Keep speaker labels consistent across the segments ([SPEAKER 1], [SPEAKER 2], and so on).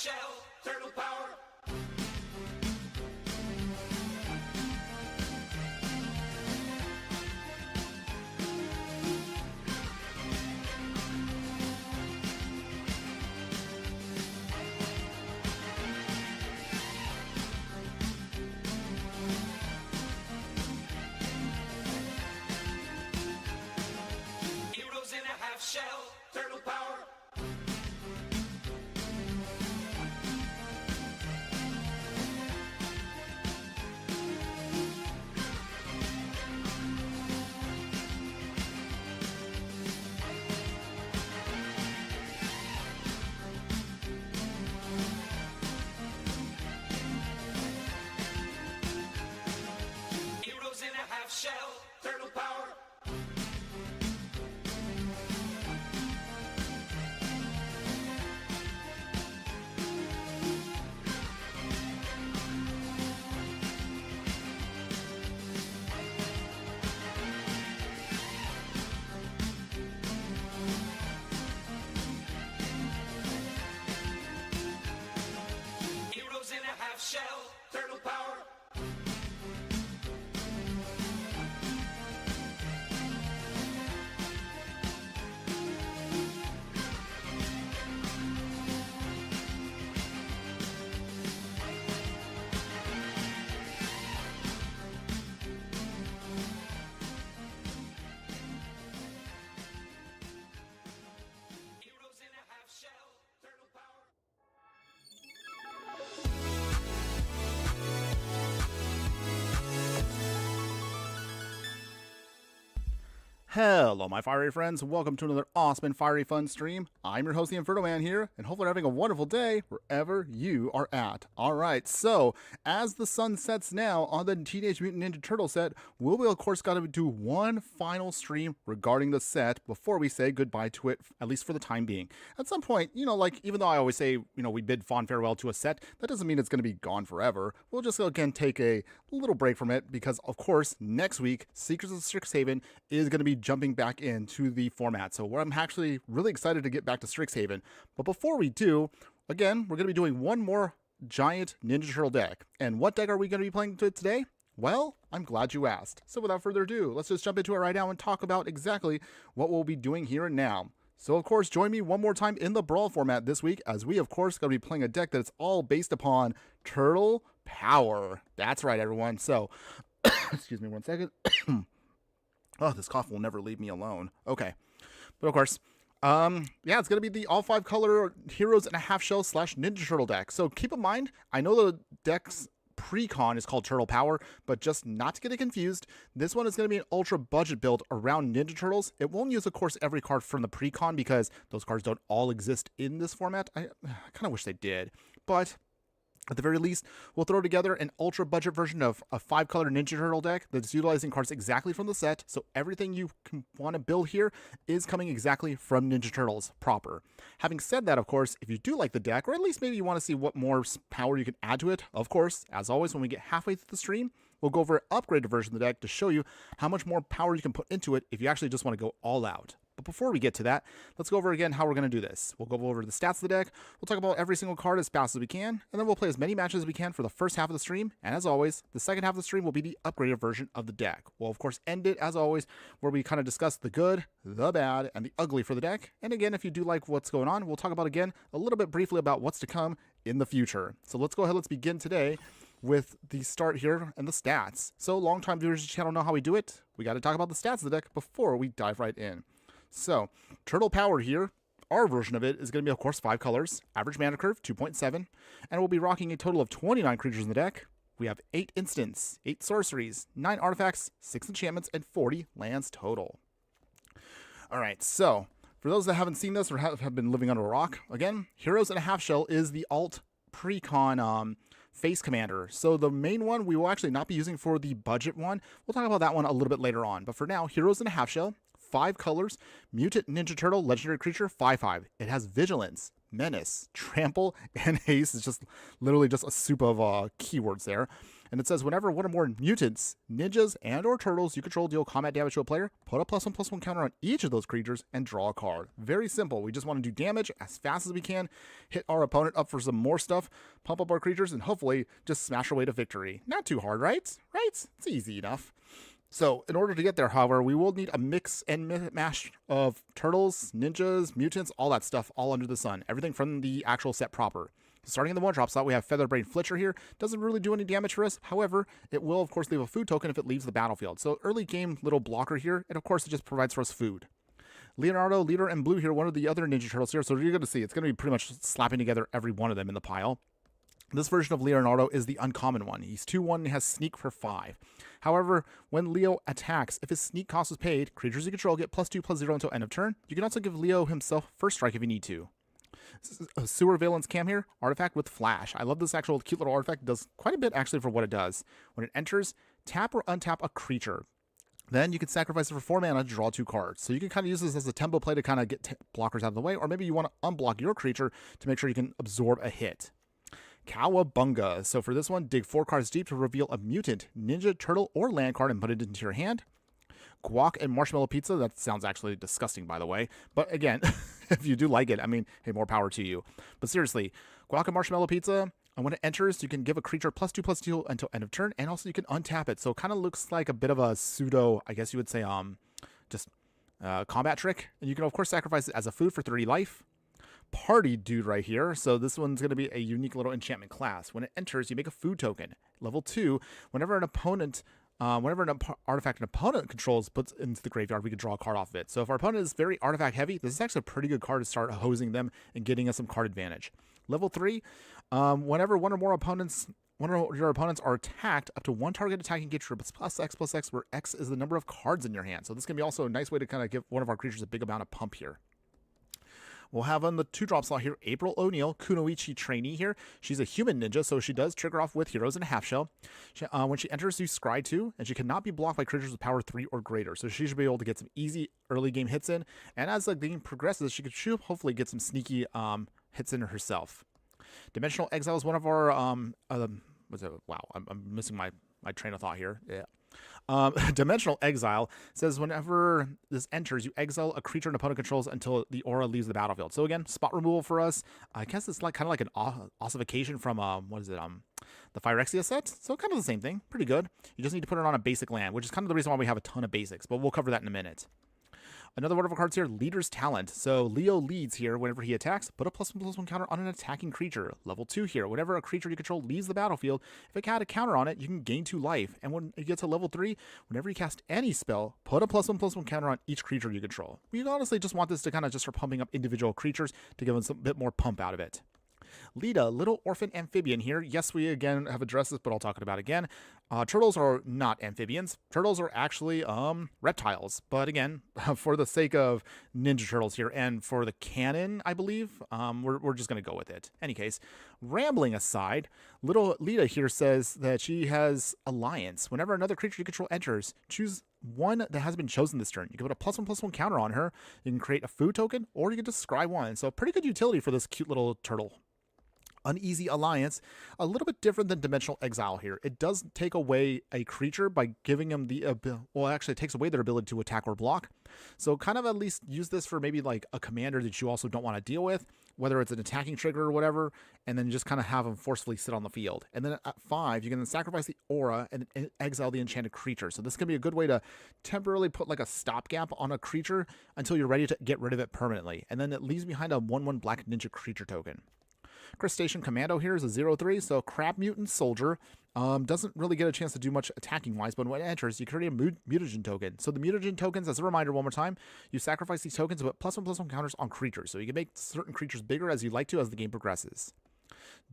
[SPEAKER 1] shell, turtle power. Heroes in a half shell, turtle power. Heroes in a half shell, turtle power. Heroes in a half shell, turtle power. Heroes in a half shell, turtle power.
[SPEAKER 2] Hello, my fiery friends. Welcome to another awesome and fiery fun stream. I'm your host, the Infernoman here, and hopefully you're having a wonderful day wherever you are at. Alright, so, as the sun sets now on the Teenage Mutant Ninja Turtle set, we will, of course, got to do one final stream regarding the set before we say goodbye to it, at least for the time being. At some point, like, even though I always say, we bid fond farewell to a set, that doesn't mean it's going to be gone forever. We'll just, again, take a little break from it because, of course, next week, Secrets of Strixhaven is going to be jumping back into the format. So I'm actually really excited to get back to Strixhaven. But before we do, again, we're going to be doing one more giant Ninja Turtle deck. And what deck are we going to be playing today? Well, I'm glad you asked. So without further ado, let's just jump into it right now and talk about exactly what we'll be doing here and now. So of course, join me one more time in the Brawl format this week, as we of course going to be playing a deck that's all based upon Turtle Power. That's right, everyone. So, excuse me one second. Oh, this cough will never leave me alone. Okay. But of course, yeah, it's going to be the all 5 color Heroes in a Half Shell / Ninja Turtle deck. So keep in mind, I know the deck's pre-con is called Turtle Power, but just not to get it confused, this one is going to be an ultra budget build around Ninja Turtles. It won't use, of course, every card from the pre-con because those cards don't all exist in this format. I kind of wish they did, but at the very least, we'll throw together an ultra budget version of a 5 color Ninja Turtle deck that's utilizing cards exactly from the set. So everything you want to build here is coming exactly from Ninja Turtles proper. Having said that, of course, if you do like the deck, or at least maybe you want to see what more power you can add to it, of course, as always, when we get halfway through the stream, we'll go over an upgraded version of the deck to show you how much more power you can put into it if you actually just want to go all out. But before we get to that, let's go over again how we're going to do this. We'll go over the stats of the deck, we'll talk about every single card as fast as we can, and then we'll play as many matches as we can for the first half of the stream, and as always, the second half of the stream will be the upgraded version of the deck. We'll of course end it, as always, where we kind of discuss the good, the bad, and the ugly for the deck, and again, if you do like what's going on, we'll talk about again a little bit briefly about what's to come in the future. So let's go ahead, let's begin today with the start here and the stats. So long-time viewers of the channel know how we do it. We got to talk about the stats of the deck before we dive right in. So, Turtle Power here, our version of it is going to be, of course, 5 colors, average mana curve, 2.7, and we'll be rocking a total of 29 creatures in the deck. We have 8 instants, 8 sorceries, 9 artifacts, 6 enchantments, and 40 lands total. Alright, so, for those that haven't seen this or have been living under a rock, again, Heroes in a Half Shell is the alt pre-con face commander. So the main one we will actually not be using for the budget one. We'll talk about that one a little bit later on. But for now, Heroes in a Half Shell, 5 colors, Mutant Ninja Turtle, legendary creature, 5/5. It has Vigilance, menace, trample, and haste is just literally just a soup of keywords there. And it says whenever one or more mutants, ninjas, and or turtles you control deal combat damage to a player, put a +1/+1 counter on each of those creatures and draw a card. Very simple. We just want to do damage as fast as we can, hit our opponent up for some more stuff, pump up our creatures, and hopefully just smash our way to victory. Not too hard, right? Right? It's easy enough. So in order to get there, however, we will need a mix and mash of turtles, ninjas, mutants, all that stuff all under the sun. Everything from the actual set proper. Starting in the 1-drop slot, we have Featherbrain Flitcher here. Doesn't really do any damage for us. However, it will, of course, leave a food token if it leaves the battlefield. So early game little blocker here. And, of course, it just provides for us food. Leonardo, Leader, and Blue here, one of the other Ninja Turtles here. So you're going to see it's going to be pretty much slapping together every one of them in the pile. This version of Leonardo is the uncommon one. He's 2/1 and has Sneak for 5. However, when Leo attacks, if his Sneak cost is paid, creatures you control get +2/+0 until end of turn. You can also give Leo himself first strike if you need to. Sewer Valence Cam here, artifact with flash. I love this actual cute little artifact. It does quite a bit actually for what it does. When it enters, tap or untap a creature. Then you can sacrifice it for 4 mana to draw 2 cards. So you can kind of use this as a tempo play to kind of get blockers out of the way, or maybe you want to unblock your creature to make sure you can absorb a hit. Cowabunga. So for this one, dig 4 cards deep to reveal a mutant, ninja, turtle, or land card and put it into your hand. Guac and Marshmallow Pizza. That sounds actually disgusting, by the way. But again, if you do like it, I mean, hey, more power to you. But seriously, Guac and Marshmallow Pizza, and when it enters, you can give a creature +2/+2 until end of turn, and also you can untap it. So it kind of looks like a bit of a pseudo, I guess you would say, combat trick. And you can, of course, sacrifice it as a food for 30 life. Party Dude right here. So this one's going to be a unique little enchantment class. When it enters, you make a food token. Level 2, whenever an artifact an opponent controls puts into the graveyard, we can draw a card off of it. So if our opponent is very artifact heavy, this is actually a pretty good card to start hosing them and getting us some card advantage. Level 3, whenever one or more your opponents are attacked, up to 1 target attacking creature +X/+X, where X is the number of cards in your hand. So this can be also a nice way to kind of give one of our creatures a big amount of pump here. We'll have on the 2-drop slot here, April O'Neil, Kunoichi trainee here. She's a human ninja, so she does trigger off with Heroes in a Half Shell. When she enters, you scry 2, and she cannot be blocked by creatures with power 3 or greater. So she should be able to get some easy early game hits in. And as the game progresses, she should hopefully get some sneaky hits in herself. Dimensional Exile is one of our wow, I'm missing my train of thought here. Yeah. Dimensional Exile says whenever this enters, you exile a creature an opponent controls until the aura leaves the battlefield. So again, spot removal for us. I guess it's like kind of like an ossification from the Phyrexia set. So kind of the same thing. Pretty good. You just need to put it on a basic land, which is kind of the reason why we have a ton of basics, but we'll cover that in a minute. Another one of our cards here, Leader's Talent. So Leo leads here whenever he attacks. Put a +1/+1 counter on an attacking creature. Level 2 here. Whenever a creature you control leaves the battlefield, if it had a counter on it, you can gain 2 life. And when it gets to level 3, whenever you cast any spell, put a +1/+1 counter on each creature you control. We honestly just want this to kind of just start pumping up individual creatures to give them a bit more pump out of it. Lita, Little Orphan Amphibian here. Yes, we again have addressed this, but I'll talk about it again. Turtles are not amphibians. Turtles are actually reptiles. But again, for the sake of Ninja Turtles here and for the canon, I believe, we're just going to go with it. Any case, rambling aside, Little Lita here says that she has Alliance. Whenever another creature you control enters, choose one that has been chosen this turn. You can put a +1/+1 counter on her. You can create a food token, or you can just scry 1. So pretty good utility for this cute little turtle. Uneasy Alliance, a little bit different than Dimensional Exile here. It does take away a creature by giving them it takes away their ability to attack or block. So kind of at least use this for maybe like a commander that you also don't want to deal with, whether it's an attacking trigger or whatever, and then just kind of have them forcefully sit on the field. And then at 5, you can then sacrifice the aura and exile the enchanted creature. So this can be a good way to temporarily put like a stopgap on a creature until you're ready to get rid of it permanently. And then it leaves behind a 1/1 black ninja creature token. Crustacean Commando here is a 0/3, so Crab Mutant Soldier doesn't really get a chance to do much attacking wise, but when it enters, you create a mutagen token. So the mutagen tokens, as a reminder one more time, you sacrifice these tokens to put +1/+1 counters on creatures. So you can make certain creatures bigger as you like to as the game progresses.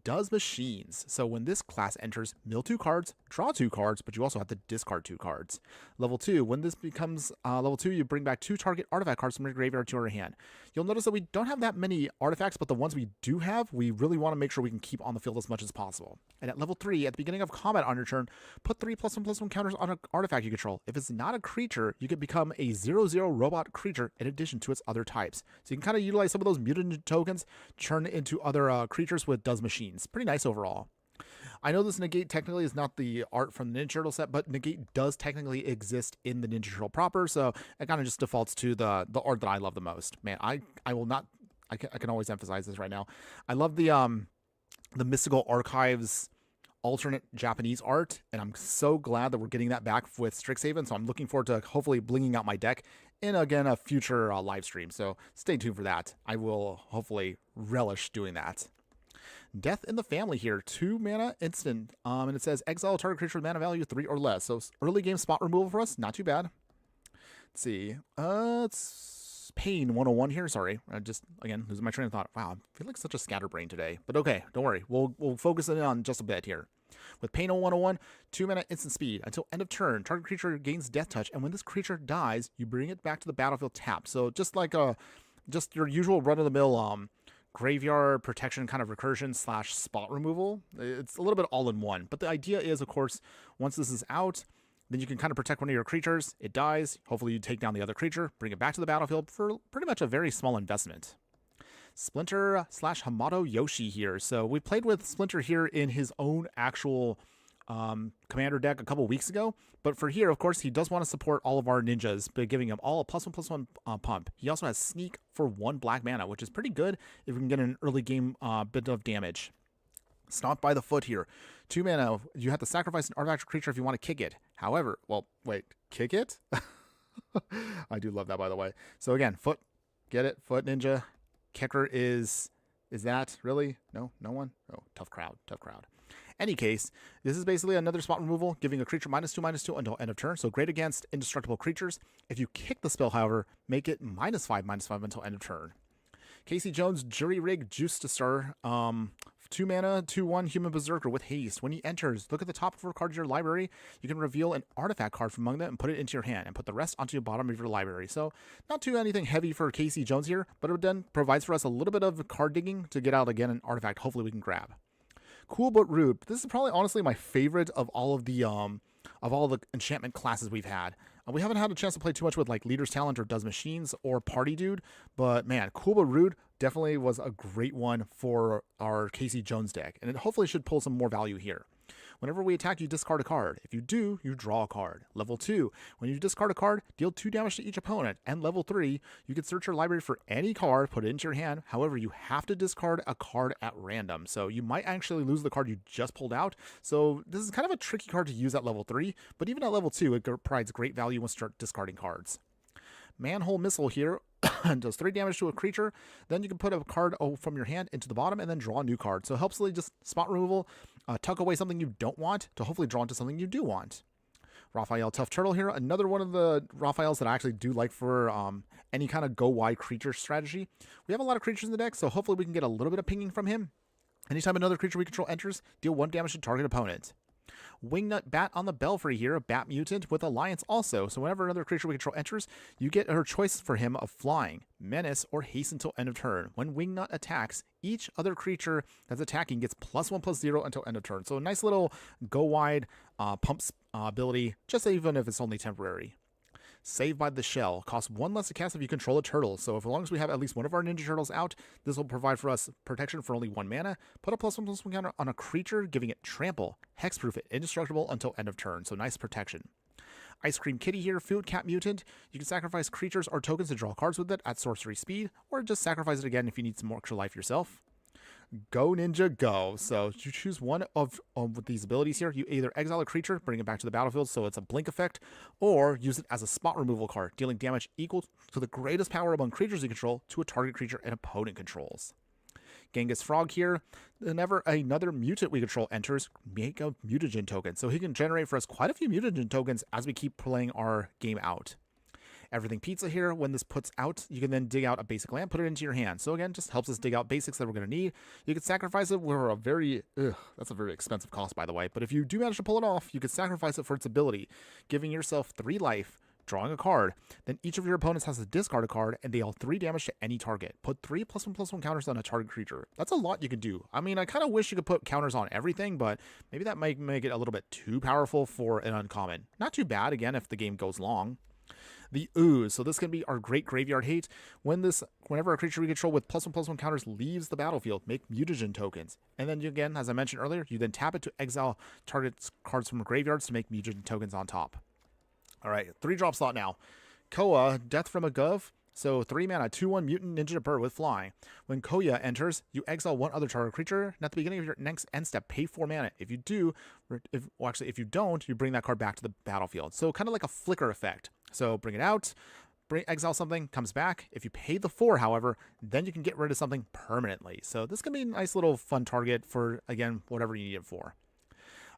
[SPEAKER 2] Does machines. So when this class enters, mill 2 cards, draw 2 cards, but you also have to discard 2 cards. Level 2, when this becomes level 2, you bring back 2 target artifact cards from your graveyard to your hand. You'll notice that we don't have that many artifacts, but the ones we do have, we really want to make sure we can keep on the field as much as possible. And at level 3, at the beginning of combat on your turn, put 3 +1/+1 counters on an artifact you control. If it's not a creature, you can become a 0/0 robot creature in addition to its other types. So you can kind of utilize some of those mutant tokens, turn it into other creatures with does machines. Pretty nice overall. I know this negate technically is not the art from the Ninja Turtle set, but negate does technically exist in the Ninja Turtle proper, so it kind of just defaults to the art that I love the most. Man, I will not, I can always emphasize this right now. I love the Mystical Archives alternate Japanese art, and I'm so glad that we're getting that back with Strixhaven, so I'm looking forward to hopefully blinging out my deck in, again, a future live stream, so stay tuned for that. I will hopefully relish doing that. Death in the Family here, 2 mana instant, and it says exile a target creature with mana value 3 or less. So early game spot removal for us, not too bad. Let's see, it's Pain 101 here. Sorry, I just again losing my train of thought. Wow, I feel like such a scatterbrain today, but okay, don't worry. We'll focus in on just a bit here. With Pain 101, 2 mana instant speed. Until end of turn, target creature gains Death Touch, and when this creature dies, you bring it back to the battlefield tapped. So just like just your usual run of the mill graveyard protection kind of recursion / spot removal. It's a little bit all in one, but the idea is, of course, once this is out, then you can kind of protect one of your creatures. It dies. Hopefully you take down the other creature, bring it back to the battlefield for pretty much a very small investment. Splinter / Hamato Yoshi here. So we played with Splinter here in his own actual commander deck a couple weeks ago, but for here, of course, he does want to support all of our ninjas by giving them all a +1/+1 pump. He also has Sneak for 1 black mana, which is pretty good if we can get an early game bit of damage. Stomp by the Foot here, 2 mana. You have to sacrifice an artifact creature if you want to kick it. However, well, wait, kick it? I do love that, by the way. So again, Foot, get it? Foot Ninja. Kicker is that really? No one? Oh, tough crowd. Any case, this is basically another spot removal, giving a creature -2/-2 until end of turn, so great against indestructible creatures. If you kick the spell, however, make it -5/-5 until end of turn. Casey Jones, Jury Rig, Juice to Star, 2 mana, 2/1 Human Berserker with haste. When he enters, look at the top 4 cards of your library. You can reveal an artifact card from among them and put it into your hand, and put the rest onto the bottom of your library. So, not too anything heavy for Casey Jones here, but it then provides for us a little bit of card digging to get out again an artifact hopefully we can grab. Cool but rude. This is probably honestly my favorite of all of the enchantment classes we've had. We haven't had a chance to play too much with like Leader's Talent or Does Machines or Party Dude, but man, Cool but Rude definitely was a great one for our Casey Jones deck, and it hopefully should pull some more value here. Whenever we attack, you discard a card. If you do, you draw a card. Level 2, when you discard a card, deal 2 damage to each opponent. And level 3, you can search your library for any card, put it into your hand. However, you have to discard a card at random. So you might actually lose the card you just pulled out. So this is kind of a tricky card to use at level 3, but even at level 2, it provides great value when you start discarding cards. Manhole Missile here does 3 damage to a creature. Then you can put a card from your hand into the bottom and then draw a new card. So it helps really just spot removal, tuck away something you don't want to hopefully draw into something you do want. Raphael Tough Turtle here, another one of the Raphaels that I actually do like for any kind of go wide creature strategy. We have a lot of creatures in the deck, so hopefully we can get a little bit of pinging from him. Anytime another creature we control enters, deal 1 damage to target opponent. Wingnut Bat on the Belfry here, a Bat Mutant with Alliance also. So whenever another creature we control enters, you get her choice for him of Flying, Menace, or Haste until end of turn. When Wingnut attacks, each other creature that's attacking gets +1/+0 until end of turn. So a nice little go wide pumps ability, just even if it's only temporary. Saved by the Shell costs 1 less to cast if you control a turtle. So as long as we have at least one of our Ninja Turtles out, this will provide for us protection for only 1 mana. Put a +1/+1 counter on a creature, giving it Trample, Hexproof it, indestructible until end of turn. So nice protection. Ice Cream Kitty here, Field Cat Mutant. You can sacrifice creatures or tokens to draw cards with it at sorcery speed, or just sacrifice it again if you need some more extra life yourself. Go Ninja Go. So you choose one of these abilities here. You either exile a creature, bring it back to the battlefield so it's a blink effect, or use it as a spot removal card, dealing damage equal to the greatest power among creatures you control to a target creature an opponent controls. Genghis Frog here. Whenever another mutant we control enters, make a mutagen token. So he can generate for us quite a few mutagen tokens as we keep playing our game out. Everything Pizza here, when this puts out, you can then dig out a basic land, put it into your hand. So again, just helps us dig out basics that we're going to need. You can sacrifice it for a very, that's a very expensive cost, by the way. But if you do manage to pull it off, you can sacrifice it for its ability, giving yourself 3 life, drawing a card. Then each of your opponents has to discard a card and deal 3 damage to any target. Put 3 +1/+1 counters on a target creature. That's a lot you could do. I mean, I kind of wish you could put counters on everything, but maybe that might make it a little bit too powerful for an uncommon. Not too bad, again, if the game goes long. The Ooze. So this can be our great graveyard hate. Whenever a creature we control with +1/+1 counters leaves the battlefield, make mutagen tokens. And then again, as I mentioned earlier, you then tap it to exile target cards from graveyards to make mutagen tokens on top. All right, 3-drop slot now. Koa, Death from a Gov. So 3 mana, 2/1 mutant ninja bird with flying. When Koya enters, you exile 1 other target creature, and at the beginning of your next end step, pay 4 mana. If you do, if you don't, you bring that card back to the battlefield. So kind of like a flicker effect. So bring it out, exile something, comes back. If you pay the 4, however, then you can get rid of something permanently. So this can be a nice little fun target for, again, whatever you need it for.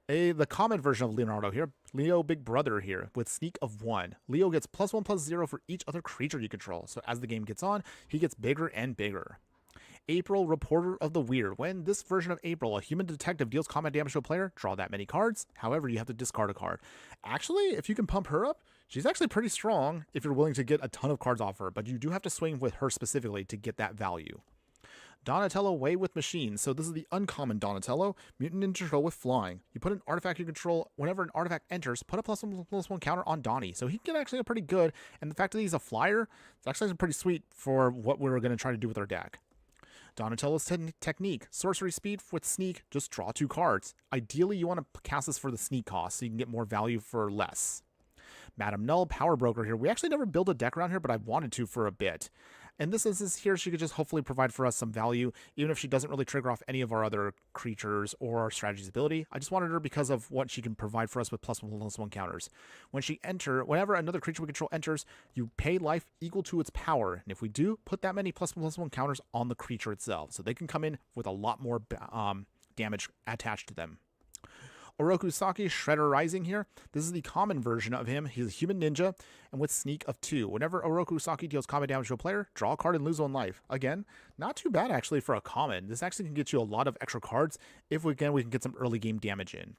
[SPEAKER 2] The common version of Leonardo here, Leo Big Brother here, with Sneak of 1. Leo gets +1/+0 for each other creature you control, so as the game gets on, he gets bigger and bigger. April, Reporter of the Weird. When this version of April, a human detective, deals combat damage to a player, draw that many cards. However, you have to discard a card. Actually, if you can pump her up, she's actually pretty strong if you're willing to get a ton of cards off her, but you do have to swing with her specifically to get that value. Donatello, Way with Machines. So this is the uncommon Donatello, mutant ninja control with flying. You put an artifact you control, whenever an artifact enters, put a +1/+1 counter on Donnie. So he can get actually a pretty good, and the fact that he's a flyer, it's actually pretty sweet for what we're going to try to do with our deck. Donatello's technique, sorcery speed with sneak, just draw 2 cards. Ideally, you want to cast this for the sneak cost, so you can get more value for less. Madam Null, Power Broker here. We actually never built a deck around here, but I wanted to for a bit. And this is here, she could just hopefully provide for us some value, even if she doesn't really trigger off any of our other creatures or our strategy's ability. I just wanted her because of what she can provide for us with +1/+1 counters. Whenever another creature we control enters, you pay life equal to its power. And if we do, put that many +1/+1 counters on the creature itself. So they can come in with a lot more damage attached to them. Orokusaki, Shredder Rising here. This is the common version of him. He's a human ninja, and with Sneak of 2. Whenever Orokusaki deals combat damage to a player, draw a card and lose 1 life. Again, not too bad actually for a common. This actually can get you a lot of extra cards if we can get some early game damage in.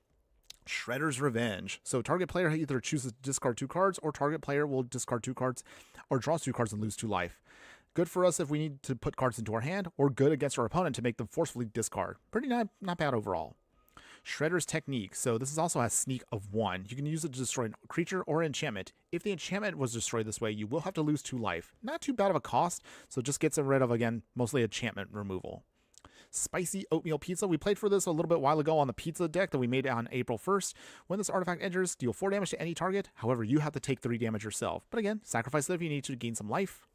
[SPEAKER 2] Shredder's Revenge. So target player either chooses to discard 2 cards, or target player will discard 2 cards, or draws 2 cards and lose 2 life. Good for us if we need to put cards into our hand, or good against our opponent to make them forcefully discard. Pretty not bad overall. Shredder's Technique. So this also has Sneak of 1. You can use it to destroy a creature or enchantment. If the enchantment was destroyed this way, you will have to lose 2 life. Not too bad of a cost, so just gets rid of, again, mostly enchantment removal. Spicy Oatmeal Pizza. We played for this a little bit while ago on the pizza deck that we made on April 1st. When this artifact enters, deal 4 damage to any target. However, you have to take 3 damage yourself. But again, sacrifice it if you need to gain some life.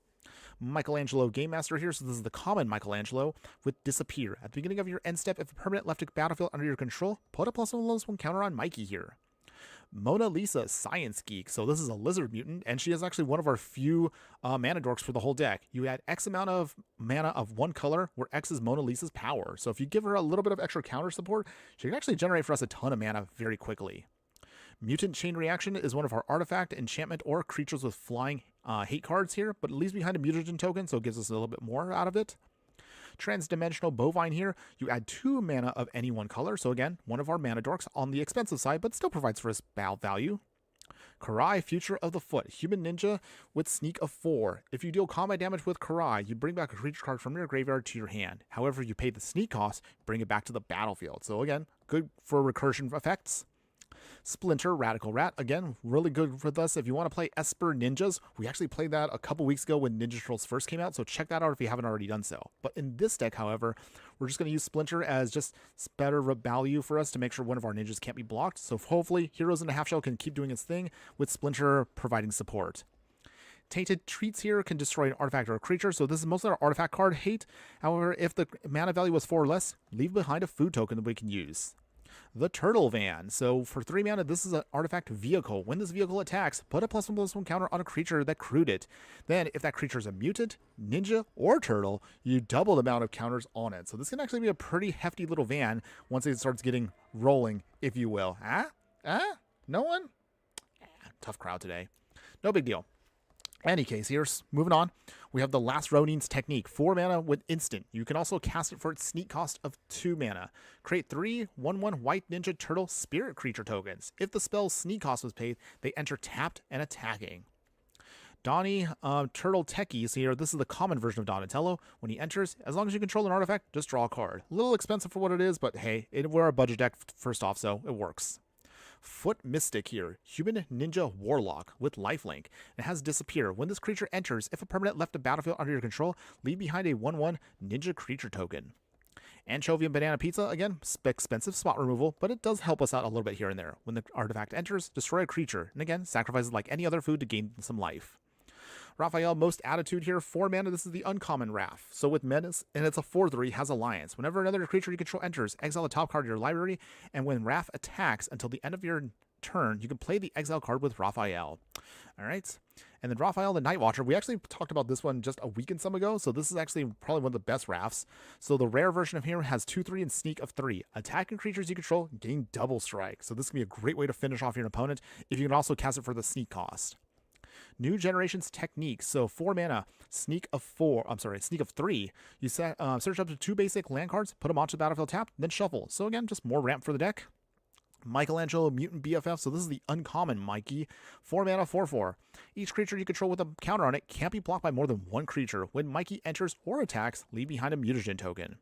[SPEAKER 2] Michelangelo Game Master here. So this is the common Michelangelo with Disappear. At the beginning of your end step, if a permanent left a battlefield under your control, put a +1/+1 counter on Mikey here. Mona Lisa, Science Geek. So this is a lizard mutant, and she is actually one of our few mana dorks for the whole deck. You add X amount of mana of 1 color, where X is Mona Lisa's power. So if you give her a little bit of extra counter support, she can actually generate for us a ton of mana very quickly. Mutant Chain Reaction is one of our artifact, enchantment, or creatures with flying hate cards here, but it leaves behind a mutagen token, so it gives us a little bit more out of it. Transdimensional Bovine here, you add 2 mana of any 1 color, so again, one of our mana dorks on the expensive side, but still provides for us value. Karai, Future of the Foot, human ninja with Sneak of 4. If you deal combat damage with Karai, you bring back a creature card from your graveyard to your hand. However, you pay the sneak cost, bring it back to the battlefield. So again, good for recursion effects. Splinter, Radical Rat, again, really good with us if you want to play Esper Ninjas. We actually played that a couple weeks ago when Ninja Trolls first came out, so check that out if you haven't already done so. But in this deck, however, we're just going to use Splinter as just better value for us to make sure one of our ninjas can't be blocked. So hopefully, Heroes in a Half Shell can keep doing its thing with Splinter providing support. Tainted Treats here can destroy an artifact or a creature, so this is mostly our artifact card hate. However, if the mana value was 4 or less, leave behind a food token that we can use. The Turtle Van. So for 3 mana, this is an artifact vehicle. When this vehicle attacks, put a +1/+1 counter on a creature that crewed it. Then, if that creature is a mutant, ninja, or turtle, you double the amount of counters on it. So this can actually be a pretty hefty little van once it starts getting rolling, if you will. No one? Tough crowd today. No big deal. Any case, here's moving on. We have the Last Ronin's Technique, 4 mana with instant. You can also cast it for its sneak cost of 2 mana. Create 3 1/1 White Ninja Turtle Spirit Creature tokens. If the spell's sneak cost was paid, they enter tapped and attacking. Donnie Turtle Techies here. This is the common version of Donatello. When he enters, as long as you control an artifact, just draw a card. A little expensive for what it is, but hey, we're a budget deck first off, so it works. Foot Mystic here, Human Ninja Warlock with lifelink. It has Disappear. When this creature enters, if a permanent left the battlefield under your control, leave behind a 1/1 Ninja Creature token. Anchovy and Banana Pizza, again, expensive spot removal, but it does help us out a little bit here and there. When the artifact enters, destroy a creature, and again, sacrifices like any other food to gain some life. Raphael, Most Attitude here, 4 mana. This is the uncommon Raph. So with Menace, and it's a 4/3, has Alliance. Whenever another creature you control enters, exile the top card of your library, and when Raph attacks until the end of your turn, you can play the exile card with Raphael. All right. And then Raphael, the Night Watcher. We actually talked about this one just a week and some ago, so this is actually probably one of the best Raphs. So the rare version of here has 2/3 and sneak of 3. Attacking creatures you control gain double strike. So this can be a great way to finish off your opponent if you can also cast it for the sneak cost. New Generation's Technique. So 4 mana, sneak of 3. You search up to 2 basic land cards, put them onto the battlefield tapped, then shuffle. So again, just more ramp for the deck. Michelangelo Mutant BFF. So this is the uncommon Mikey. 4 mana, 4/4. Each creature you control with a counter on it can't be blocked by more than one creature. When Mikey enters or attacks, leave behind a mutagen token.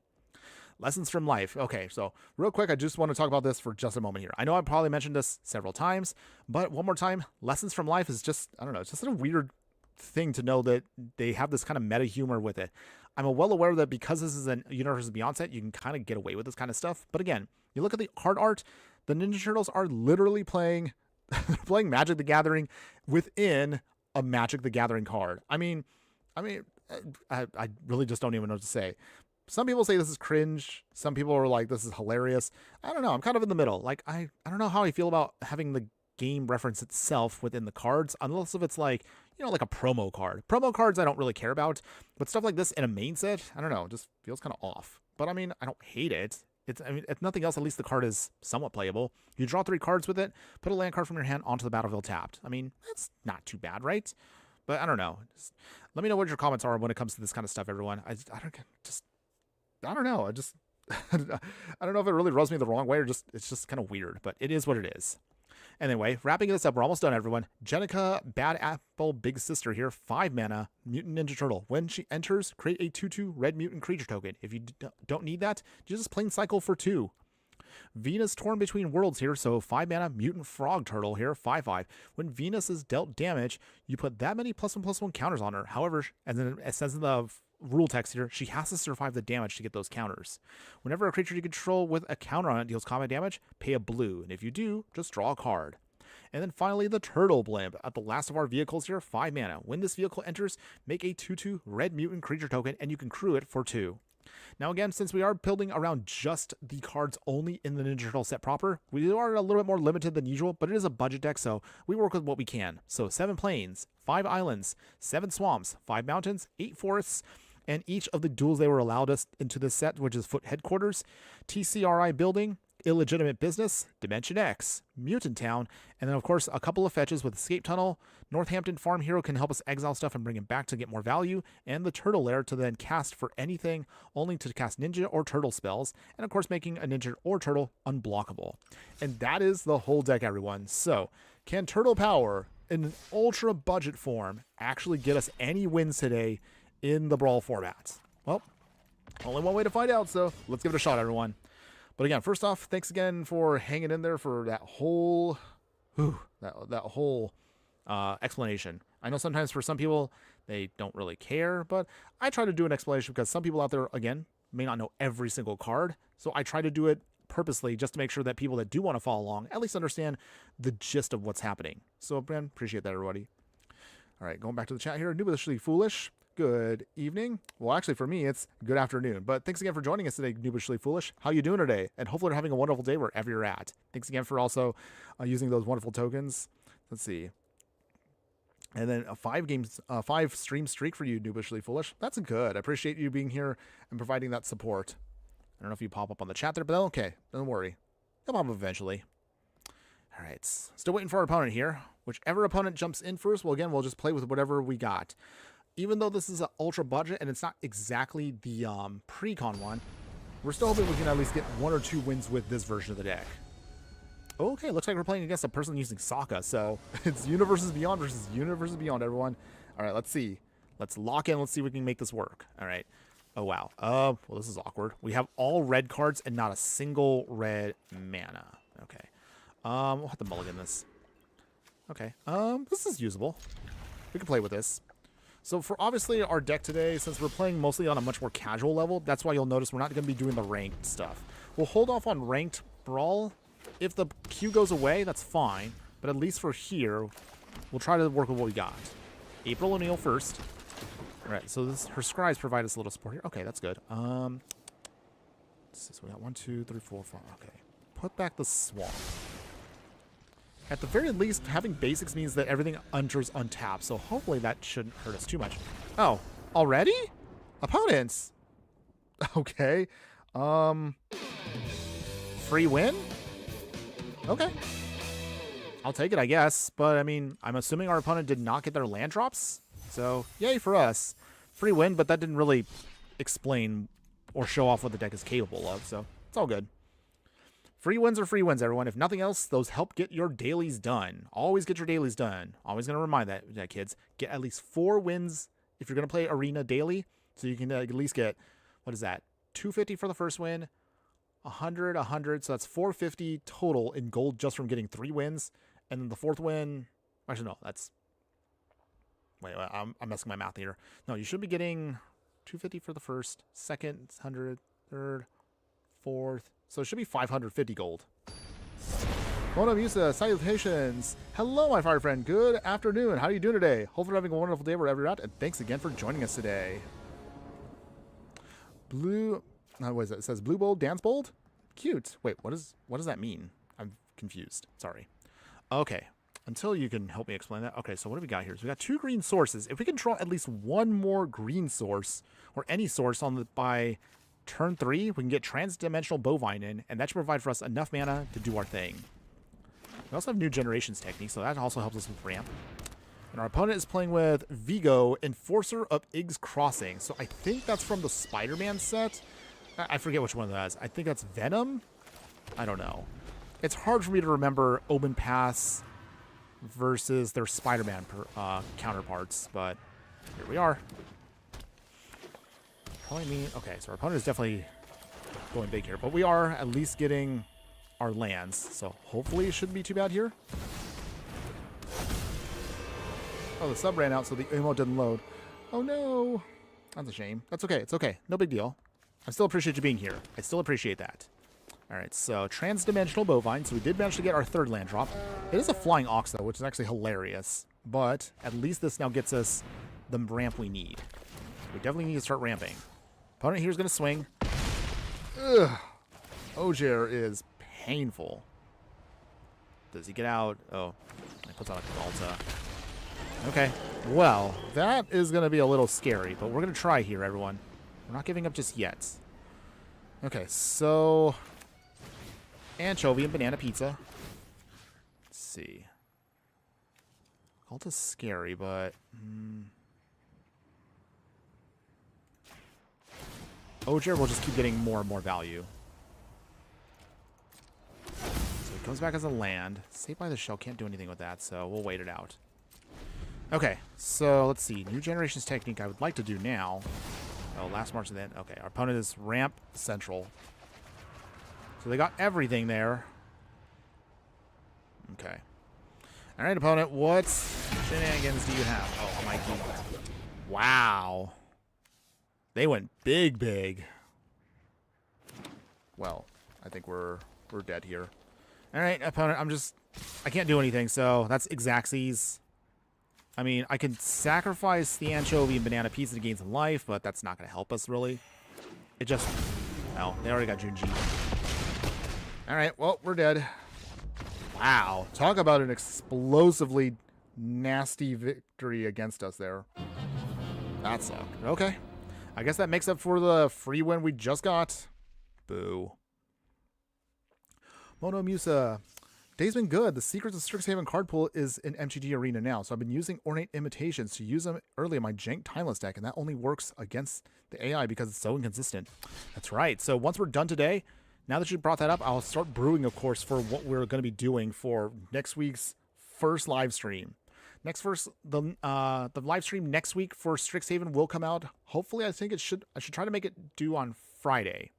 [SPEAKER 2] Lessons from life. Okay, so real quick, I just want to talk about this for just a moment here. I know I probably mentioned this several times, but one more time, lessons from life is just, I don't know, it's just a weird thing to know that they have this kind of meta humor with it. I'm well aware that because this is a Universe Beyond set, you can kind of get away with this kind of stuff. But again, you look at the card art, the Ninja Turtles are literally playing Magic the Gathering within a Magic the Gathering card. I mean, I really just don't even know what to say. Some people say this is cringe. Some people are like, this is hilarious. I don't know. I'm kind of in the middle. Like, I don't know how I feel about having the game reference itself within the cards, unless if it's like, you know, like a promo card. Promo cards I don't really care about, but stuff like this in a main set, I don't know, it just feels kind of off. But I mean, I don't hate it. If nothing else, at least the card is somewhat playable. You draw 3 cards with it, put a land card from your hand onto the battlefield tapped. I mean, that's not too bad, right? But I don't know. Just let me know what your comments are when it comes to this kind of stuff, everyone. I don't know. I don't know if it really rubs me the wrong way or it's just kind of weird, but it is what it is. Anyway, wrapping this up, we're almost done, everyone. Jenica Bad Apple Big Sister here, 5 mana, Mutant Ninja Turtle. When she enters, create a 2/2 red mutant creature token. If you don't need that, you just plain cycle for 2. Venus Torn Between Worlds here, so 5 mana, Mutant Frog Turtle here, 5/5. When Venus is dealt damage, you put that many +1/+1 counters on her. However, as it says in the rule text here, she has to survive the damage to get those counters. Whenever a creature you control with a counter on it deals combat damage, pay a blue, and if you do, just draw a card. And then finally, the Turtle Blimp. At the last of our vehicles here, 5 mana. When this vehicle enters, make a 2/2 red mutant creature token, and you can crew it for 2. Now again, since we are building around just the cards only in the Ninja Turtle set proper, we are a little bit more limited than usual, but it is a budget deck, so we work with what we can. So 7 plains, 5 islands, 7 swamps, 5 mountains, 8 forests, and each of the duels they were allowed us into this set, which is Foot Headquarters, TCRI Building, Illegitimate Business, Dimension X, Mutant Town, and then of course a couple of fetches with Escape Tunnel. Northampton Farm Hero can help us exile stuff and bring him back to get more value, and the Turtle Lair to then cast for anything, only to cast ninja or turtle spells, and of course making a ninja or turtle unblockable. And that is the whole deck, everyone. So can Turtle Power in an ultra budget form actually get us any wins today in the Brawl format? Well, only one way to find out, so let's give it a shot, everyone. But again, first off, thanks again for hanging in there for that whole explanation. I know sometimes for some people, they don't really care, but I try to do an explanation because some people out there, again, may not know every single card. So I try to do it purposely just to make sure that people that do want to follow along at least understand the gist of what's happening. So, again, appreciate that, everybody. All right, going back to the chat here, Noobishly Foolish. Good evening. Well, actually, for me, it's good afternoon. But thanks again for joining us today, Noobishly Foolish. How you doing today? And hopefully you're having a wonderful day wherever you're at. Thanks again for also using those wonderful tokens. Let's see. And then a 5 stream streak for you, Noobishly Foolish. That's good. I appreciate you being here and providing that support. I don't know if you pop up on the chat there, but okay. Don't worry. They'll pop up eventually. All right, still waiting for our opponent here. Whichever opponent jumps in first, well, again, we'll just play with whatever we got. Even though this is an ultra budget and it's not exactly the pre-con one, we're still hoping we can at least get 1 or 2 wins with this version of the deck. Okay, looks like we're playing against a person using Sokka, so it's Universes Beyond versus Universes Beyond, everyone. All right, let's see. Let's lock in. Let's see if we can make this work. All right. Oh, wow. Well, this is awkward. We have all red cards and not a single red mana. Okay. We'll have to mulligan this. Okay. This is usable. We can play with this. So for obviously our deck today, since we're playing mostly on a much more casual level, that's why you'll notice we're not going to be doing the ranked stuff. We'll hold off on ranked Brawl. If the queue goes away, that's fine. But at least for here, we'll try to work with what we got. April O'Neil first. All right, so her scribes provide us a little support here. Okay, that's good. So we got 1, 2, 3, 4, 5. Okay. Put back the swamp. At the very least, having basics means that everything enters untapped, so hopefully that shouldn't hurt us too much. Oh, already? Opponents? Okay. Free win? Okay. I'll take it, I guess, but I mean, I'm assuming our opponent did not get their land drops, so yay for us. Free win, but that didn't really explain or show off what the deck is capable of, so it's all good. Free wins are free wins, everyone. If nothing else, those help get your dailies done. Always get your dailies done. Always going to remind that, kids. Get at least 4 wins if you're going to play Arena daily. So you can at least get, what is that? 250 for the first win. 100, 100. So that's 450 total in gold just from getting 3 wins. And then the 4th win. Actually, no. That's. Wait, I'm messing my math here. No, you should be getting 250 for the first, second, 100, third, 4th. So it should be 550 gold. Mono Musa, salutations. Hello, my fire friend. Good afternoon. How are you doing today? Hopefully you're having a wonderful day wherever you're at. And thanks again for joining us today. Blue, what is it? It says Blue Bold, Dance Bold? Cute. Wait, what does that mean? I'm confused. Sorry. Okay. Until you can help me explain that. Okay, so what do we got here? So we got 2 green sources. If we can draw at least 1 more green source, or any source by turn 3, we can get Transdimensional Bovine in, and that should provide for us enough mana to do our thing. We also have New Generations technique, so that also helps us with ramp. And our opponent is playing with Vigo, Enforcer of Ig's Crossing. So I think that's from the Spider-Man set. I forget which one that is. I think that's Venom? I don't know. It's hard for me to remember Omen Pass versus their Spider-Man counterparts, but here we are. Probably mean, okay, so our opponent is definitely going big here, but we are at least getting our lands, so hopefully it shouldn't be too bad here. Oh, the sub ran out, so the emote didn't load. Oh no, that's a shame. That's okay, it's okay, no big deal. I still appreciate you being here. I still appreciate that. All right, so Transdimensional Bovine, so we did manage to get our 3rd land drop. It is a Flying Ox, though, which is actually hilarious, but at least this now gets us the ramp we need. We definitely need to start ramping. Opponent here is going to swing. Ugh. Ogier is painful. Does he get out? Oh, he puts on a Galta. Okay, well, that is going to be a little scary, but we're going to try here, everyone. We're not giving up just yet. Okay, so anchovy and banana pizza. Let's see. Galta's scary, but Ogier will just keep getting more and more value. So it comes back as a land. Saved by the Shell can't do anything with that, so we'll wait it out. Okay, so let's see. New Generations technique I would like to do now. Oh, last march of the end. Okay, our opponent is Ramp Central. So they got everything there. Okay. All right, opponent, what shenanigans do you have? Oh, Mikey. Wow. They went big, big. Well, I think we're dead here. All right, opponent, I can't do anything, so that's Xaxes. I mean, I can sacrifice the anchovy and banana pizza to gain some life, but that's not going to help us, really. It just... Oh, they already got Junji. All right, well, we're dead. Wow. Talk about an explosively nasty victory against us there. That sucked. Okay. I guess that makes up for the free win we just got. Boo. Mono Musa. Day's been good. The Secrets of Strixhaven card pool is in MTG Arena now, so I've been using Ornate Imitations to use them early in my Jank Timeless deck, and that only works against the AI because it's so inconsistent. That's right. So once we're done today, now that you brought that up, I'll start brewing, of course, for what we're going to be doing for next week's first live stream. The live stream next week for Strixhaven will come out. Hopefully, I should try to make it due on Friday.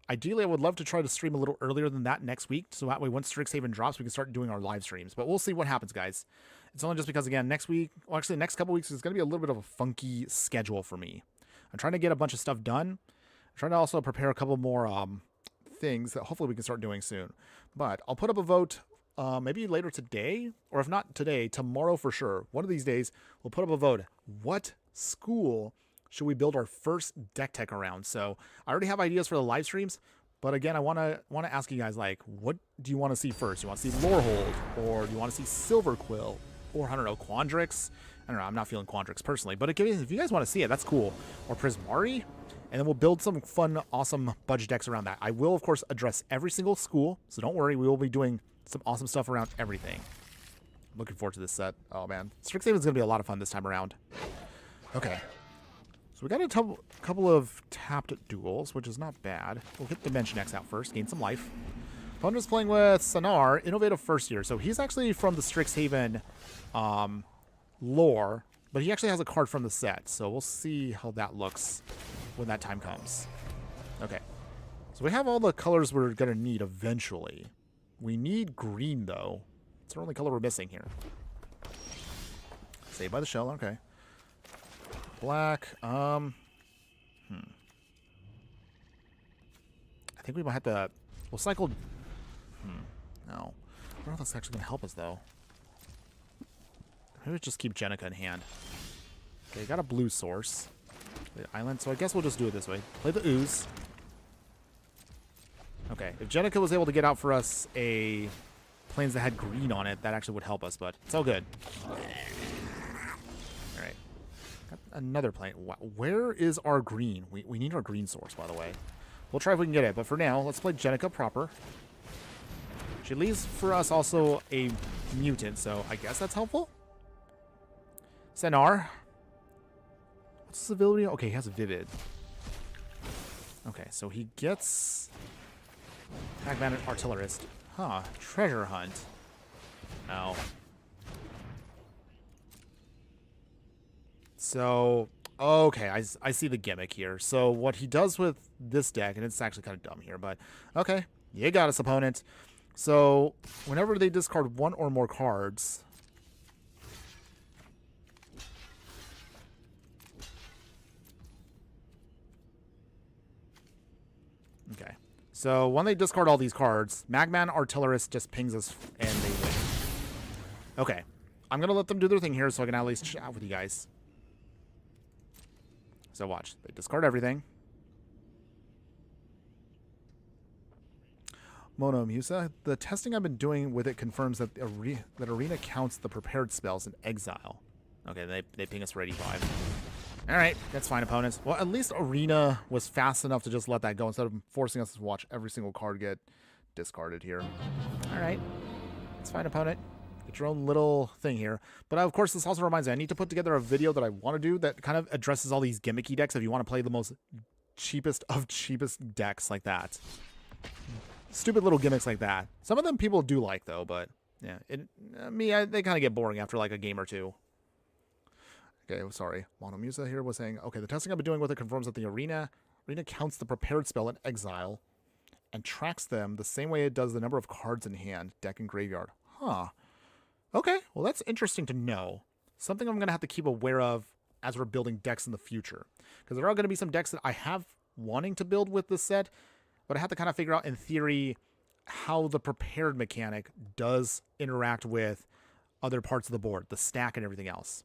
[SPEAKER 2] Ideally, I would love to try to stream a little earlier than that next week, so that way once Strixhaven drops, we can start doing our live streams. But we'll see what happens, guys. It's only just because, again, next week, well, actually, the next couple weeks is going to be a little bit of a funky schedule for me. I'm trying to get a bunch of stuff done. I'm trying to also prepare a couple more things that hopefully we can start doing soon. But I'll put up a vote maybe later today, or if not today, tomorrow for sure. One of these days, we'll put up a vote. What school should we build our first deck tech around? So I already have ideas for the live streams, but again, I want to ask you guys, like, what do you want to see first? You want to see Lorehold, or do you want to see Silver Quill, or I don't know, Quandrix? I don't know, I'm not feeling Quandrix personally, but if you guys want to see it, that's cool. Or Prismari, and then we'll build some fun, awesome budget decks around that. I will, of course, address every single school, so don't worry, we will be doing some awesome stuff around everything. Looking forward to this set. Oh man, Strixhaven is going to be a lot of fun this time around. Okay. So we got a couple of tapped duels, which is not bad. We'll get Dimension X out first, gain some life. Opponent is playing with Sanar, Innovative First Year. So he's actually from the Strixhaven lore, but he actually has a card from the set. So we'll see how that looks when that time comes. Okay. So we have all the colors we're going to need eventually. We need green, though. It's the only color we're missing here. Saved by the Shell, okay. Black, I think we might have to, we'll cycle, no. I don't know if that's actually going to help us, though. Maybe just keep Jenica in hand. Okay, got a blue source. Play the island, so I guess we'll just do it this way. Play the Ooze. Okay, if Jenica was able to get out for us a planes that had green on it, that actually would help us, but it's all good. Alright. Got another plane. Where is our green? We need our green source, by the way. We'll try if we can get it, but for now, let's play Jenica proper. She leaves for us also a mutant, so I guess that's helpful. Senar. What's his ability? Okay, he has a Vivid. Okay, so he gets Magman Artillerist. Huh. Treasure Hunt. No. So, okay, I see the gimmick here. So what he does with this deck, and it's actually kind of dumb here, but okay, you got us, opponent. So whenever they discard one or more cards, okay. So when they discard all these cards, Magman Artillerist just pings us and they win. Okay. I'm going to let them do their thing here so I can at least chat with you guys. So watch. They discard everything. Mono Musa. The testing I've been doing with it confirms that Arena counts the prepared spells in exile. Okay, they ping us for 85. Alright, that's fine, opponents. Well, at least Arena was fast enough to just let that go instead of forcing us to watch every single card get discarded here. Alright, that's fine, opponent. Get your own little thing here. But of course, this also reminds me, I need to put together a video that I want to do that kind of addresses all these gimmicky decks if you want to play the most cheapest of cheapest decks like that. Stupid little gimmicks like that. Some of them people do like, though, but yeah, they kind of get boring after like a game or two. Okay, sorry. Mono Musa here was saying, okay, the testing I've been doing with it confirms that the arena counts the prepared spell in exile and tracks them the same way it does the number of cards in hand, deck, and graveyard. Huh. Okay, well, that's interesting to know. Something I'm going to have to keep aware of as we're building decks in the future. Because there are going to be some decks that I have wanting to build with this set, but I have to kind of figure out in theory how the prepared mechanic does interact with other parts of the board, the stack and everything else.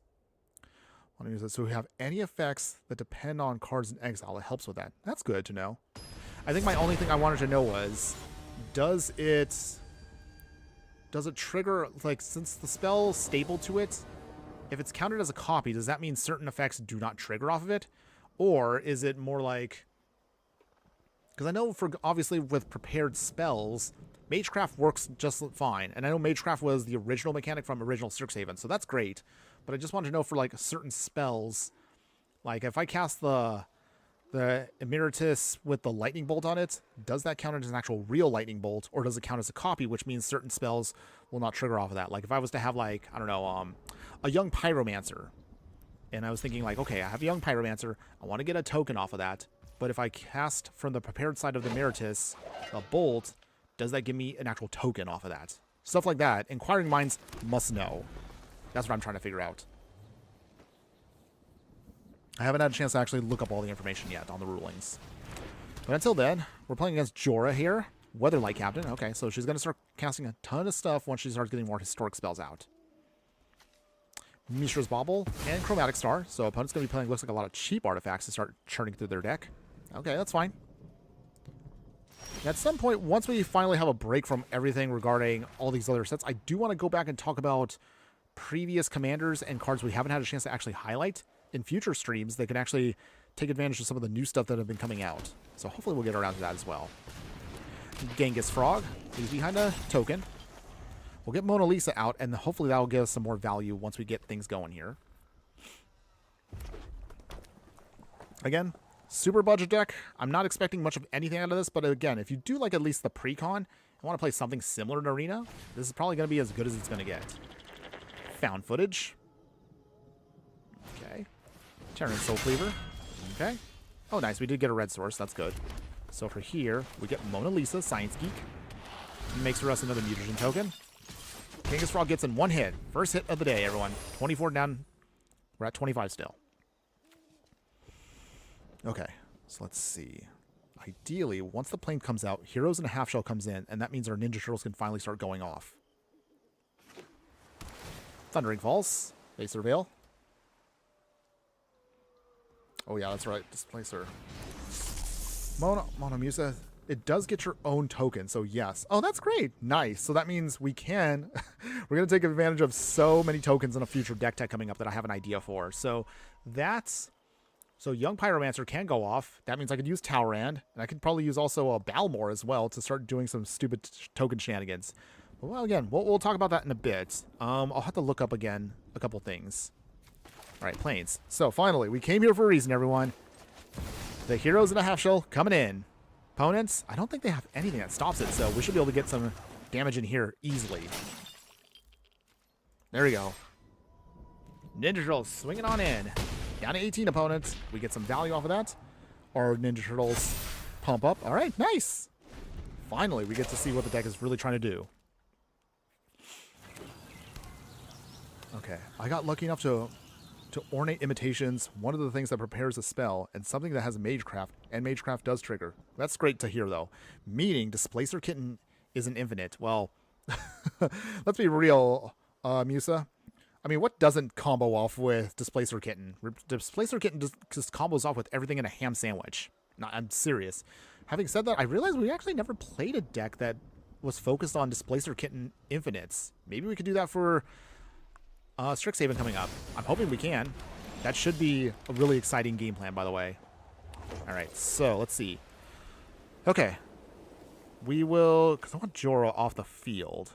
[SPEAKER 2] So we have any effects that depend on cards in exile. It helps with that. That's good to know. I think my only thing I wanted to know was, does it trigger, like, since the spell's stapled to it, if it's counted as a copy, does that mean certain effects do not trigger off of it? Or is it more like, because I know for obviously with prepared spells, Magecraft works just fine. And I know Magecraft was the original mechanic from original Strixhaven, so that's great. But I just wanted to know for like certain spells, like if I cast the Emeritus with the lightning bolt on it, does that count as an actual real lightning bolt, or does it count as a copy, which means certain spells will not trigger off of that? Like if I was to have like, I don't know, a young pyromancer, and I was thinking like, okay, I have a young pyromancer, I want to get a token off of that, but if I cast from the prepared side of the Emeritus a bolt, does that give me an actual token off of that? Stuff like that. Inquiring minds must know. That's what I'm trying to figure out. I haven't had a chance to actually look up all the information yet on the rulings. But until then, we're playing against Jorah here. Weatherlight Captain. Okay, so she's going to start casting a ton of stuff once she starts getting more historic spells out. Mishra's Bauble and Chromatic Star. So opponent's going to be playing, looks like, a lot of cheap artifacts to start churning through their deck. Okay, that's fine. At some point, once we finally have a break from everything regarding all these other sets, I do want to go back and talk about previous commanders and cards we haven't had a chance to actually highlight in future streams. They can actually take advantage of some of the new stuff that have been coming out. So hopefully we'll get around to that as well. Genghis Frog, he's behind a token. We'll get Mona Lisa out, and hopefully that will give us some more value once we get things going here. Again, super budget deck. I'm not expecting much of anything out of this, but again, if you do like at least the pre-con and want to play something similar to Arena, this is probably going to be as good as it's going to get. Found Footage. Okay. Terran Soul Cleaver. Okay. Oh, nice. We did get a red source. That's good. So for here, we get Mona Lisa, Science Geek. Makes for us another mutagen token. Genghis Frog gets in one hit. First hit of the day, everyone. 24 down. We're at 25 still. Okay. So let's see. Ideally, once the plane comes out, Heroes in a Half Shell comes in, and that means our Ninja Turtles can finally start going off. Thundering Falls. They surveil. Oh yeah, that's right. Displacer. Mona Musa. It does get your own token, so yes. Oh, that's great. Nice. So that means we can... we're going to take advantage of so many tokens in a future deck tech coming up that I have an idea for. So that's... So Young Pyromancer can go off. That means I could use Talrand, and I could probably use also a Balmor as well to start doing some stupid token shenanigans. Well, again, we'll talk about that in a bit. I'll have to look up again a couple things. All right, planes. So finally, we came here for a reason, everyone. The Heroes in a Half Shell coming in. Opponents, I don't think they have anything that stops it, so we should be able to get some damage in here easily. There we go. Ninja Turtles swinging on in. Down to 18 opponents. We get some value off of that. Our Ninja Turtles pump up. All right, nice. Finally, we get to see what the deck is really trying to do. Okay, I got lucky enough to Ornate Imitations, one of the things that prepares a spell, and something that has Magecraft, and Magecraft does trigger. That's great to hear, though. Meaning, Displacer Kitten isn't infinite. Well, let's be real, Musa. I mean, what doesn't combo off with Displacer Kitten? Displacer Kitten just combos off with everything in a ham sandwich. No, I'm serious. Having said that, I realized we actually never played a deck that was focused on Displacer Kitten infinites. Maybe we could do that for... Strixhaven coming up. I'm hoping we can. That should be a really exciting game plan, by the way. Alright, so let's see. Okay. We will... Because I want Jorah off the field.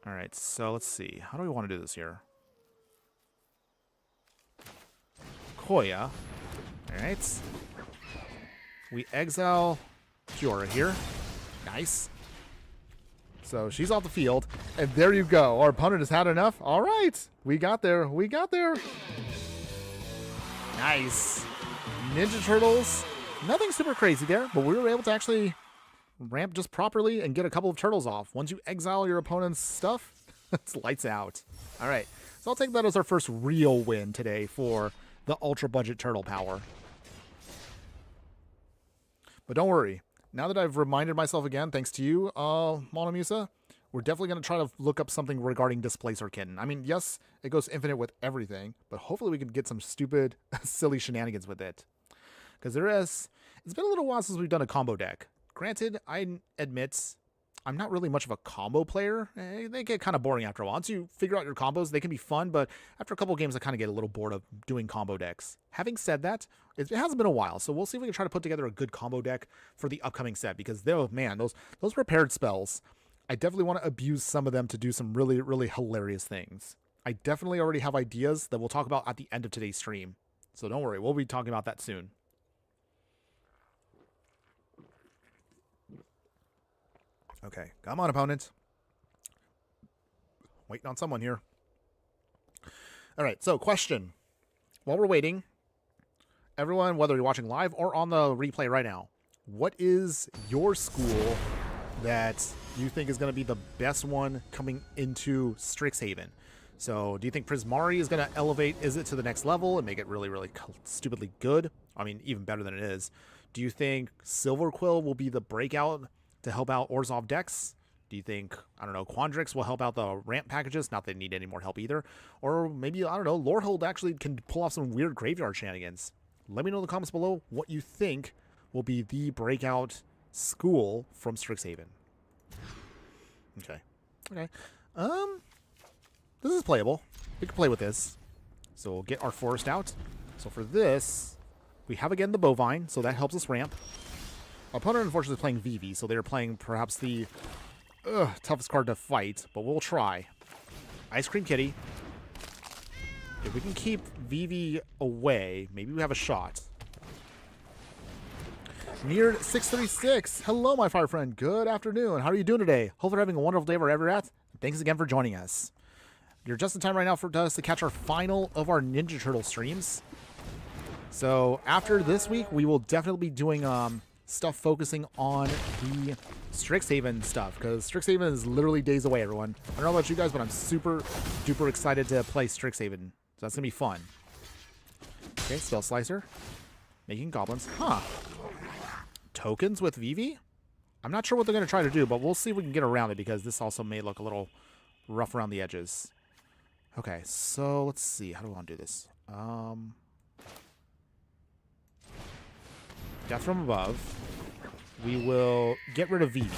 [SPEAKER 2] Alright, so let's see. How do we want to do this here? Koya. Alright. We exile Jorah here. Nice. So she's off the field, and there you go. Our opponent has had enough. All right, we got there. We got there. Nice. Ninja Turtles. Nothing super crazy there, but we were able to actually ramp just properly and get a couple of turtles off. Once you exile your opponent's stuff, it's lights out. All right, so I'll take that as our first real win today for the ultra budget turtle power. But don't worry. Now that I've reminded myself again, thanks to you, Mona Musa, we're definitely going to try to look up something regarding Displacer Kitten. I mean, yes, it goes infinite with everything, but hopefully we can get some stupid, silly shenanigans with it. Because it's been a little while since we've done a combo deck. Granted, I admit, I'm not really much of a combo player. They get kind of boring after a while. Once you figure out your combos, they can be fun, but after a couple games, I kind of get a little bored of doing combo decks. Having said that, it hasn't been a while, so we'll see if we can try to put together a good combo deck for the upcoming set, because man, those prepared spells, I definitely want to abuse some of them to do some really, really hilarious things. I definitely already have ideas that we'll talk about at the end of today's stream, so don't worry, we'll be talking about that soon. Okay, come on, opponent. Waiting on someone here. All right, so question. While we're waiting, everyone, whether you're watching live or on the replay right now, what is your school that you think is going to be the best one coming into Strixhaven? So do you think Prismari is going to elevate it to the next level and make it really, really stupidly good? I mean, even better than it is. Do you think Silverquill will be the breakout to help out Orzhov decks? Do you think, I don't know, Quandrix will help out the ramp packages? Not that they need any more help either. Or maybe, I don't know, Lorehold actually can pull off some weird graveyard shenanigans. Let me know in the comments below what you think will be the breakout school from Strixhaven. Okay. This is playable. We can play with this. So we'll get our forest out. So for this, we have again the Bovine, so that helps us ramp. Our opponent, unfortunately, is playing Vivi, so they're playing perhaps the toughest card to fight, but we'll try. Ice Cream Kitty. If we can keep Vivi away, maybe we have a shot. Neared 636. Hello, my fire friend. Good afternoon. How are you doing today? Hope you're having a wonderful day wherever you're at. Thanks again for joining us. You're just in time right now for us to catch our final of our Ninja Turtle streams. So after this week, we will definitely be doing stuff focusing on the Strixhaven stuff, because Strixhaven is literally days away, everyone. I don't know about you guys, but I'm super duper excited to play Strixhaven. So that's gonna be fun. Okay, Spell Slicer. Making goblins. Huh. Tokens with Vivi? I'm not sure what they're gonna try to do, but we'll see if we can get around it, because this also may look a little rough around the edges. Okay, so let's see. How do I want to do this? Death from Above. We will get rid of Vivi.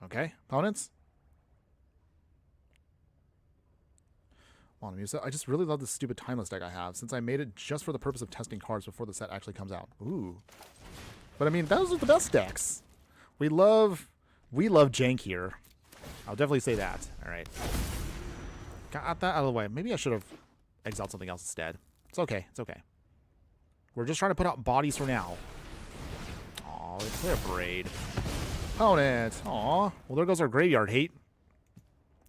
[SPEAKER 2] Okay, opponents. I just really love this stupid timeless deck I have, since I made it just for the purpose of testing cards before the set actually comes out. Ooh. But I mean, those are the best decks. We love jank here. I'll definitely say that. All right. Got that out of the way. Maybe I should have exiled something else instead. It's okay. It's okay. We're just trying to put out bodies for now. Aw, they play a Braid. Opponent. Aw. Well, there goes our graveyard hate.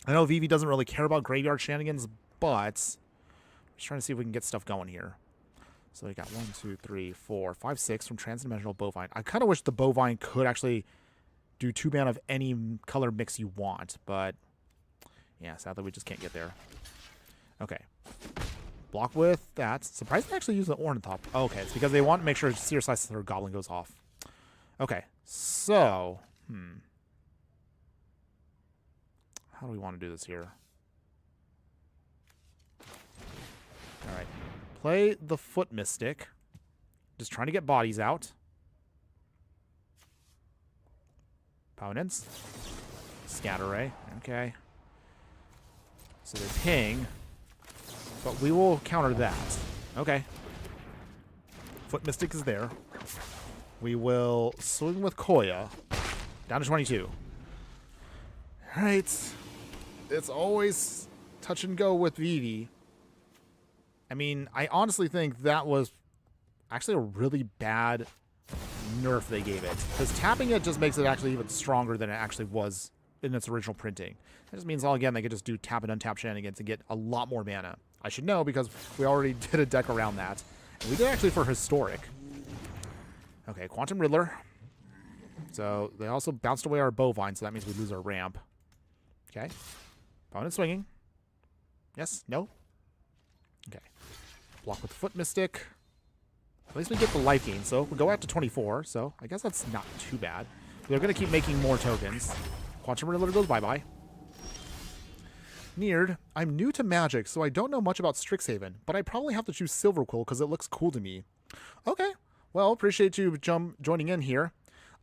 [SPEAKER 2] I know Vivi doesn't really care about graveyard shenanigans, but just trying to see if we can get stuff going here. So we got 1, 2, 3, 4, 5, 6 from Transdimensional Bovine. I kind of wish the Bovine could actually do 2-mana of any color mix you want, but yeah, sadly we just can't get there. Okay. Block with that. Surprised they actually use the Ornithop. Oh, okay, it's because they want to make sure Seer Slice or Goblin goes off. Okay, so how do we want to do this here? Alright. Play the Foot Mystic. Just trying to get bodies out. Opponents. Scatter Ray. Okay. So they ping. But we will counter that. Okay. Foot Mystic is there. We will swing with Koya. Down to 22. Alright. It's always touch and go with Vivi. I mean, I honestly think that was actually a really bad nerf they gave it. Because tapping it just makes it actually even stronger than it actually was in its original printing. That just means, all again, they could just do tap and untap shenanigans and get a lot more mana. I should know, because we already did a deck around that. And we did actually for Historic. Okay, Quantum Riddler. So they also bounced away our Bovine, so that means we lose our ramp. Okay. Opponent swinging. Yes? No? Okay. Block with Foot Mystic. At least we get the life gain, so we'll go out to 24, so I guess that's not too bad. They're going to keep making more tokens. Quantum Riddler goes bye-bye. Neared. I'm new to Magic, so I don't know much about Strixhaven, but I probably have to choose Silverquill because it looks cool to me. Okay. Well, appreciate you joining in here.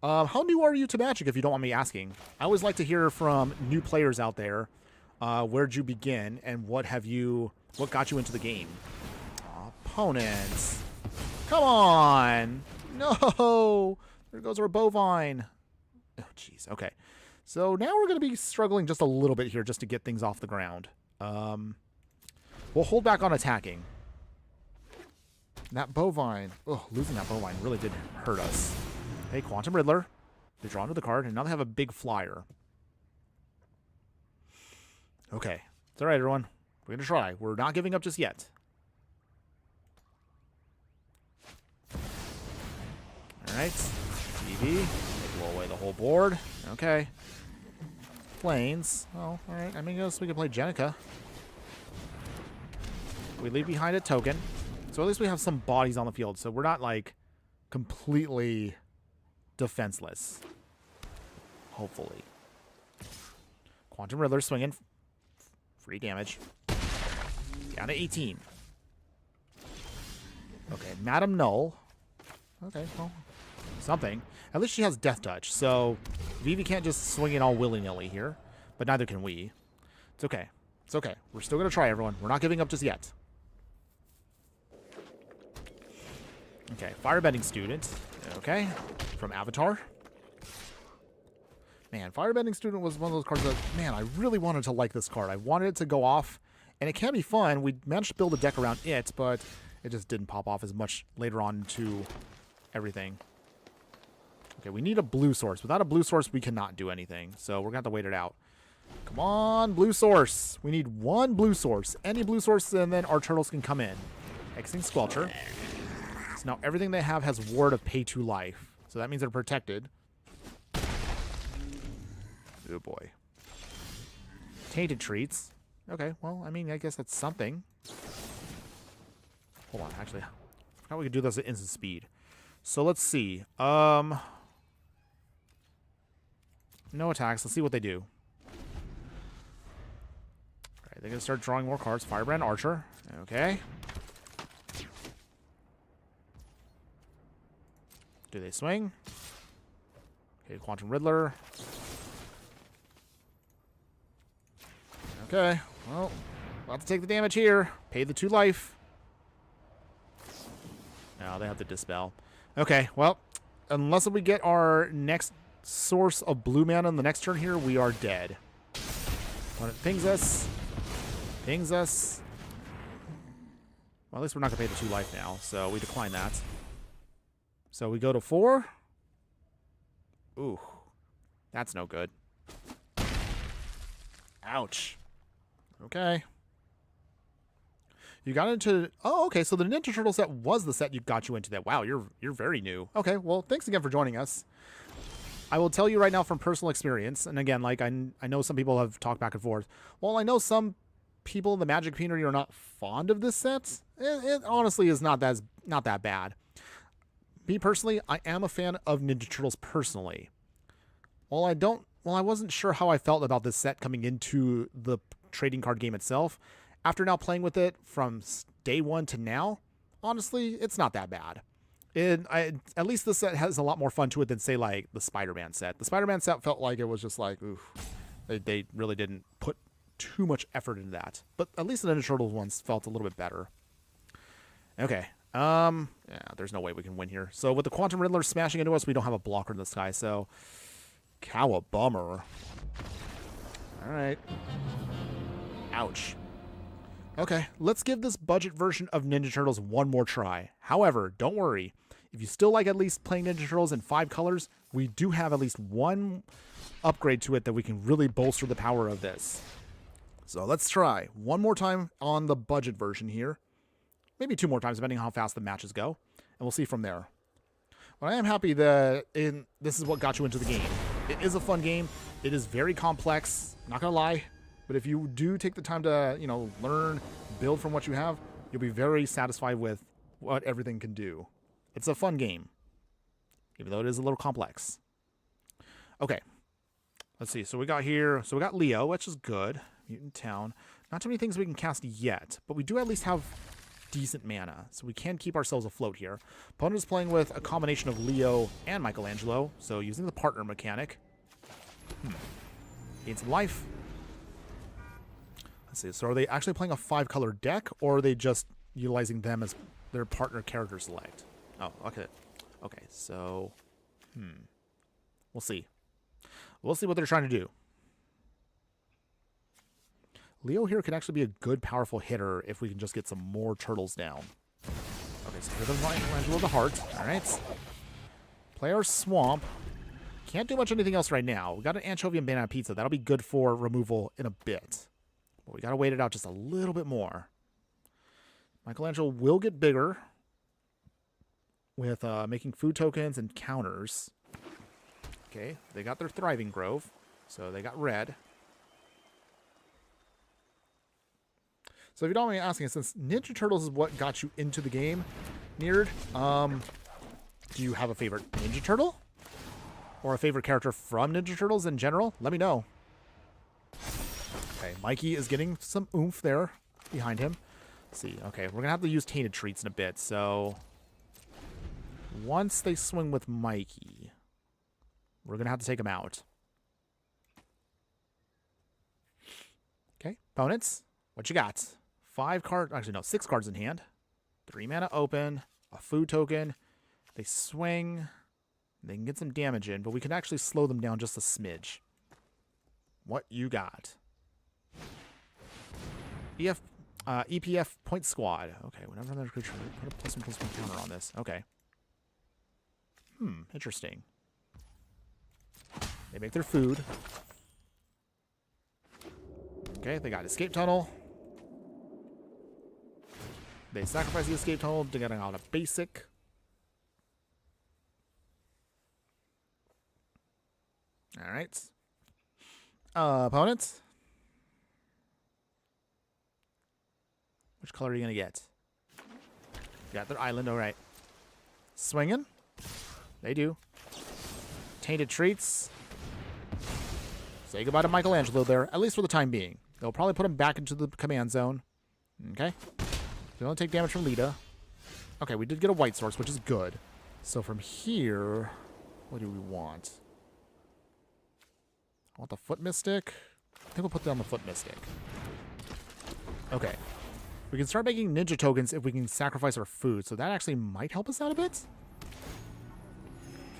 [SPEAKER 2] How new are you to Magic, if you don't want me asking? I always like to hear from new players out there. Where'd you begin, and what got you into the game? Opponents. Come on. No. There goes our bovine. Oh, jeez. Okay. So now we're going to be struggling just a little bit here just to get things off the ground. We'll hold back on attacking. That bovine. Oh, losing that bovine really did hurt us. Hey, Quantum Riddler. They draw into the card, and now they have a big flyer. Okay. It's all right, everyone. We're going to try. We're not giving up just yet. All right. TV. Blow away the whole board. Okay. Planes. Oh, all right. I mean, I guess we can play Jenica. We leave behind a token. So at least we have some bodies on the field. So we're not, like, completely defenseless. Hopefully. Quantum Riddler swinging. Free damage. Down to 18. Okay, Madam Null. Okay, well, something. At least she has Death Touch, so Vivi can't just swing it all willy-nilly here, but neither can we. It's okay. It's okay. We're still going to try, everyone. We're not giving up just yet. Okay, Firebending Student. Okay, from Avatar. Man, Firebending Student was one of those cards that, man, I really wanted to like this card. I wanted it to go off, and it can be fun. We managed to build a deck around it, but it just didn't pop off as much later on into everything. Okay, we need a blue source. Without a blue source, we cannot do anything, so we're going to have to wait it out. Come on, blue source. We need one blue source. Any blue source, and then our turtles can come in. Hexing Squelcher. So now everything they have has Ward of Pay 2 life, so that means they're protected. Oh boy. Tainted Treats. Okay, well, I mean, I guess that's something. Hold on, actually. I forgot we could do this at instant speed. So let's see. No attacks. Let's see what they do. Alright, they're going to start drawing more cards. Firebrand Archer. Okay. Do they swing? Okay, Quantum Riddler. Okay, well, about to take the damage here. Pay the 2 life. No, they have to dispel. Okay, well, unless we get our next source of blue mana on the next turn here, we are dead. When it pings us. Pings us. Well, at least we're not going to pay the 2 life now, so we decline that. So we go to 4. Ooh, that's no good. Ouch. Okay. You got into... Oh, okay, so the Ninja Turtle set was the set you got you into that. Wow, you're very new. Okay, well, thanks again for joining us. I will tell you right now from personal experience, and again, like, I know some people have talked back and forth. Well, I know some people in the Magic community are not fond of this set. It honestly is not that bad. Me, personally, I am a fan of Ninja Turtles personally. Well, I wasn't sure how I felt about this set coming into the trading card game itself. After now playing with it from day 1 to now, honestly, it's not that bad. At least this set has a lot more fun to it than, say, like, the Spider-Man set. The Spider-Man set felt like it was just like, oof. They really didn't put too much effort into that. But at least the Ninja Turtles ones felt a little bit better. Okay. Yeah, there's no way we can win here. So with the Quantum Riddler smashing into us, we don't have a blocker in the sky, so... Cowabummer. Alright. Ouch. Okay, let's give this budget version of Ninja Turtles one more try. However, don't worry. If you still like at least playing Ninja Turtles in 5 colors, we do have at least one upgrade to it that we can really bolster the power of this. So let's try one more time on the budget version here. Maybe 2 more times, depending on how fast the matches go. And we'll see from there. But I am happy that this is what got you into the game. It is a fun game. It is very complex, not gonna lie. But if you do take the time to, learn, build from what you have, you'll be very satisfied with what everything can do. It's a fun game, even though it is a little complex. Okay, let's see. So we got Leo, which is good. Mutant Town. Not too many things we can cast yet, but we do at least have decent mana, so we can keep ourselves afloat here. Opponent is playing with a combination of Leo and Michelangelo, so using the partner mechanic. Gain some life. Let's see, so are they actually playing a 5-color deck, or are they just utilizing them as their partner character select? Oh, okay. Okay, so... We'll see. We'll see what they're trying to do. Leo here can actually be a good, powerful hitter if we can just get some more turtles down. Okay, so here comes Michelangelo the Heart. All right. Play our Swamp. Can't do much anything else right now. We got an Anchovy and Banana Pizza. That'll be good for removal in a bit. But we got to wait it out just a little bit more. Michelangelo will get bigger with making food tokens and counters. Okay, they got their Thriving Grove, so they got red. So if you don't mind me asking, since Ninja Turtles is what got you into the game, Neared, do you have a favorite Ninja Turtle? Or a favorite character from Ninja Turtles in general? Let me know. Okay, Mikey is getting some oomph there behind him. Let's see, okay, we're going to have to use Tainted Treats in a bit, so... Once they swing with Mikey, we're going to have to take him out. Okay, opponents, what you got? 6 cards in hand. 3 mana open, a food token. They swing. They can get some damage in, but we can actually slow them down just a smidge. What you got? EPF Point Squad. Okay, whenever another creature, put a +1/+1 counter on this. Okay. Interesting. They make their food. Okay, they got Escape Tunnel. They sacrifice the Escape Tunnel to get out a basic. Alright. Opponents. Which color are you going to get? Got their island, alright. Swinging. They do. Tainted Treats. Say goodbye to Michelangelo there, at least for the time being. They'll probably put him back into the command zone. Okay. They don't take damage from Lita. Okay, we did get a white source, which is good. So from here, what do we want? I want the Foot Mystic. I think we'll put down the Foot Mystic. Okay. We can start making ninja tokens if we can sacrifice our food, so that actually might help us out a bit.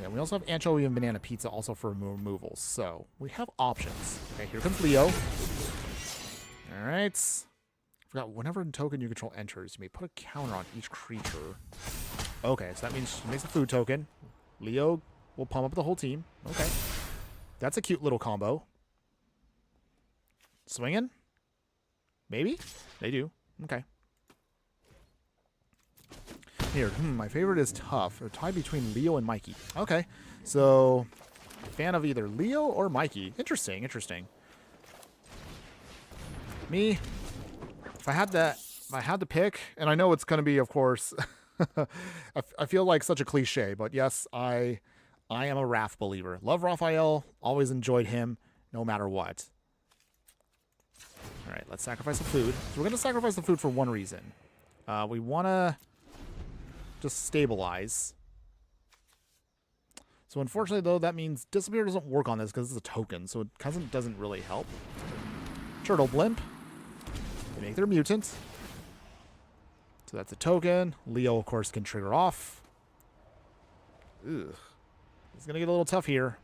[SPEAKER 2] Okay, we also have Anchovy and Banana Pizza also for removals, so we have options. Okay, here comes Leo. Alright. Forgot, whenever a token you control enters, you may put a counter on each creature. Okay, so that means she makes a food token. Leo will pump up the whole team. Okay. That's a cute little combo. Swinging? Maybe? They do. Okay. Here, my favorite is tough. A tie between Leo and Mikey. Okay. So, fan of either Leo or Mikey. Interesting, interesting. Me, if I had to pick, and I know it's going to be, of course, I feel like such a cliche, but yes, I am a Raph believer. Love Raphael, always enjoyed him, no matter what. All right, let's sacrifice the food. So we're going to sacrifice the food for one reason. We want to just stabilize. So unfortunately, though, that means Disappear doesn't work on this because it's a token, so it doesn't really help. Turtle Blimp. They make their mutant. So that's a token. Leo, of course, can trigger off. Ugh. It's going to get a little tough here.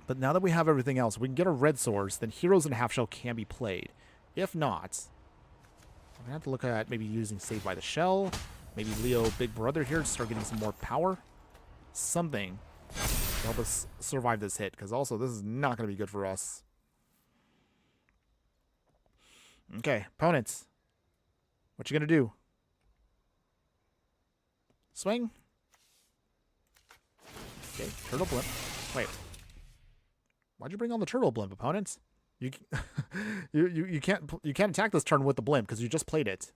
[SPEAKER 2] But now that we have everything else, we can get a red source, then Heroes in Half Shell can be played. If not, we're going to have to look at maybe using Saved by the Shell. Maybe Leo Big Brother here to start getting some more power. Something to help us survive this hit, because also this is not going to be good for us. Okay, opponents. What you going to do? Swing. Okay, Turtle Blimp. Wait. Why'd you bring on the Turtle Blimp, opponents? You you can't attack this turn with the Blimp because you just played it.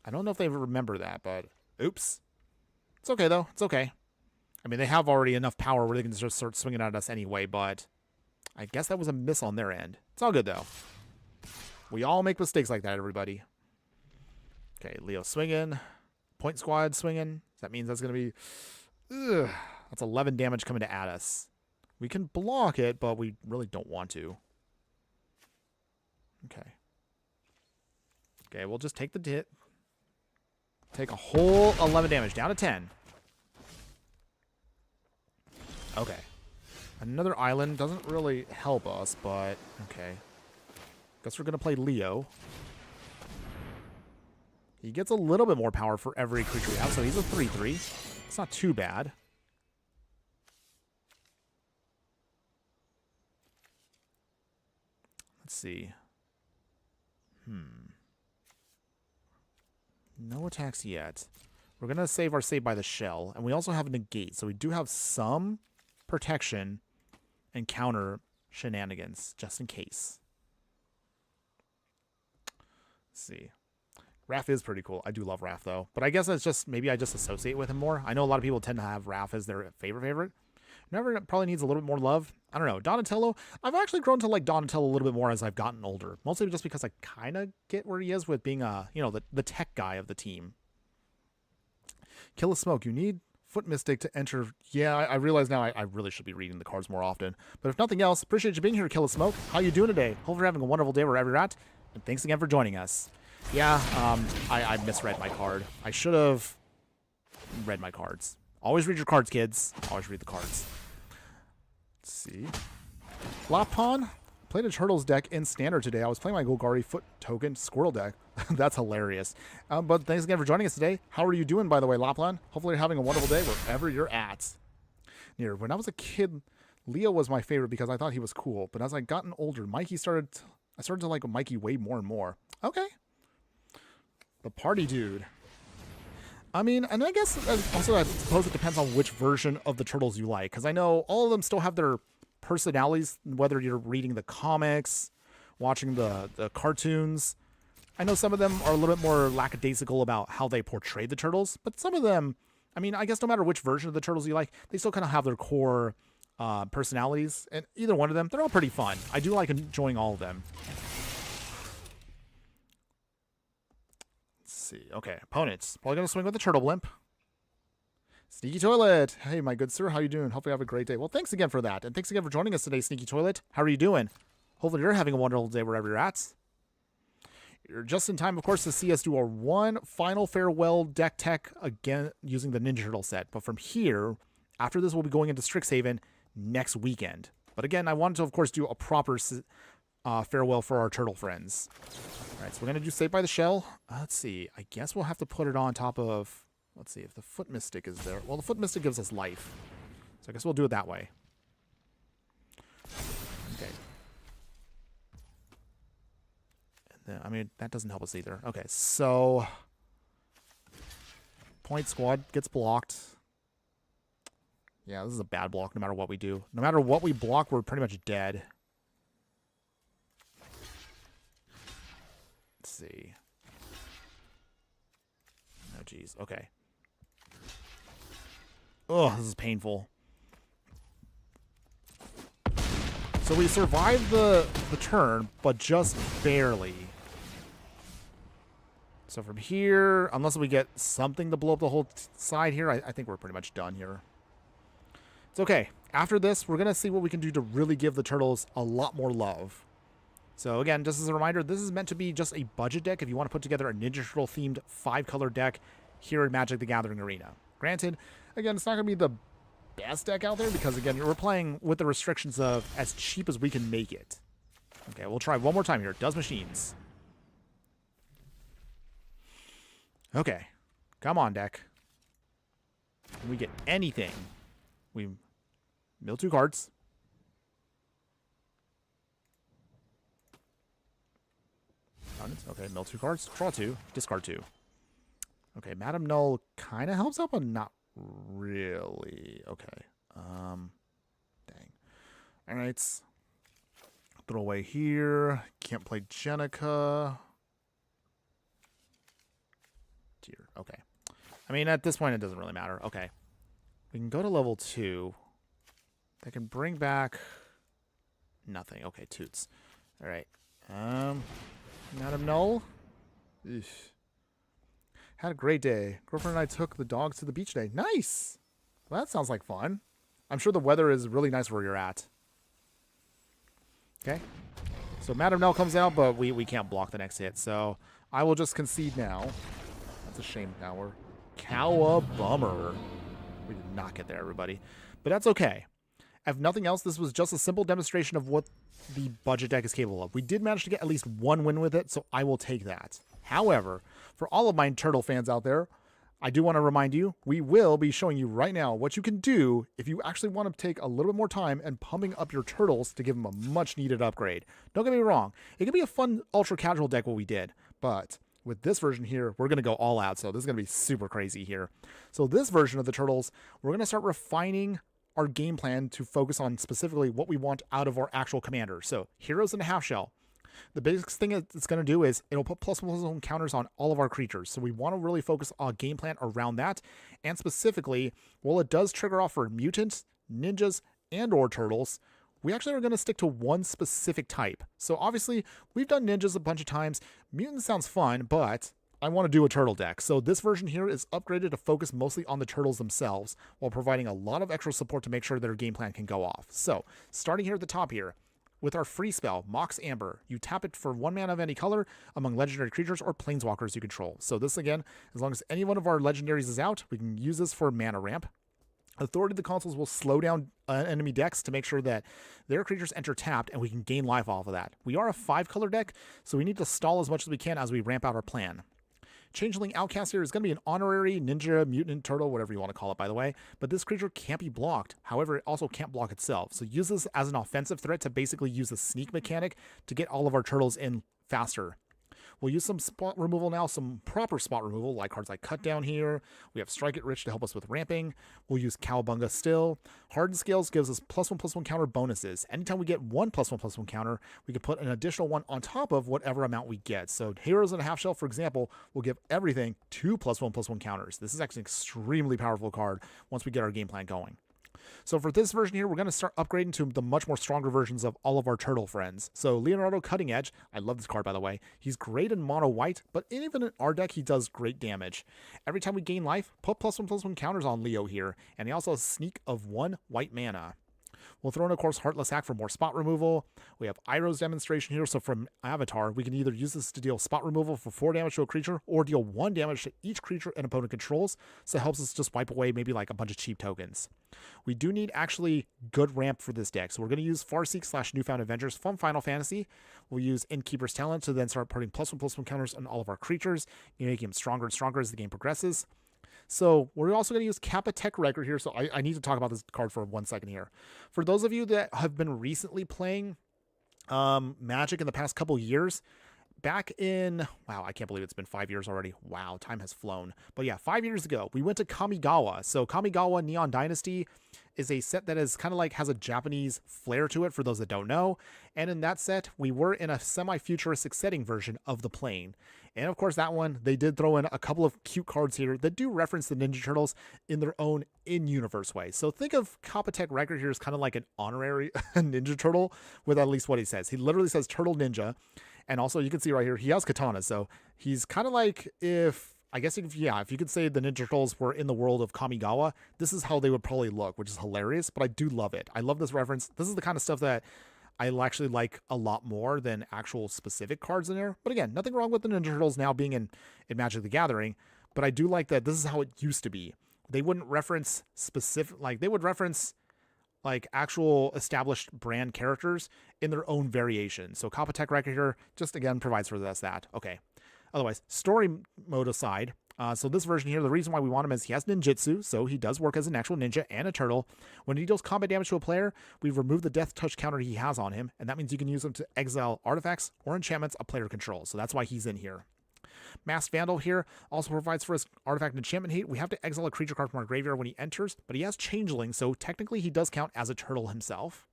[SPEAKER 2] I don't know if they remember that, but oops. It's okay though. It's okay. I mean, they have already enough power where they can just start swinging at us anyway, but I guess that was a miss on their end. It's all good though. We all make mistakes like that, everybody. Okay, Leo swinging. Point squad swinging. That means that's going to be... Ugh, that's 11 damage coming to add us. We can block it, but we really don't want to. Okay. Okay, we'll just take the hit. Take a whole 11 damage, down to 10. Okay. Another island doesn't really help us, but okay. Guess we're going to play Leo. He gets a little bit more power for every creature we have, so he's a 3/3. It's not too bad. Let's see. No attacks yet. We're going to save our save by the shell, and we also have a negate, so we do have some protection and counter shenanigans, just in case. Let's see. Raph is pretty cool. I do love Raph, though. But I guess that's just, maybe I just associate with him more. I know a lot of people tend to have Raph as their favorite. Never probably needs a little bit more love. I don't know. Donatello, I've actually grown to like Donatello a little bit more as I've gotten older. Mostly just because I kind of get where he is with being, the tech guy of the team. Kill a Smoke. You need Foot Mystic to enter. Yeah, I realize now I really should be reading the cards more often. But if nothing else, appreciate you being here, Kill a Smoke. How you doing today? Hope you're having a wonderful day wherever you're at. And thanks again for joining us. Yeah, I misread my card. I should have read my cards. Always read your cards, kids. Always read the cards. Let's see. Lapon. Played a Turtles deck in Standard today. I was playing my Golgari Foot Token Squirrel deck. That's hilarious. But thanks again for joining us today. How are you doing, by the way, Laplan? Hopefully you're having a wonderful day wherever you're at. When I was a kid, Leo was my favorite because I thought he was cool. But as I gotten older, I started to like Mikey way more and more. Okay. The party dude. I mean, and I guess also I suppose it depends on which version of the Turtles you like. Because I know all of them still have their personalities, whether you're reading the comics, watching the cartoons. I know some of them are a little bit more lackadaisical about how they portray the Turtles. But some of them, I mean, I guess no matter which version of the Turtles you like, they still kind of have their core personalities. And either one of them, they're all pretty fun. I do like enjoying all of them. See. Okay, opponents. Probably going to swing with the Turtle Blimp. Sneaky Toilet. Hey, my good sir. How you doing? Hopefully you have a great day. Well, thanks again for that. And thanks again for joining us today, Sneaky Toilet. How are you doing? Hopefully you're having a wonderful day wherever you're at. You're just in time, of course, to see us do our one final farewell deck tech again using the Ninja Turtle set. But from here, after this, we'll be going into Strixhaven next weekend. But again, I wanted to, of course, do a proper farewell for our turtle friends. All right, so we're going to do Saved by the Shell. Let's see. I guess we'll have to put it on top of... Let's see if the Foot Mystic is there. Well, the Foot Mystic gives us life. So I guess we'll do it that way. Okay. And then, I mean, that doesn't help us either. Okay, so... Point Squad gets blocked. Yeah, this is a bad block no matter what we do. No matter what we block, we're pretty much dead. Let's see. Oh, jeez. Okay. Oh, this is painful. So we survived the turn, but just barely. So from here, unless we get something to blow up the whole side here, I think we're pretty much done here. It's okay. After this, we're going to see what we can do to really give the turtles a lot more love. So again, just as a reminder, this is meant to be just a budget deck if you want to put together a Ninja Turtle themed 5-color deck here in Magic the Gathering Arena. Granted, again, it's not going to be the best deck out there because, again, we're playing with the restrictions of as cheap as we can make it. Okay, we'll try one more time here. Does Machines. Okay. Come on, deck. Can we get anything? We mill 2 cards. Okay, mill 2 cards. Draw 2. Discard 2. Okay, Madam Null kind of helps out, but not really. Okay. Dang. Alright. Throw away here. Can't play Jenica. Dear. Okay. I mean, at this point, it doesn't really matter. Okay. We can go to level 2. They can bring back nothing. Okay, Toots. Alright. Madam Null. Eesh. Had a great day. Girlfriend and I took the dogs to the beach today. Nice. Well, that sounds like fun. I'm sure the weather is really nice where you're at. Okay. So Madam Nell comes out, but we can't block the next hit. So I will just concede now. That's a shame now. We're Cowabummer. We did not get there, everybody. But that's okay. If nothing else, this was just a simple demonstration of what the budget deck is capable of. We did manage to get at least one win with it, so I will take that. However, for all of my Turtle fans out there, I do want to remind you, we will be showing you right now what you can do if you actually want to take a little bit more time and pumping up your Turtles to give them a much-needed upgrade. Don't get me wrong. It could be a fun ultra-casual deck what we did, but with this version here, we're going to go all out, so this is going to be super crazy here. So this version of the Turtles, we're going to start refining our game plan to focus on specifically what we want out of our actual commander. So heroes in a half shell. The biggest thing it's going to do is it'll put +1/+1 counters on all of our creatures. So we want to really focus on a game plan around that. And specifically, while it does trigger off for mutants, ninjas, and or turtles, we actually are going to stick to one specific type. So obviously, we've done ninjas a bunch of times. Mutants sounds fun, but I want to do a turtle deck. So this version here is upgraded to focus mostly on the turtles themselves while providing a lot of extra support to make sure their game plan can go off. So starting here at the top here, with our free spell, Mox Amber, you tap it for 1 mana of any color among legendary creatures or planeswalkers you control. So this again, as long as any one of our legendaries is out, we can use this for mana ramp. Authority of the Consuls will slow down enemy decks to make sure that their creatures enter tapped and we can gain life off of that. We are a 5-color deck, so we need to stall as much as we can as we ramp out our plan. Changeling Outcast here is going to be an honorary ninja, mutant, turtle, whatever you want to call it, by the way. But this creature can't be blocked. However, it also can't block itself. So use this as an offensive threat to basically use the sneak mechanic to get all of our turtles in faster. We'll use some spot removal now, some proper spot removal, like cards like Cut Down here. We have Strike It Rich to help us with ramping. We'll use Cowabunga still. Hardened Scales gives us +1/+1 counter bonuses. Anytime we get one +1/+1 counter, we can put an additional one on top of whatever amount we get. So Heroes in a Half Shell, for example, will give everything 2 +1/+1 counters. This is actually an extremely powerful card once we get our game plan going. So for this version here, we're going to start upgrading to the much more stronger versions of all of our turtle friends. So Leonardo Cutting Edge, I love this card by the way. He's great in mono white, but even in our deck, he does great damage. Every time we gain life, put +1/+1 counters on Leo here, and he also has Sneak of 1 white mana. We'll throw in, of course, Heartless Hack for more spot removal. We have Iroh's Demonstration here, so from Avatar, we can either use this to deal spot removal for 4 damage to a creature, or deal 1 damage to each creature an opponent controls, so it helps us just wipe away maybe like a bunch of cheap tokens. We do need actually good ramp for this deck, so we're going to use Farseek / Newfound Avengers from Final Fantasy. We'll use Innkeeper's Talent to then start putting +1/+1 counters on all of our creatures, making them stronger and stronger as the game progresses. So we're also going to use Kappa Tech Record here. So I need to talk about this card for 1 second here. For those of you that have been recently playing Magic in the past couple years, back in, wow, I can't believe it's been 5 years already. Wow, time has flown. But yeah, 5 years ago, we went to Kamigawa. So Kamigawa Neon Dynasty is a set that is kind of like has a Japanese flair to it for those that don't know. And in that set, we were in a semi-futuristic setting version of the plane. And of course, that one, they did throw in a couple of cute cards here that do reference the Ninja Turtles in their own in-universe way. So think of Kappa Record here as kind of like an honorary Ninja Turtle with at least what he says. He literally says Turtle Ninja. And also, you can see right here, he has katana. So he's kind of like if you could say the Ninja Turtles were in the world of Kamigawa, this is how they would probably look, which is hilarious. But I do love it. I love this reference. This is the kind of stuff that I actually like a lot more than actual specific cards in there. But again, nothing wrong with the Ninja Turtles now being in Magic the Gathering. But I do like that this is how it used to be. They wouldn't reference specific, like they would reference like actual established brand characters in their own variation. So Kappa Tech Record here just again provides for us that. Okay. Otherwise, story mode aside, so this version here, the reason why we want him is he has ninjutsu, so he does work as an actual ninja and a turtle. When he deals combat damage to a player, we remove the death touch counter he has on him, and that means you can use him to exile artifacts or enchantments a player controls. So that's why he's in here. Masked Vandal here also provides for his artifact and enchantment hate. We have to exile a creature card from our graveyard when he enters, but he has Changeling, so technically he does count as a turtle himself.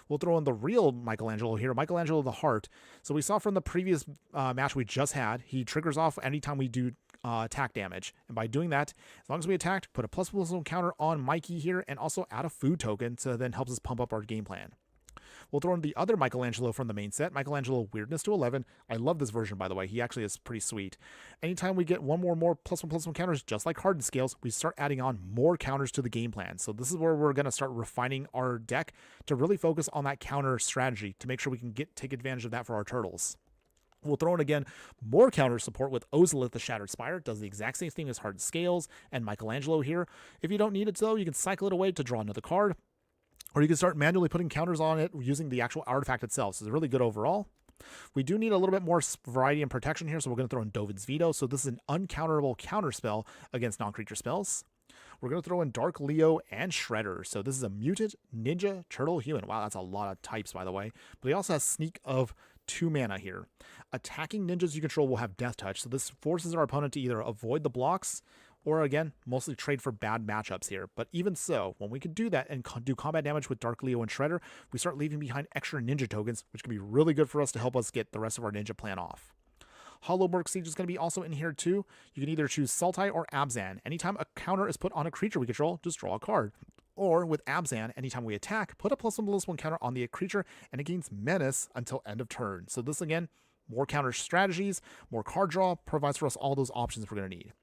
[SPEAKER 2] We'll throw in the real Michelangelo here, Michelangelo the Heart. So we saw from the previous match we just had, he triggers off anytime we do attack damage. And by doing that, as long as we attacked, put a +1 counter on Mikey here and also add a food token to then helps us pump up our game plan. We'll throw in the other Michelangelo from the main set, Michelangelo Weirdness to 11. I love this version, by the way. He actually is pretty sweet. Anytime we get one more +1/+1 counters, just like hardened scales, we start adding on more counters to the game plan. So this is where we're going to start refining our deck to really focus on that counter strategy to make sure we can take advantage of that for our turtles. We'll throw in again more counter support with Ozolith the Shattered Spire. Does the exact same thing as Hardened Scales and Michelangelo here. If you don't need it though, you can cycle it away to draw another card. Or you can start manually putting counters on it using the actual artifact itself. So it's really good overall. We do need a little bit more variety and protection here, so we're going to throw in Dovin's Veto. So this is an uncounterable counter spell against non-creature spells. We're going to throw in Dark Leo and Shredder. So this is a mutant ninja turtle human. Wow, that's a lot of types, by the way. But he also has Sneak of 2 mana here. Attacking ninjas you control will have Death Touch. So this forces our opponent to either avoid the blocks or, again, mostly trade for bad matchups here. But even so, when we can do that and do combat damage with Dark Leo and Shredder, we start leaving behind extra ninja tokens, which can be really good for us to help us get the rest of our ninja plan off. Hollow Merc Siege is going to be also in here too. You can either choose Sultai or Abzan. Anytime a counter is put on a creature we control, just draw a card. Or with Abzan, anytime we attack, put a +1/+1 counter on the creature and it gains Menace until end of turn. So this again, more counter strategies, more card draw, provides for us all those options we're going to need.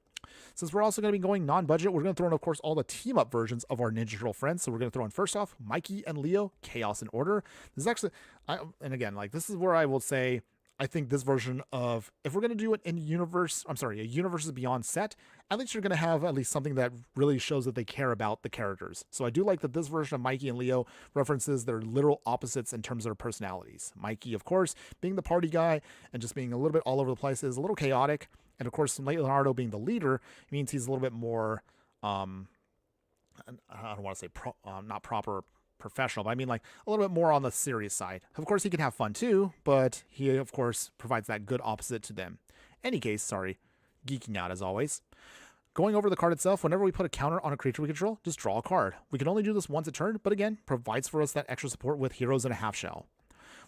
[SPEAKER 2] Since we're also going to be going non-budget, we're going to throw in, of course, all the team-up versions of our Ninja Turtle friends. So we're going to throw in, first off, Mikey and Leo, Chaos and Order. This is actually, and again, like this is where I will say, I think this version of, if we're going to do it in universe, a Universes Beyond set, at least you're going to have at least something that really shows that they care about the characters. So I do like that this version of Mikey and Leo references their literal opposites in terms of their personalities. Mikey, of course, being the party guy and just being a little bit all over the place, is a little chaotic. And of course, Leonardo being the leader means he's a little bit more, I don't want to say not proper professional, but I mean like a little bit more on the serious side. Of course, he can have fun too, but he, of course, provides that good opposite to them. Any case, sorry, geeking out as always. Going over the card itself, whenever we put a counter on a creature we control, just draw a card. We can only do this once a turn, but again, provides for us that extra support with Heroes in a Half Shell.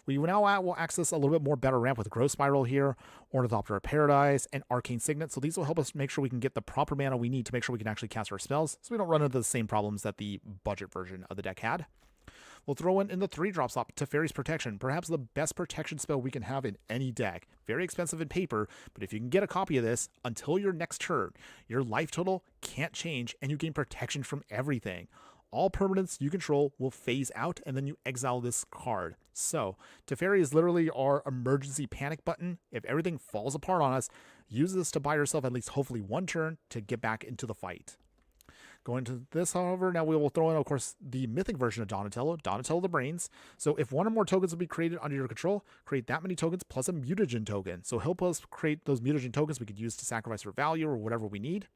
[SPEAKER 2] We now will access a little bit more better ramp with Growth Spiral here, Ornithopter of Paradise, and Arcane Signet. So these will help us make sure we can get the proper mana we need to make sure we can actually cast our spells, so we don't run into the same problems that the budget version of the deck had. We'll throw in the 3-drop slot, Teferi's Protection, perhaps the best protection spell we can have in any deck. Very expensive in paper, but if you can get a copy of this, until your next turn, your life total can't change, and you gain protection from everything. All permanents you control will phase out, and then you exile this card. So, Teferi is literally our emergency panic button. If everything falls apart on us, use this to buy yourself at least hopefully one turn to get back into the fight. Going to this, however, now we will throw in, of course, the mythic version of Donatello, Donatello the Brains. So if one or more tokens will be created under your control, create that many tokens plus a mutagen token. So help us create those mutagen tokens we could use to sacrifice for value or whatever we need.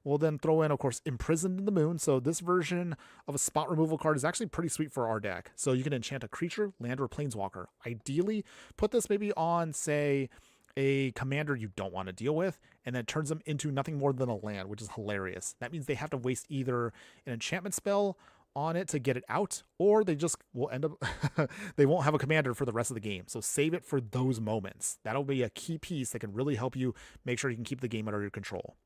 [SPEAKER 2] We'll then throw in, of course, Imprisoned in the Moon. So this version of a spot removal card is actually pretty sweet for our deck. So you can enchant a creature, land, or planeswalker. Ideally, put this maybe on, say, a commander you don't want to deal with, and then turns them into nothing more than a land, which is hilarious. That means they have to waste either an enchantment spell on it to get it out, or they just will end up, they won't have a commander for the rest of the game. So save it for those moments. That'll be a key piece that can really help you make sure you can keep the game under your control.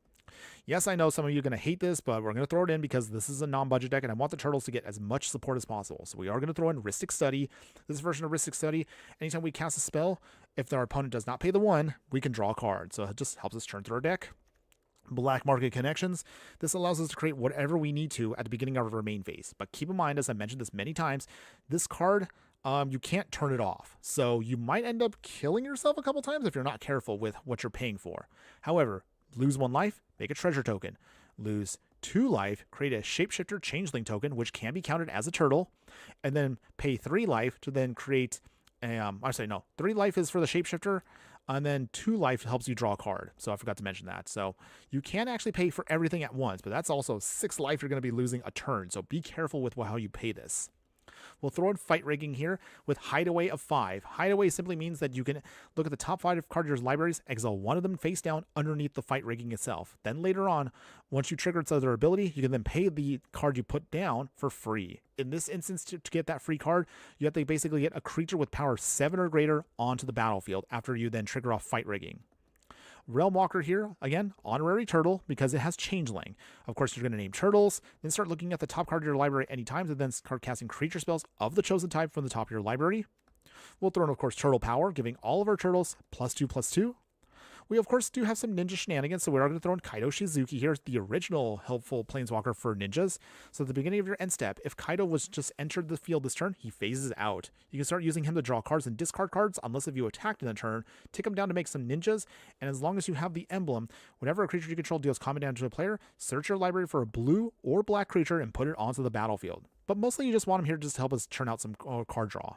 [SPEAKER 2] Yes, I know some of you are going to hate this, but we're going to throw it in because this is a non-budget deck and I want the turtles to get as much support as possible. So we are going to throw in Rhystic Study. This version of Rhystic Study, anytime we cast a spell, if our opponent does not pay the 1, we can draw a card. So it just helps us turn through our deck. Black Market Connections. This allows us to create whatever we need to at the beginning of our main phase. But keep in mind, as I mentioned this many times, this card, you can't turn it off. So you might end up killing yourself a couple times if you're not careful with what you're paying for. However, lose 1 life, make a treasure token. Lose 2 life, create a Shapeshifter Changeling token, which can be counted as a turtle, and then pay 3 life to then create, 3 life is for the Shapeshifter, and then 2 life helps you draw a card. So I forgot to mention that. So you can actually pay for everything at once, but that's also 6 life you're going to be losing a turn. So be careful with how you pay this. We'll throw in Fight Rigging here with Hideaway of 5. Hideaway simply means that you can look at the top 5 cards of your libraries, exile one of them face down underneath the Fight Rigging itself. Then later on, once you trigger its other ability, you can then pay the card you put down for free. In this instance, to get that free card, you have to basically get a creature with power 7 or greater onto the battlefield after you then trigger off Fight Rigging. Realm Walker here, again, honorary turtle because it has Changeling. Of course, you're going to name turtles, then start looking at the top card of your library anytime, and then start casting creature spells of the chosen type from the top of your library. We'll throw in, of course, Turtle Power, giving all of our turtles +2/+2. We, of course, do have some ninja shenanigans, so we are going to throw in Kaido Shizuki here, the original helpful planeswalker for ninjas. So at the beginning of your end step, if Kaido was just entered the field this turn, he phases out. You can start using him to draw cards and discard cards, unless if you attacked in the turn, take him down to make some ninjas, and as long as you have the emblem, whenever a creature you control deals combat damage to a player, search your library for a blue or black creature and put it onto the battlefield. But mostly you just want him here just to help us churn out some card draw.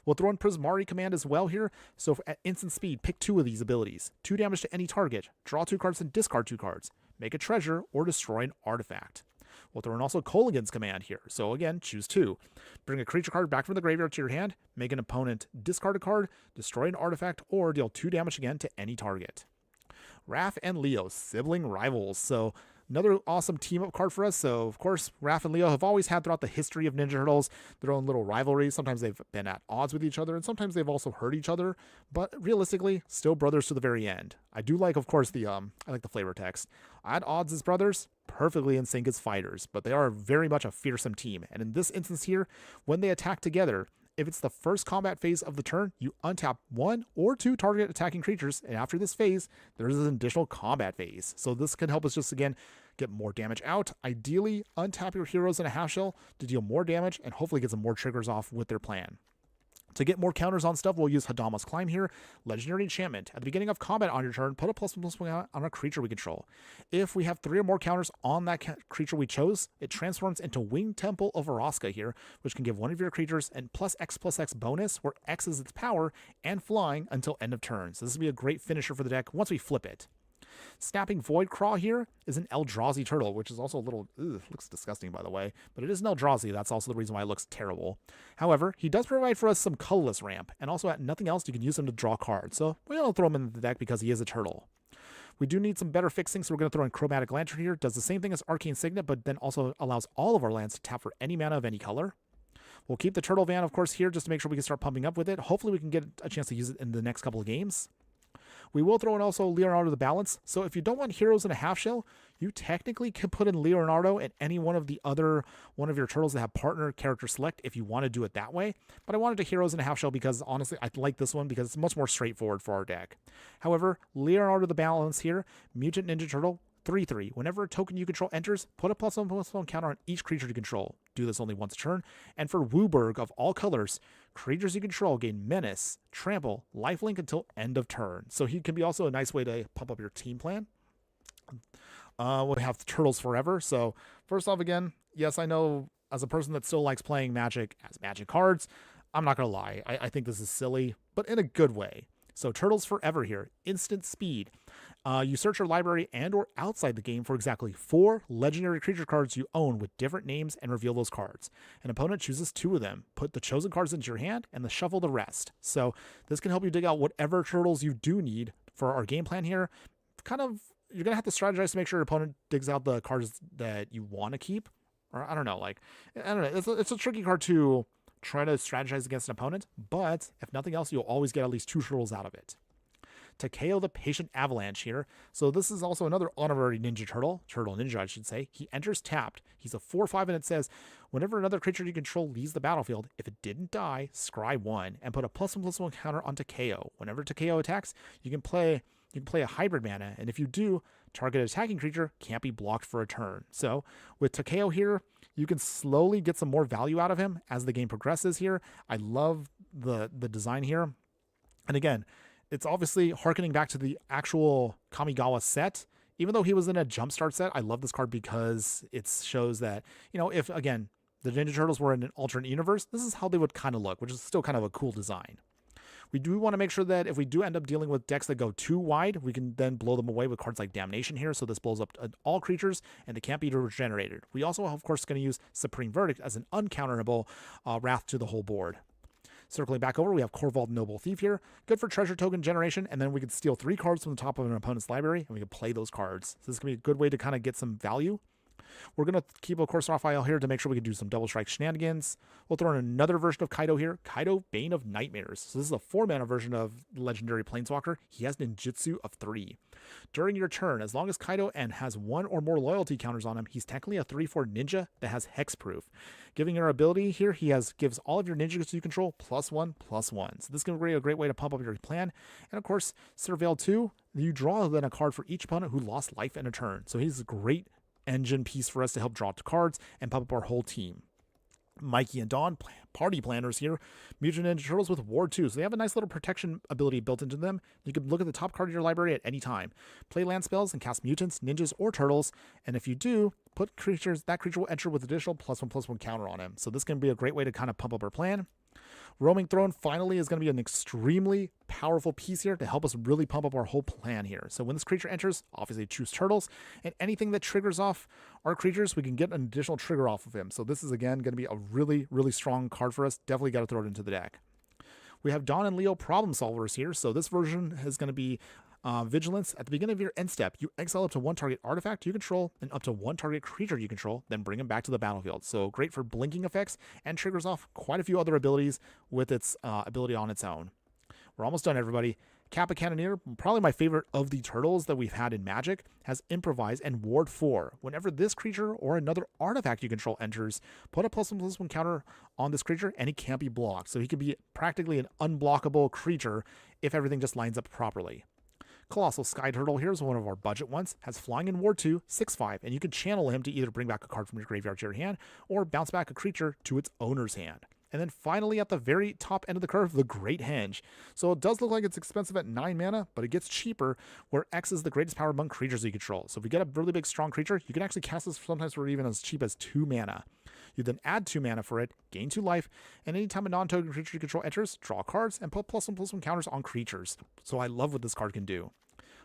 [SPEAKER 2] We'll throw in Prismari command as well here. So at instant speed, pick 2 of these abilities. 2 damage to any target. Draw 2 cards and discard 2 cards. Make a treasure or destroy an artifact. We'll throw in also Kolaghan's command here. So again, choose 2. Bring a creature card back from the graveyard to your hand. Make an opponent discard a card, destroy an artifact, or deal 2 damage again to any target. Raph and Leo, sibling rivals. So another awesome team-up card for us. So, of course, Raph and Leo have always had throughout the history of Ninja Turtles their own little rivalries. Sometimes they've been at odds with each other, and sometimes they've also hurt each other. But realistically, still brothers to the very end. I do like, of course, I like the flavor text. At odds as brothers, perfectly in sync as fighters. But they are very much a fearsome team. And in this instance here, when they attack together, if it's the first combat phase of the turn, you untap 1 or 2 target attacking creatures, and after this phase, there's an additional combat phase. So this can help us just, again, get more damage out. Ideally, untap your heroes in a half shell to deal more damage and hopefully get some more triggers off with their plan. To get more counters on stuff, we'll use Hadama's Climb here. Legendary enchantment. At the beginning of combat on your turn, put a +1/+1 on a creature we control. If we have 3 or more counters on that creature we chose, it transforms into Winged Temple of Araska here, which can give one of your creatures an +X/+X bonus, where X is its power, and flying until end of turn. So this would be a great finisher for the deck once we flip it. Snapping Voidcraw here is an Eldrazi turtle, which is also a little, looks disgusting by the way, but it is an Eldrazi. That's also the reason why it looks terrible. However, he does provide for us some colorless ramp, and also at nothing else, you can use him to draw cards. So we don't throw him in the deck because he is a turtle. We do need some better fixing, so we're going to throw in Chromatic Lantern here. Does the same thing as Arcane Signet, but then also allows all of our lands to tap for any mana of any color. We'll keep the Turtle Van, of course, here just to make sure we can start pumping up with it. Hopefully we can get a chance to use it in the next couple of games. We will throw in also Leonardo the Balance. So if you don't want heroes in a half shell, you technically can put in Leonardo and any one of your turtles that have partner character select if you want to do it that way. But I wanted to heroes in a half shell because honestly, I like this one because it's much more straightforward for our deck. However, Leonardo the Balance here, Mutant Ninja Turtle, 3/3. Whenever a token you control enters, put a +1/+1 counter on each creature you control. Do this only once a turn. And for Wooburg of all colors, creatures you control gain Menace, Trample, Lifelink until end of turn. So he can be also a nice way to pump up your team plan. We have Turtles Forever. So first off, again, yes, I know as a person that still likes playing Magic as Magic cards, I'm not going to lie. I think this is silly, but in a good way. So Turtles Forever here, instant speed. You search your library and or outside the game for exactly 4 legendary creature cards you own with different names and reveal those cards. An opponent chooses 2 of them. Put the chosen cards into your hand and then shuffle the rest. So this can help you dig out whatever turtles you do need for our game plan here. You're going to have to strategize to make sure your opponent digs out the cards that you want to keep. Or I don't know. It's a tricky card to try to strategize against an opponent, but if nothing else, you'll always get at least 2 turtles out of it. Takeo the Patient Avalanche here. So this is also another honorary ninja turtle ninja, I should say. He enters tapped. He's a 4/5, and it says, whenever another creature you control leaves the battlefield, if it didn't die, scry 1 and put a +1/+1 counter on Takeo. Whenever Takeo attacks, you can play a hybrid mana, and if you do, target attacking creature can't be blocked for a turn. So with Takeo here, you can slowly get some more value out of him as the game progresses here. I love the design here. And again, it's obviously harkening back to the actual Kamigawa set. Even though he was in a Jumpstart set, I love this card because it shows that, if, again, the Ninja Turtles were in an alternate universe, this is how they would kind of look, which is still kind of a cool design. We do want to make sure that if we do end up dealing with decks that go too wide, we can then blow them away with cards like Damnation here. So this blows up all creatures and they can't be regenerated. We also, of course, going to use Supreme Verdict as an uncounterable wrath to the whole board. Circling back over, we have Corvald Noble Thief here. Good for treasure token generation, and then we can steal 3 cards from the top of an opponent's library, and we can play those cards. So this can be a good way to kind of get some value.
[SPEAKER 3] We're going to keep, of course, Raphael here to make sure we can do some double strike shenanigans. We'll throw in another version of Kaido here. Kaido, Bane of Nightmares. So this is a 4-mana version of Legendary Planeswalker. He has ninjutsu of 3. During your turn, as long as Kaido and has 1 or more loyalty counters on him, he's technically a 3/4 ninja that has hexproof. Giving your ability here, gives all of your ninjas you control +1/+1. So this is going to be a great way to pump up your plan. And of course, Surveil 2, you draw then a card for each opponent who lost life in a turn. So he's a great engine piece for us to help draw cards and pump up our whole team. Mikey and Dawn, party planners here. Mutant Ninja Turtles with Ward 2. So they have a nice little protection ability built into them. You can look at the top card of your library at any time. Play land spells and cast mutants, ninjas, or turtles. And if you do, put that creature will enter with additional +1/+1 counter on him. So this can be a great way to kind of pump up our plan. Roaming Throne finally is going to be an extremely powerful piece here to help us really pump up our whole plan here. So when this creature enters, obviously choose turtles, and anything that triggers off our creatures, we can get an additional trigger off of him. So this is, again, going to be a really, really strong card for us. Definitely got to throw it into the deck. We have Dawn and Leo problem solvers here. So this version is going to be Vigilance. At the beginning of your end step, you exile up to 1 target artifact you control and up to 1 target creature you control, then bring them back to the battlefield. So great for blinking effects and triggers off quite a few other abilities with its ability on its own. We're almost done, everybody. Kappa Cannoneer, probably my favorite of the turtles that we've had in Magic, has Improvise and Ward 4. Whenever this creature or another artifact you control enters, put a +1/+1 counter on this creature and he can't be blocked. So he could be practically an unblockable creature if everything just lines up properly. Colossal Sky Turtle, here's one of our budget ones, has Flying in Ward 2, 6/5, and you can channel him to either bring back a card from your graveyard to your hand or bounce back a creature to its owner's hand. And then finally, at the very top end of the curve, the Great Henge. So it does look like it's expensive at 9 mana, but it gets cheaper where X is the greatest power among creatures you control. So if we get a really big, strong creature, you can actually cast this sometimes for even as cheap as 2 mana. You then add 2 mana for it, gain 2 life, and anytime a non-token creature you control enters, draw cards and put +1/+1 counters on creatures. So I love what this card can do.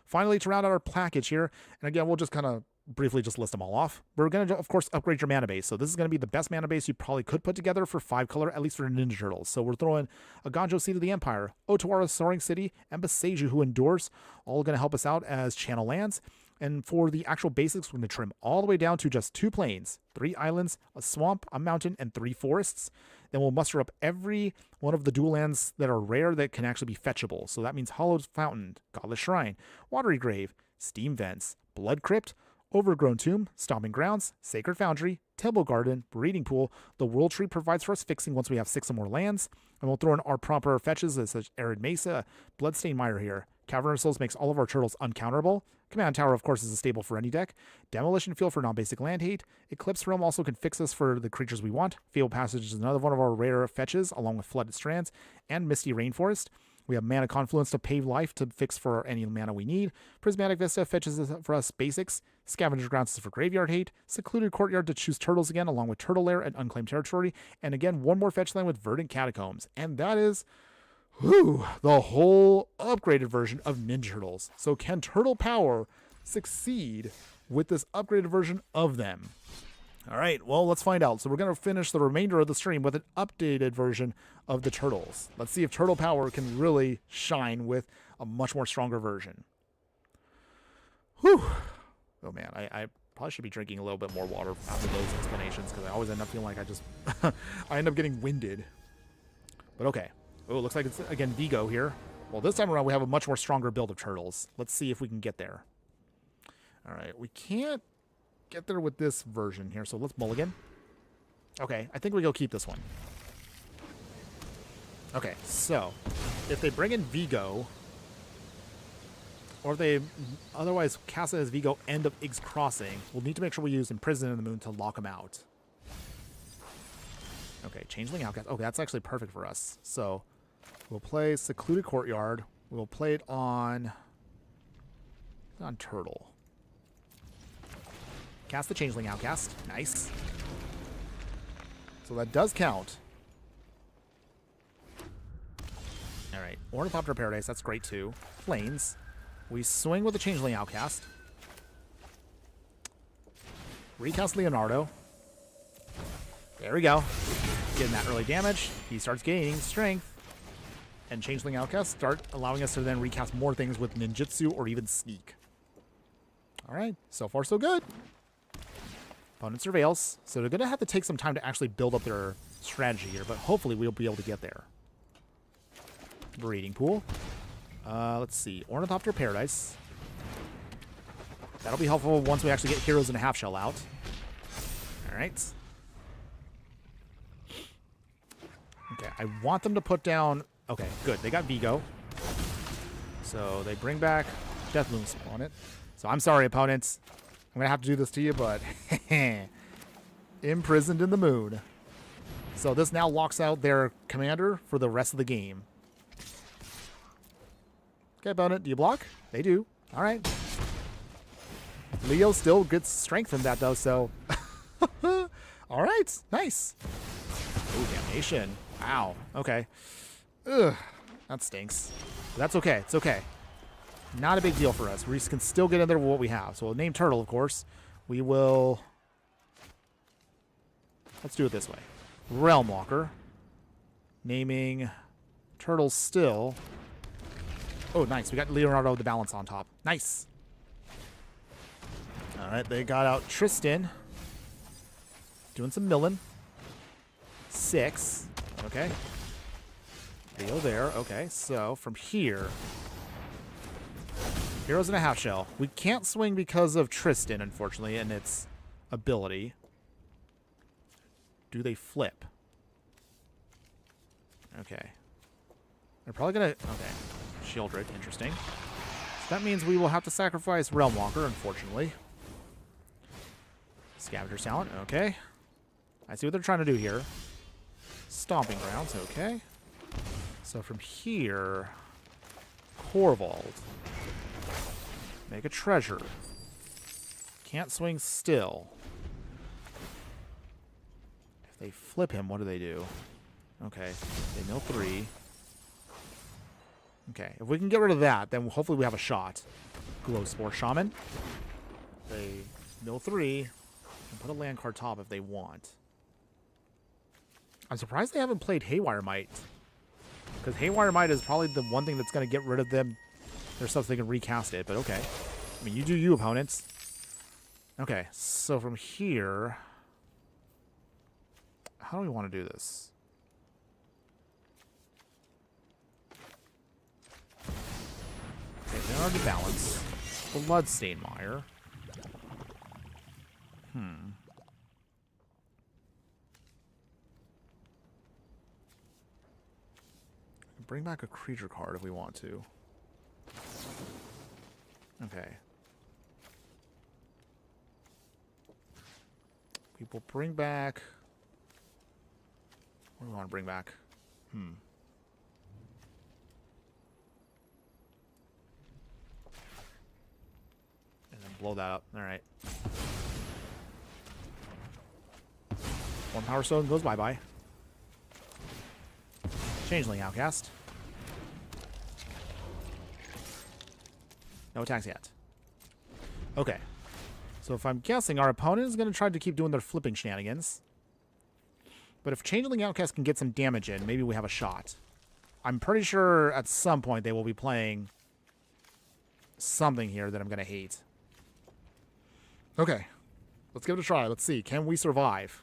[SPEAKER 3] Finally, to round out our package here, and again, we'll just kind of briefly just list them all off. We're going to, of course, upgrade your mana base. So this is going to be the best mana base you probably could put together for 5 color, at least for Ninja Turtles. So we're throwing a Ganjo Seed of the Empire, Otawara Soaring City, and Boseiju Who Endures, all going to help us out as channel lands. And for the actual basics, we're going to trim all the way down to just 2 plains, 3 islands, a swamp, a mountain, and 3 forests. Then we'll muster up every one of the dual lands that are rare that can actually be fetchable. So that means Hollowed Fountain, Godless Shrine, Watery Grave, Steam Vents, Blood Crypt, Overgrown Tomb, Stomping Grounds, Sacred Foundry, Temple Garden, Breeding Pool. The World Tree provides for us fixing once we have 6 or more lands. And we'll throw in our proper fetches such as Arid Mesa, Bloodstained Mire here. Cavern of Souls makes all of our turtles uncounterable. Command Tower, of course, is a staple for any deck. Demolition Field for non-basic land hate. Eclipse Realm also can fix us for the creatures we want. Fabled Passage is another one of our rare fetches, along with Flooded Strands and Misty Rainforest. We have Mana Confluence to pave life to fix for any mana we need. Prismatic Vista fetches for us basics. Scavenger Grounds is for graveyard hate. Secluded Courtyard to choose turtles again, along with Turtle Lair and Unclaimed Territory. And again, one more fetch land with Verdant Catacombs. And that is the whole upgraded version of Ninja Turtles. So can Turtle Power succeed with this upgraded version of them? All right, well, let's find out. So we're going to finish the remainder of the stream with an updated version of the Turtles. Let's see if Turtle Power can really shine with a much more stronger version. Whew. Oh, man, I probably should be drinking a little bit more water after those explanations because I always end up feeling like I end up getting winded. But okay. Oh, it looks like it's, again, Vigo here. Well, this time around, we have a much more stronger build of turtles. Let's see if we can get there. All right, we can't get there with this version here, so let's mulligan. Okay, I think we go keep this one. Okay, so if they bring in Vigo, or if they otherwise cast it as Vigo end of Ig's Crossing, we'll need to make sure we use Imprison in the Moon to lock them out. Okay, Changeling Outcast. Okay, that's actually perfect for us. So we'll play Secluded Courtyard. We'll play it on Turtle. Cast the Changeling Outcast. Nice. So that does count. All right, Ornithopter Paradise. That's great too. Plains. We swing with the Changeling Outcast. Recast Leonardo. There we go. Getting that early damage. He starts gaining strength. And Changeling Outcast start allowing us to then recast more things with Ninjutsu or even Sneak. All right, so far so good. Opponent surveils. So they're going to have to take some time to actually build up their strategy here, but hopefully we'll be able to get there. Breeding pool. Let's see. Ornithopter Paradise. That'll be helpful once we actually get Heroes in a Half Shell out. All right. Okay, I want them to put down... Okay, good. They got Vigo. So they bring back Deathloom on it. So I'm sorry, opponents. I'm going to have to do this to you, but... Imprisoned in the Moon. So this now locks out their commander for the rest of the game. Okay, opponent, do you block? They do. All right. Leo still gets strength from that, though, so... All right, nice. Oh, damnation. Wow, okay. Ugh, that stinks. But that's okay, it's okay. Not a big deal for us. We can still get in there with what we have. So we'll name Turtle, of course. We will... Let's do it this way. Realm Walker. Naming Turtle still. Oh, nice. We got Leonardo the Balance on top. Nice. All right, they got out Tristan. Doing some milling. 6. Okay. Leo there. Okay, so from here... Heroes in a Half Shell. We can't swing because of Tristan, unfortunately, and its ability. Do they flip? Okay. They're probably going to... Okay. Shieldred. Interesting. So that means we will have to sacrifice Realm Walker, unfortunately. Scavenger's Talent. Okay. I see what they're trying to do here. Stomping Grounds. Okay. So from here... Corvold. Make a treasure. Can't swing still. If they flip him, what do they do? Okay. They mill 3. Okay. If we can get rid of that, then hopefully we have a shot. Glowspore Shaman. They mill 3 and put a land card top if they want. I'm surprised they haven't played Haywire Might. Because Haywire Might is probably the one thing that's going to get rid of them. There's stuff they can recast it, but okay. I mean, you do you, opponents. Okay, so from here... How do we want to do this? Okay, they already balance. Bloodstained Mire. Bring back a creature card if we want to. Okay. We will bring back... What do we want to bring back? And then blow that up. Alright. One Power Stone goes bye-bye. Changeling Outcast. No attacks yet. Okay. So if I'm guessing, our opponent is going to try to keep doing their flipping shenanigans. But if Changeling Outcast can get some damage in, maybe we have a shot. I'm pretty sure at some point they will be playing something here that I'm going to hate. Okay. Let's give it a try. Let's see. Can we survive?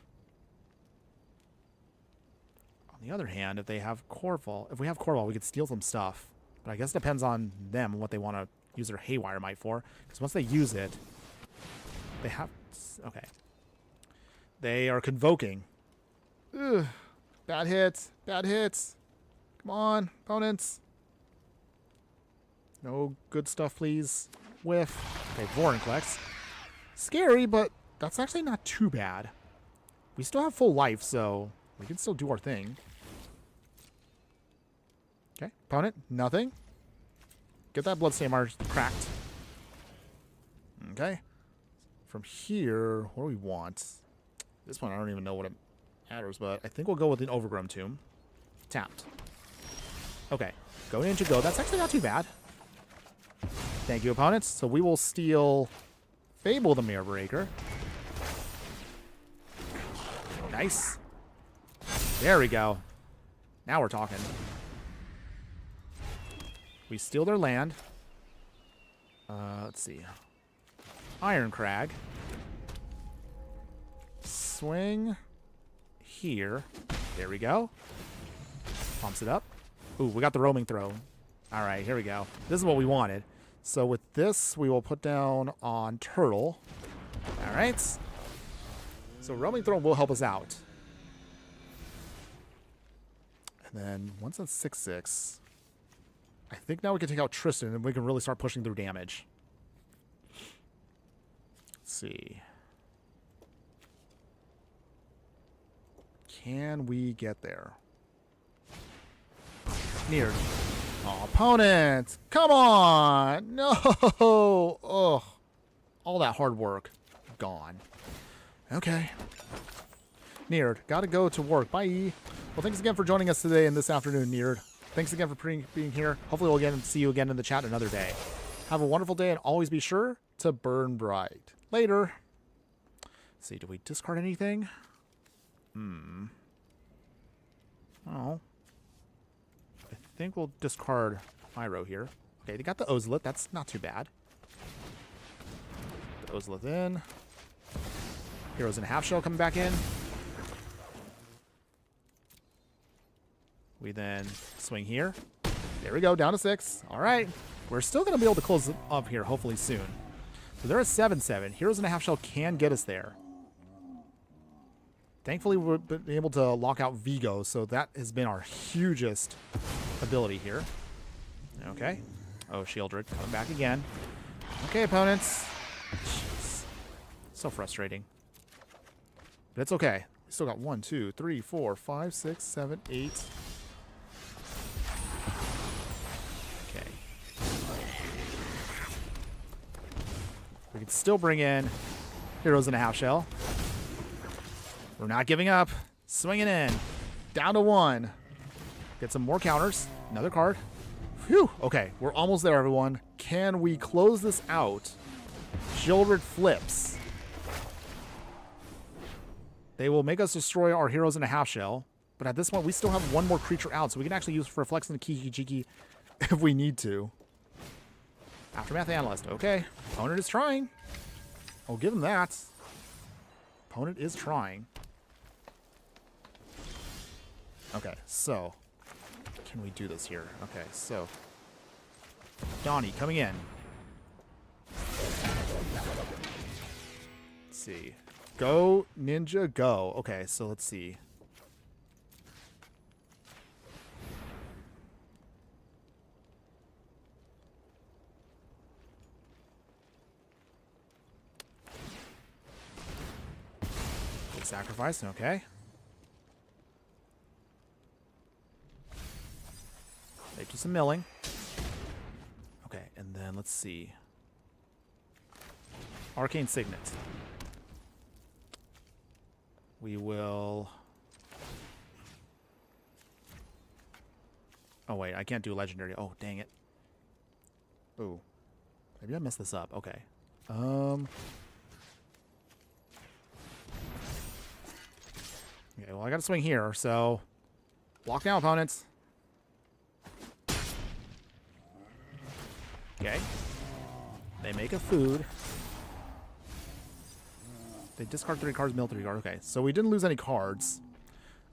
[SPEAKER 3] On the other hand, if they have Corval, if we have Corval, we could steal some stuff. But I guess it depends on them and what they want to use their Haywire Might for. Because once they use it, they have... Okay. They are convoking. Ugh. Bad hits. Bad hits. Come on, opponents. No good stuff, please. Whiff. Okay, Vorinclex. Scary, but that's actually not too bad. We still have full life, so we can still do our thing. Okay, opponent, nothing. Get that Bloodstained Mire cracked. Okay. From here, what do we want? This one, I don't even know what it matters, but I think we'll go with an Overgrown Tomb. Tapped. Okay. Go into go. That's actually not too bad. Thank you, opponents. So we will steal Fable the Mirror Breaker. Nice. There we go. Now we're talking. We steal their land. Let's see. Iron Crag. swing here. There we go. Pumps it up. Ooh, we got the roaming throw. All right, here we go. This is what we wanted. So with this, we will put down on turtle. All right. So roaming throw will help us out. And then once that's 6/6, I think now we can take out Tristan and we can really start pushing through damage. Let's see. Can we get there? Near. Oh, opponent! Come on! No! Ugh. All that hard work. Gone. Okay. Neared. Gotta go to work. Bye. Well, thanks again for joining us today and this afternoon, Neared. Thanks again for being here. Hopefully we'll see you again in the chat another day. Have a wonderful day and always be sure to burn bright. Later. Let's see, do we discard anything? Oh. I think we'll discard Pyro here. Okay, they got the Ozolith. That's not too bad. The Ozolith in. Heroes in half shell coming back in. We then swing here. There we go, down to 6. All right. We're still going to be able to close it up here, hopefully soon. So they're at 7/7. Heroes in a half shell can get us there. Thankfully, we've been able to lock out Vigo, so that has been our hugest ability here. Okay. Oh, Shieldred coming back again. Okay, opponents. Jeez. So frustrating. But it's okay. We still got 1, 2, 3, 4, 5, 6, 7, 8. Okay. We can still bring in Heroes in a half shell. We're not giving up. Swinging in. Down to 1. Get some more counters. Another card. Phew. Okay, we're almost there, everyone. Can we close this out? Shieldred flips. They will make us destroy our heroes in a half shell. But at this point, we still have one more creature out, so we can actually use Reflex and Kiki Jiki if we need to. Aftermath Analyst. Okay. Opponent is trying. I'll give him that. Opponent is trying. Okay, so can we do this here? Okay, so Donnie coming in. Let's see. Go, Ninja, go. Okay, so let's see. Big sacrifice, okay. They do some milling. Okay, and then let's see. Arcane Signet. We will... Oh, wait, I can't do Legendary. Oh, dang it. Ooh. Maybe I messed this up. Okay. Okay, well, I gotta swing here, so... Block down, opponents. Okay. They make a food. They discard 3 cards, mill 3 cards. Okay, so we didn't lose any cards.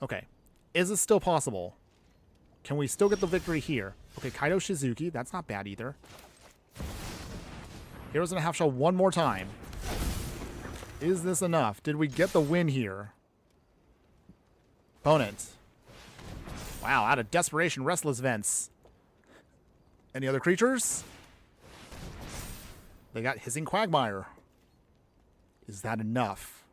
[SPEAKER 3] Okay. Is it still possible? Can we still get the victory here? Okay, Kaido Shizuki. That's not bad either. Heroes in a half shell one more time. Is this enough? Did we get the win here? Opponent. Wow, out of desperation, Restless Vents. Any other creatures? They got Hissing Quagmire. Is that enough?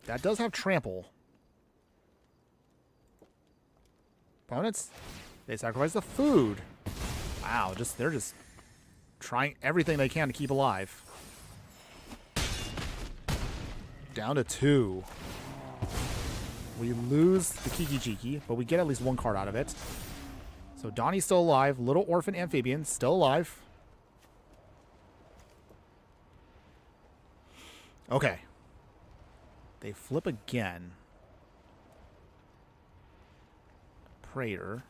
[SPEAKER 3] That does have Trample. Opponents, they sacrifice the food. Wow, they're just trying everything they can to keep alive. Down to 2. We lose the Kiki Jiki, but we get at least 1 card out of it. So Donnie's still alive. Little Orphan Amphibian still alive. Okay. They flip again. Praetor.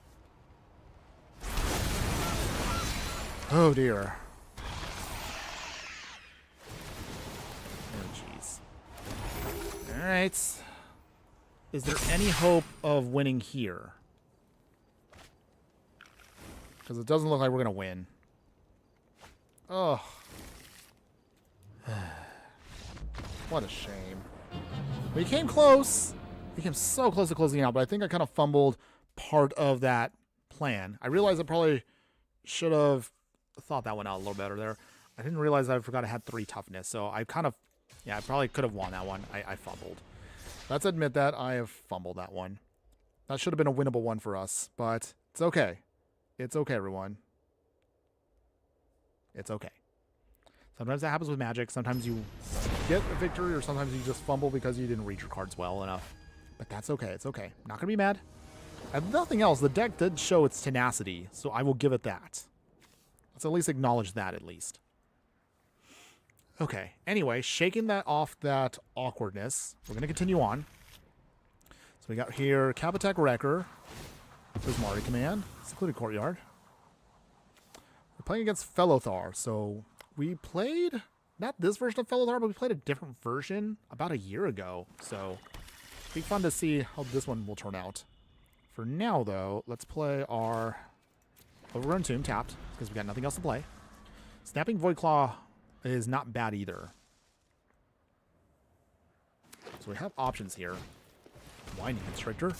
[SPEAKER 3] Oh dear. Alright. Is there any hope of winning here? Because it doesn't look like we're going to win. Oh. What a shame. We came close. We came so close to closing out, but I think I kind of fumbled part of that plan. I realized I probably should have thought that one out a little better there. I didn't realize I forgot I had 3 toughness, so I kind of, yeah, I probably could have won that one. I fumbled. Let's admit that I have fumbled that one. That should have been a winnable one for us, but it's okay. It's okay, everyone. It's okay. Sometimes that happens with Magic. Sometimes you get a victory, or sometimes you just fumble because you didn't read your cards well enough. But that's okay. It's okay. Not going to be mad. If nothing else, the deck did show its tenacity, so I will give it that. Let's at least acknowledge that, at least. Okay. Anyway, shaking that off that awkwardness, we're going to continue on. So we got here Kapatek Wrecker. There's Mari Command. Secluded Courtyard. We're playing against Fellothar, so we played, not this version of Fellothar, but we played a different version about a year ago. So it'll be fun to see how this one will turn out. For now, though, let's play our Overgrown Tomb tapped, because we got nothing else to play. Snapping Voidclaw is not bad either. So we have options here. Winding Constrictor.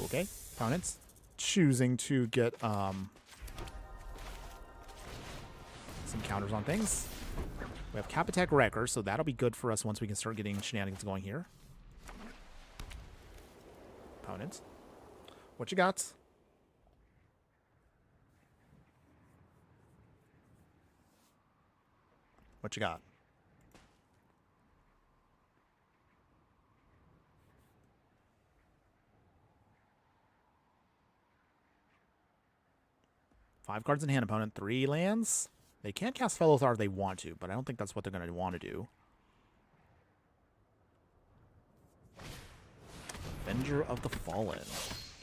[SPEAKER 3] Okay. Opponents choosing to get some counters on things. We have Kapatek Wrecker, so that'll be good for us once we can start getting shenanigans going here. Opponent. What you got? What you got? Five cards in hand, opponent. 3 lands. They can cast Fellothar if they want to, but I don't think that's what they're going to want to do. Avenger of the Fallen.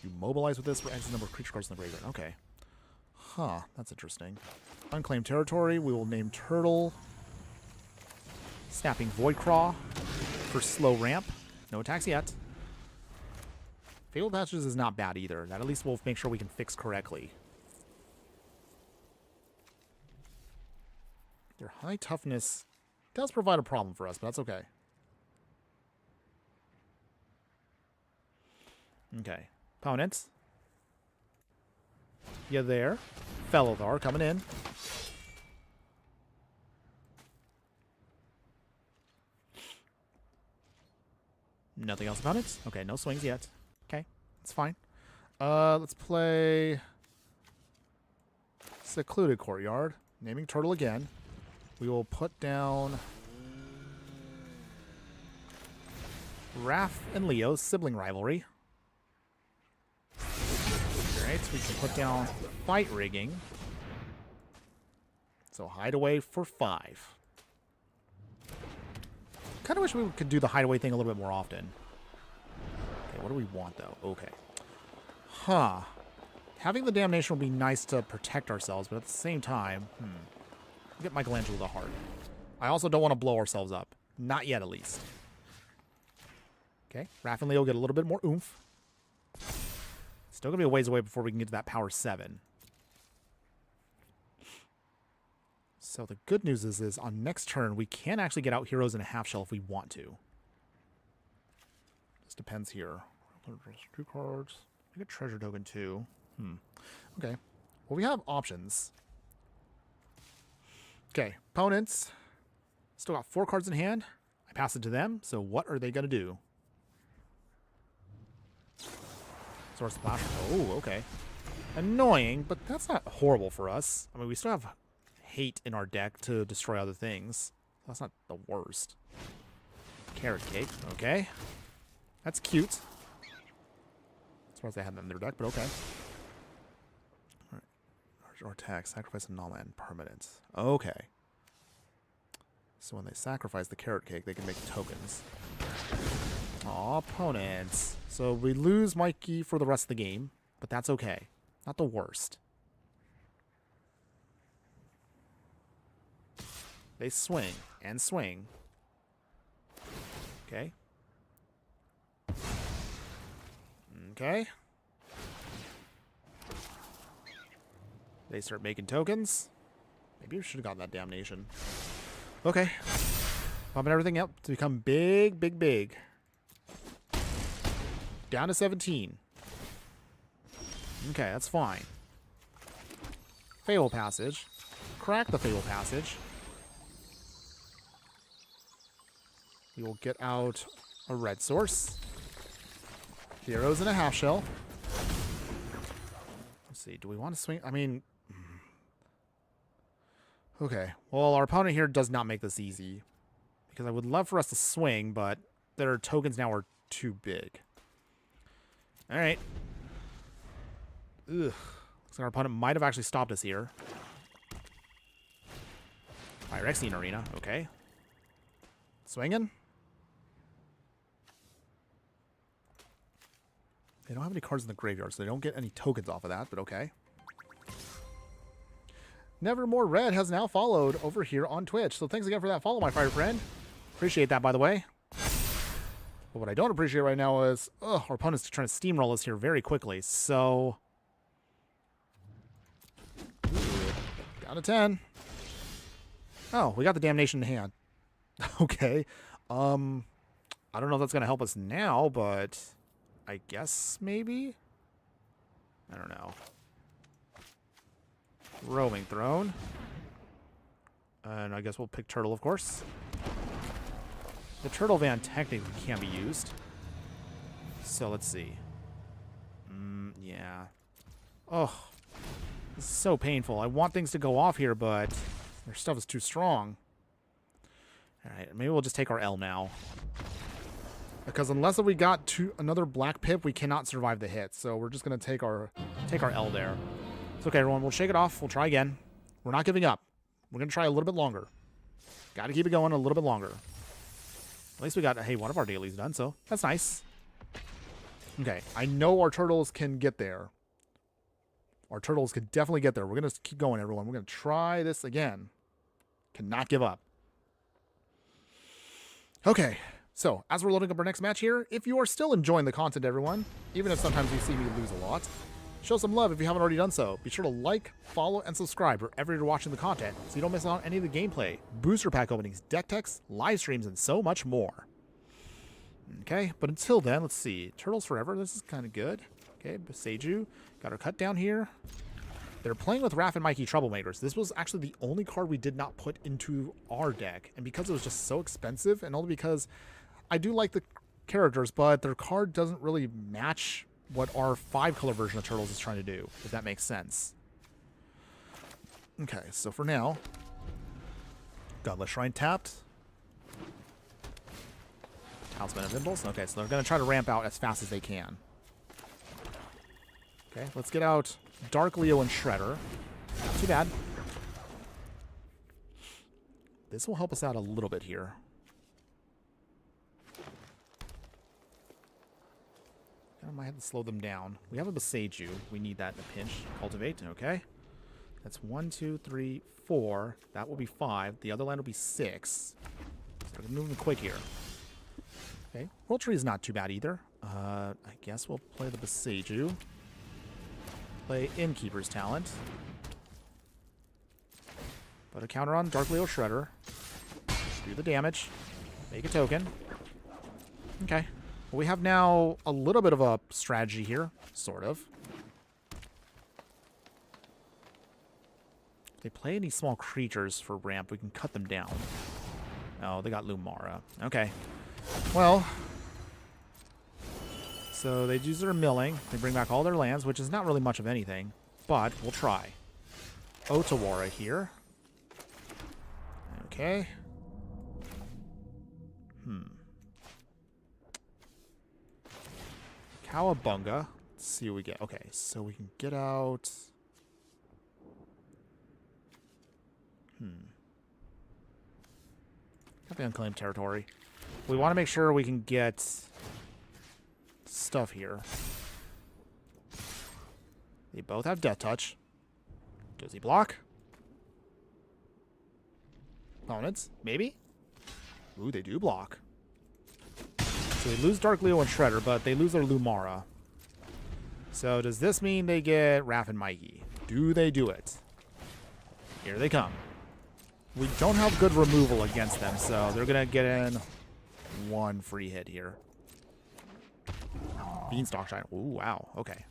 [SPEAKER 3] You mobilize with this for X number of creature cards in the graveyard. Okay. Huh, that's interesting. Unclaimed territory. We will name Turtle. Snapping Voidclaw for slow ramp. No attacks yet. Fabled Patches is not bad either. That at least we'll make sure we can fix correctly. Their high toughness does provide a problem for us, but that's okay. Okay. Opponents. Yeah, there. Fellothar coming in. Nothing else about it? Okay, no swings yet. Okay, it's fine. Let's play Secluded Courtyard. Naming Turtle again. We will put down Raph and Leo's sibling rivalry. Alright, we can put down Fight Rigging. So Hideaway for 5. Kind of wish we could do the hideaway thing a little bit more often. Okay, what do we want, though? Okay. Huh. Having the Damnation will be nice to protect ourselves, but at the same time, get Michelangelo the Heart. I also don't want to blow ourselves up. Not yet, at least. Okay. Raph and Leo get a little bit more oomph. Still going to be a ways away before we can get to that power 7. So the good news is on next turn, we can actually get out Heroes in a half shell if we want to. This depends here. 2 cards. I get Treasure Token too. Okay. Well, we have options. Okay. Opponents. Still got 4 cards in hand. I pass it to them. So what are they going to do? Source Splash. Oh, okay. Annoying, but that's not horrible for us. I mean, we still have hate in our deck to destroy other things. That's not the worst. Carrot Cake, okay. That's cute. As far as they had that in their deck, but okay. Alright. Or attack, sacrifice a non-land permanent. Okay. So when they sacrifice the Carrot Cake, they can make tokens. Aw, opponents. So we lose Mikey for the rest of the game, but that's okay. Not the worst. They swing and swing. Okay. Okay. They start making tokens. Maybe we should have gotten that damnation. Okay. Pumping everything up to become big, big, big. Down to 17. Okay, that's fine. Fable Passage. Crack the Fable Passage. We will get out a red source. Heroes in a half shell. Let's see, do we want to swing? I mean... Okay, well, our opponent here does not make this easy. Because I would love for us to swing, but their tokens now are too big. Alright. Ugh. Looks like our opponent might have actually stopped us here. Pyrexene Arena, okay. Swinging. They don't have any cards in the graveyard, so they don't get any tokens off of that, but okay. Nevermore Red has now followed over here on Twitch. So thanks again for that follow, my fire friend. Appreciate that, by the way. But what I don't appreciate right now is, our opponent's trying to steamroll us here very quickly. So, down to 10. Oh, we got the damnation in hand. Okay. I don't know if that's going to help us now, but I guess maybe? I don't know. Roaming Throne. And I guess we'll pick Turtle, of course. The Turtle Van technically can't be used. So let's see. Yeah. Oh. This is so painful. I want things to go off here, but their stuff is too strong. Alright, maybe we'll just take our L now. Because unless we got to another Black Pip, we cannot survive the hit. So we're just going to take our L there. It's okay, everyone. We'll shake it off. We'll try again. We're not giving up. We're going to try a little bit longer. Got to keep it going a little bit longer. At least we got, hey, one of our dailies done, so that's nice. Okay, I know our turtles can get there. Our turtles can definitely get there. We're going to keep going, everyone. We're going to try this again. Cannot give up. Okay, so as we're loading up our next match here, if you are still enjoying the content, everyone, even if sometimes you see me lose a lot, show some love if you haven't already done so. Be sure to like, follow, and subscribe wherever you're watching the content so you don't miss out on any of the gameplay, booster pack openings, deck techs, live streams, and so much more. Okay, but until then, let's see. Turtles Forever, this is kind of good. Okay, Seiju, got our cut down here. They're playing with Raph and Mikey Troublemakers. This was actually the only card we did not put into our deck, and because it was just so expensive, and only because I do like the characters, but their card doesn't really match what our 5-color version of Turtles is trying to do, if that makes sense. Okay, so for now, Godless Shrine tapped. Talisman of Impulse. Okay, so they're going to try to ramp out as fast as they can. Okay, let's get out Dark Leo and Shredder. Not too bad. This will help us out a little bit here. I might have to slow them down. We have a Beseiju. We need that in a pinch. Cultivate, okay. That's 1, 2, 3, 4. That will be 5. The other land will be 6. So we're moving quick here. Okay, World Tree is not too bad either. I guess we'll play the Beseiju. Play Innkeeper's Talent. Put a counter on Dark Leo Shredder. Do the damage. Make a token. Okay. Well, we have now a little bit of a strategy here, sort of. If they play any small creatures for ramp, we can cut them down. Oh, they got Lumara. Okay. Well, so they use their milling. They bring back all their lands, which is not really much of anything, but we'll try. Otawara here. Okay. Cowabunga. Let's see what we get. Okay, so we can get out... Got the Unclaimed Territory. We want to make sure we can get stuff here. They both have Death Touch. Does he block? Opponents? Maybe? Ooh, they do block. So they lose Dark Leo and Shredder, but they lose their Lumara. So does this mean they get Raph and Mikey? Do they do it? Here they come. We don't have good removal against them, so they're going to get in one free hit here. Beanstalk Shine. Ooh, wow. Okay.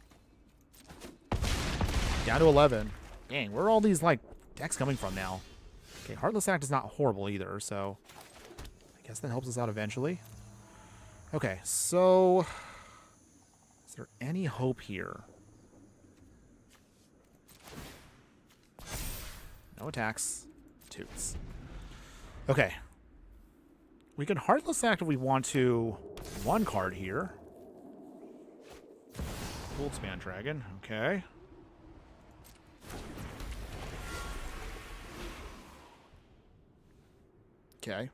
[SPEAKER 3] Down to 11. Dang, where are all these, like, decks coming from now? Okay, Heartless Act is not horrible either, so I guess that helps us out eventually. Okay, so is there any hope here? No attacks. Toots. Okay. We can Heartless Act if we want to. One card here. Goldspan Dragon. Okay. Okay.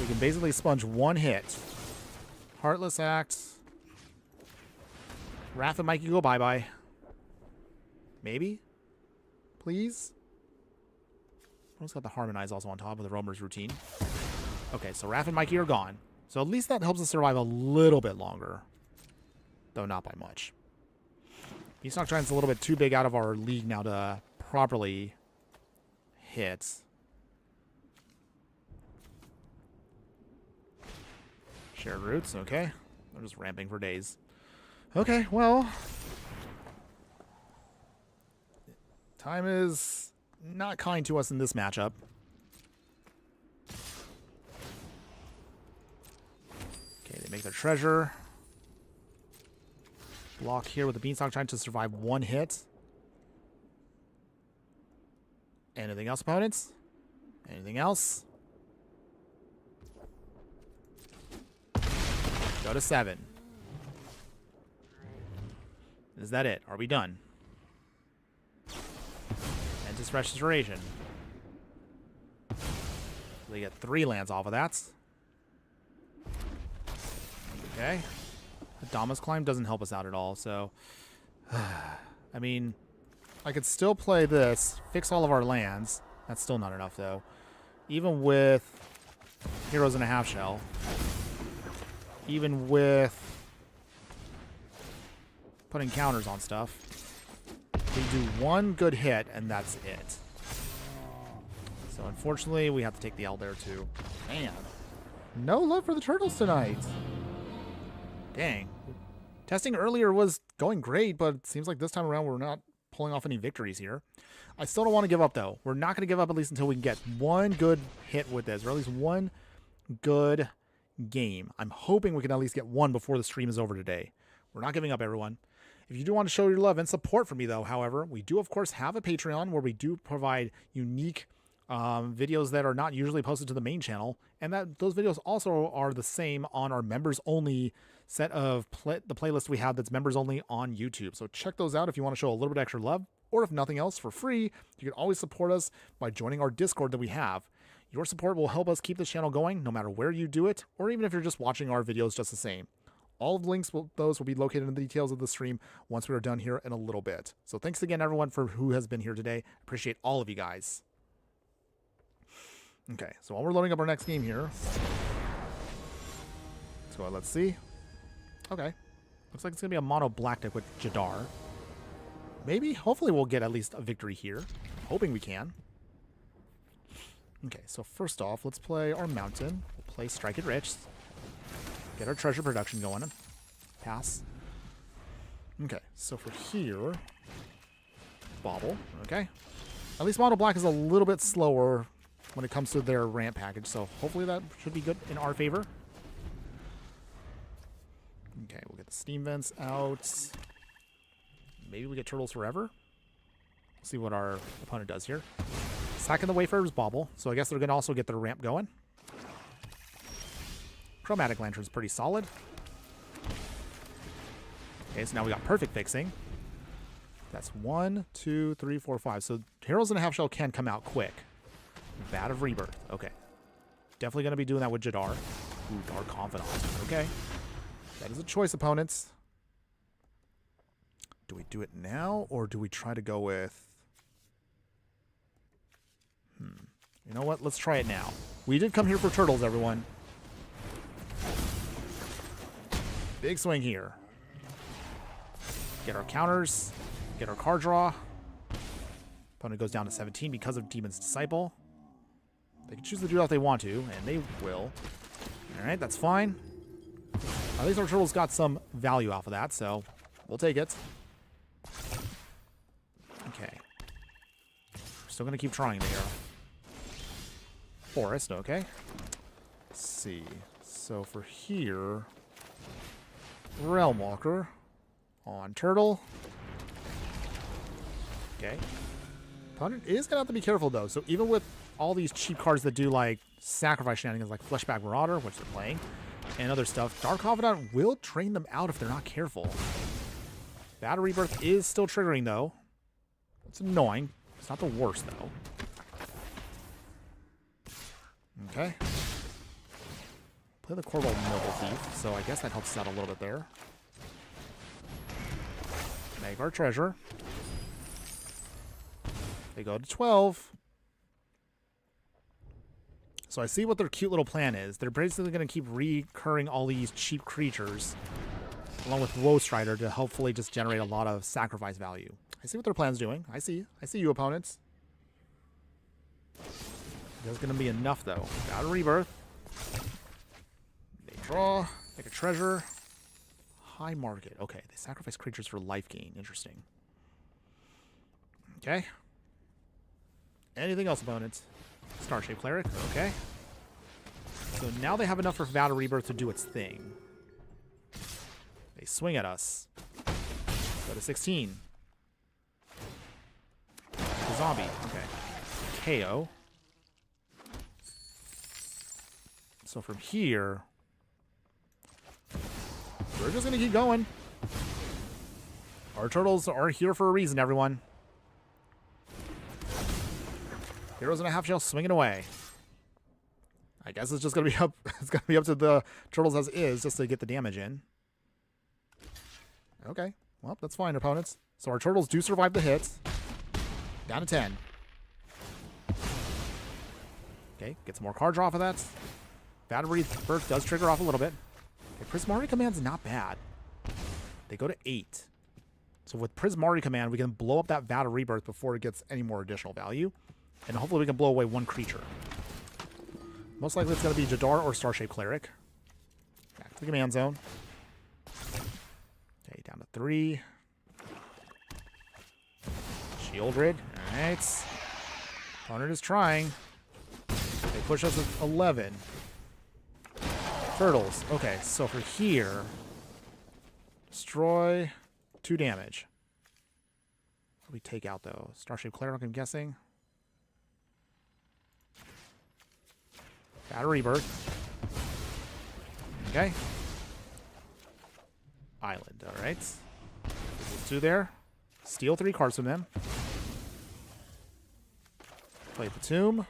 [SPEAKER 3] We can basically sponge one hit. Heartless Act. Raph and Mikey go bye-bye. Maybe? Please? Who's got the Harmonize also on top of the Roamer's Routine? Okay, so Raph and Mikey are gone. So at least that helps us survive a little bit longer. Though not by much. Beanstalk Giant's a little bit too big out of our league now to properly hit. Shared Roots, okay. They're just ramping for days. Okay, well. Time is not kind to us in this matchup. Okay, they make their treasure. Block here with the Beanstalk Giant to survive one hit. Anything else, opponents? Anything else? Go to 7. Is that it? Are we done? Mantis Restoration. They get 3 lands off of that. Okay. Adamas Climb doesn't help us out at all, so... I mean, I could still play this, fix all of our lands. That's still not enough, though. Even with Heroes in a Half Shell. Even with putting counters on stuff. We do one good hit, and that's it. So unfortunately, we have to take the L there, too. Man. No love for the Turtles tonight. Dang. Testing earlier was going great, but it seems like this time around we're not pulling off any victories here. I still don't want to give up, though. We're not going to give up at least until we can get one good hit with this, or at least one good game. I'm hoping we can at least get one before the stream is over today. We're not giving up, everyone. If you do want to show your love and support for me, though, however, we do, of course, have a Patreon where we do provide unique videos that are not usually posted to the main channel, and that those videos also are the same on our members-only set of the playlist we have that's members-only on YouTube. So check those out if you want to show a little bit extra love, or if nothing else, for free, you can always support us by joining our Discord that we have. Your support will help us keep this channel going no matter where you do it, or even if you're just watching our videos just the same. All of the links, those will be located in the details of the stream once we are done here in a little bit. So thanks again, everyone, for who has been here today. Appreciate all of you guys. Okay, so while we're loading up our next game here, so let's see. Okay, looks like it's going to be a mono black deck with Jadar. Maybe, hopefully we'll get at least a victory here. Hoping we can. Okay, so first off, let's play our Mountain. We'll play Strike It Rich. Get our treasure production going. Pass. Okay, so for here, Bobble. Okay. At least Mono Black is a little bit slower when it comes to their ramp package, so hopefully that should be good in our favor. Okay, we'll get the Steam Vents out. Maybe we get Turtles Forever. See what our opponent does here. Stacking the Wayfarer's Bobble, so I guess they're going to also get their ramp going. Chromatic Lantern's pretty solid. Okay, so now we got Perfect Fixing. That's 1, 2, 3, 4, 5. So Heroes in a Half Shell can come out quick. Vat of Rebirth. Okay. Definitely going to be doing that with Jadar. Ooh, Dark Confidant. Okay. That is a choice, opponents. Do we do it now, or do we try to go with... You know what? Let's try it now. We did come here for Turtles, everyone. Big swing here. Get our counters. Get our card draw. Opponent goes down to 17 because of Demon's Disciple. They can choose to do that if they want to, and they will. Alright, that's fine. At least our turtles got some value off of that, so we'll take it. Okay. We're still going to keep trying here. Forest, okay. Let's see. So for here, Realm Walker on Turtle. Okay. Opponent is going to have to be careful, though. So even with all these cheap cards that do, like, sacrifice shenanigans, like Fleshback Marauder, which they're playing, and other stuff, Dark Confidant will drain them out if they're not careful. Battle Rebirth is still triggering, though. It's annoying. It's not the worst, though. Okay. Play the Corval Noble Thief, so I guess that helps us out a little bit there. Make our treasure. They go to 12. So I see what their cute little plan is. They're basically going to keep recurring all these cheap creatures along with Woe Strider to hopefully just generate a lot of sacrifice value. I see what their plan's doing. I see you, opponents. There's going to be enough, though. Got a Rebirth. They draw. Make a treasure. High market. Okay, they sacrifice creatures for life gain. Interesting. Okay. Anything else, opponents? Star-shaped Cleric. Okay. So now they have enough for Battle Rebirth to do its thing. They swing at us. Go to 16. The zombie. Okay. KO. So from here, we're just going to keep going. Our turtles are here for a reason, everyone. Heroes in a half shell swinging away. I guess it's just going to be up. It's going to be up to the turtles as is, just to get the damage in. Okay, well that's fine, opponents. So our turtles do survive the hits. Down to 10. Okay, get some more card draw off of that. Battle Rebirth does trigger off a little bit. Okay, Prismari Command's not bad. They go to 8. So with Prismari Command, we can blow up that Battle Rebirth before it gets any more additional value. And hopefully we can blow away one creature. Most likely it's going to be Jadar or Star-shaped Cleric. Back to the command zone. Okay, down to 3. Shieldred. Alright. Opponent is trying. They push us at 11. Turtles. Okay, so for here, destroy 2 damage. What do we take out, though? Star-shaped Cleric, I'm guessing. Battle Rebirth. Okay. Island, alright. 2 there. Steal 3 cards from them. Play the tomb.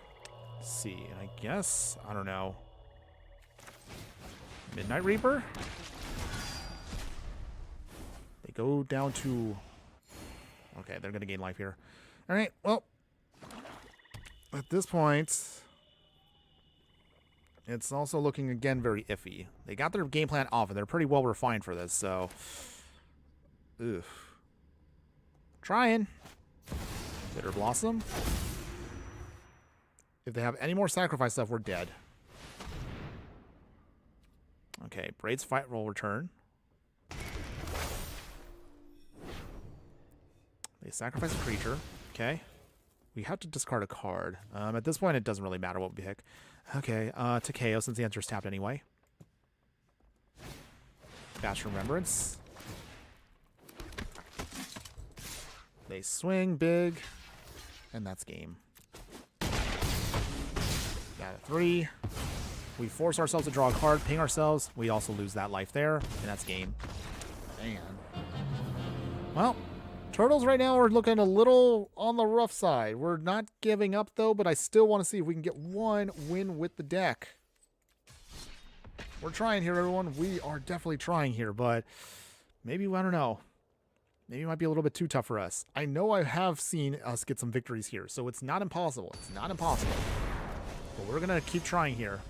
[SPEAKER 3] Let's see, I guess, I don't know. Midnight Reaper. They go down to... Okay, they're going to gain life here. Alright, well, at this point, it's also looking, again, very iffy. They got their game plan off, and they're pretty well refined for this, so... Oof. Trying. Bitter Blossom. If they have any more sacrifice stuff, we're dead. Okay, Braid's Fight will return. They sacrifice a creature. Okay. We have to discard a card. At this point, it doesn't really matter what we pick. Okay, to KO since the answer's tapped anyway. Fast Remembrance. They swing big, and that's game. Got a 3. We force ourselves to draw a card, ping ourselves. We also lose that life there, and that's game. Man. Well, turtles right now are looking a little on the rough side. We're not giving up, though, but I still want to see if we can get one win with the deck. We're trying here, everyone. We are definitely trying here, but maybe, I don't know. Maybe it might be a little bit too tough for us. I know I have seen us get some victories here, so it's not impossible. It's not impossible. But we're going to keep trying here.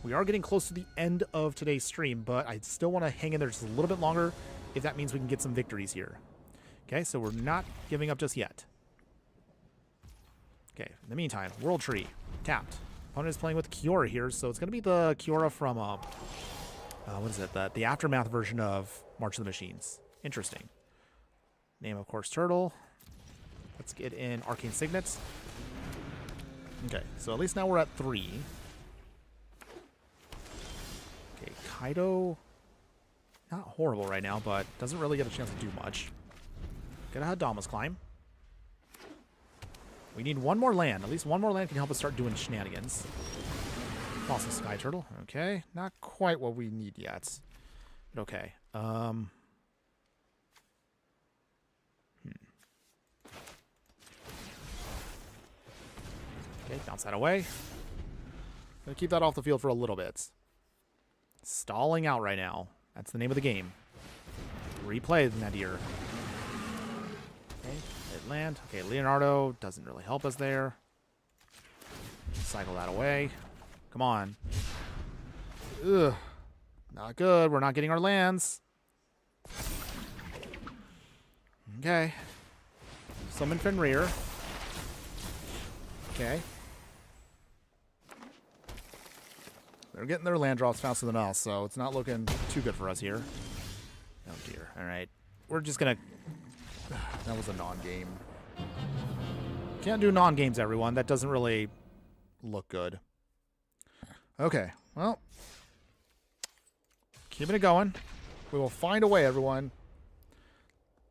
[SPEAKER 3] We are getting close to the end of today's stream, but I still want to hang in there just a little bit longer if that means we can get some victories here. Okay, so we're not giving up just yet. Okay, in the meantime, World Tree, tapped. Opponent is playing with Kiora here, so it's going to be the Kiora from, what is it, the Aftermath version of March of the Machines. Interesting. Name, of course, Turtle. Let's get in Arcane Signets. Okay, so at least now we're at 3. Okay, Kaido, not horrible right now, but doesn't really get a chance to do much. Get a Hadama's Climb. We need one more land. At least one more land can help us start doing shenanigans. Colossal Sky Turtle. Okay, not quite what we need yet. But okay. Okay, bounce that away. Gonna keep that off the field for a little bit. Stalling out right now. That's the name of the game. Replay Nadir. Okay, hit land. Okay, Leonardo doesn't really help us there. Cycle that away. Come on. Ugh. Not good. We're not getting our lands. Okay. Summon Fenrir. Okay. They're getting their land drops faster than us, so it's not looking too good for us here. Oh dear. Alright. We're just gonna... That was a non-game. Can't do non-games, everyone. That doesn't really look good. Okay. Well. Keeping it going. We will find a way, everyone.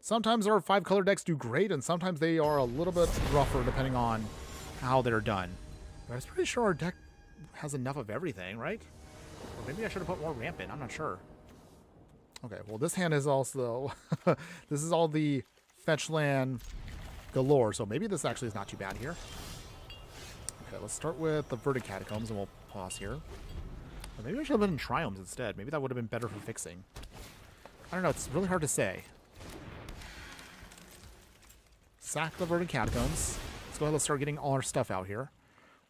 [SPEAKER 3] Sometimes our 5-color decks do great, and sometimes they are a little bit rougher depending on how they're done. But I'm pretty sure our deck has enough of everything, right? Or maybe I should have put more ramp in. I'm not sure. Okay, well, this hand is also... this is all the fetch land galore, so maybe this actually is not too bad here. Okay, let's start with the Verdant Catacombs, and we'll pause here. Or maybe I should have been in Triomes instead. Maybe that would have been better for fixing. I don't know. It's really hard to say. Sack the Verdant Catacombs. Let's go ahead and start getting all our stuff out here.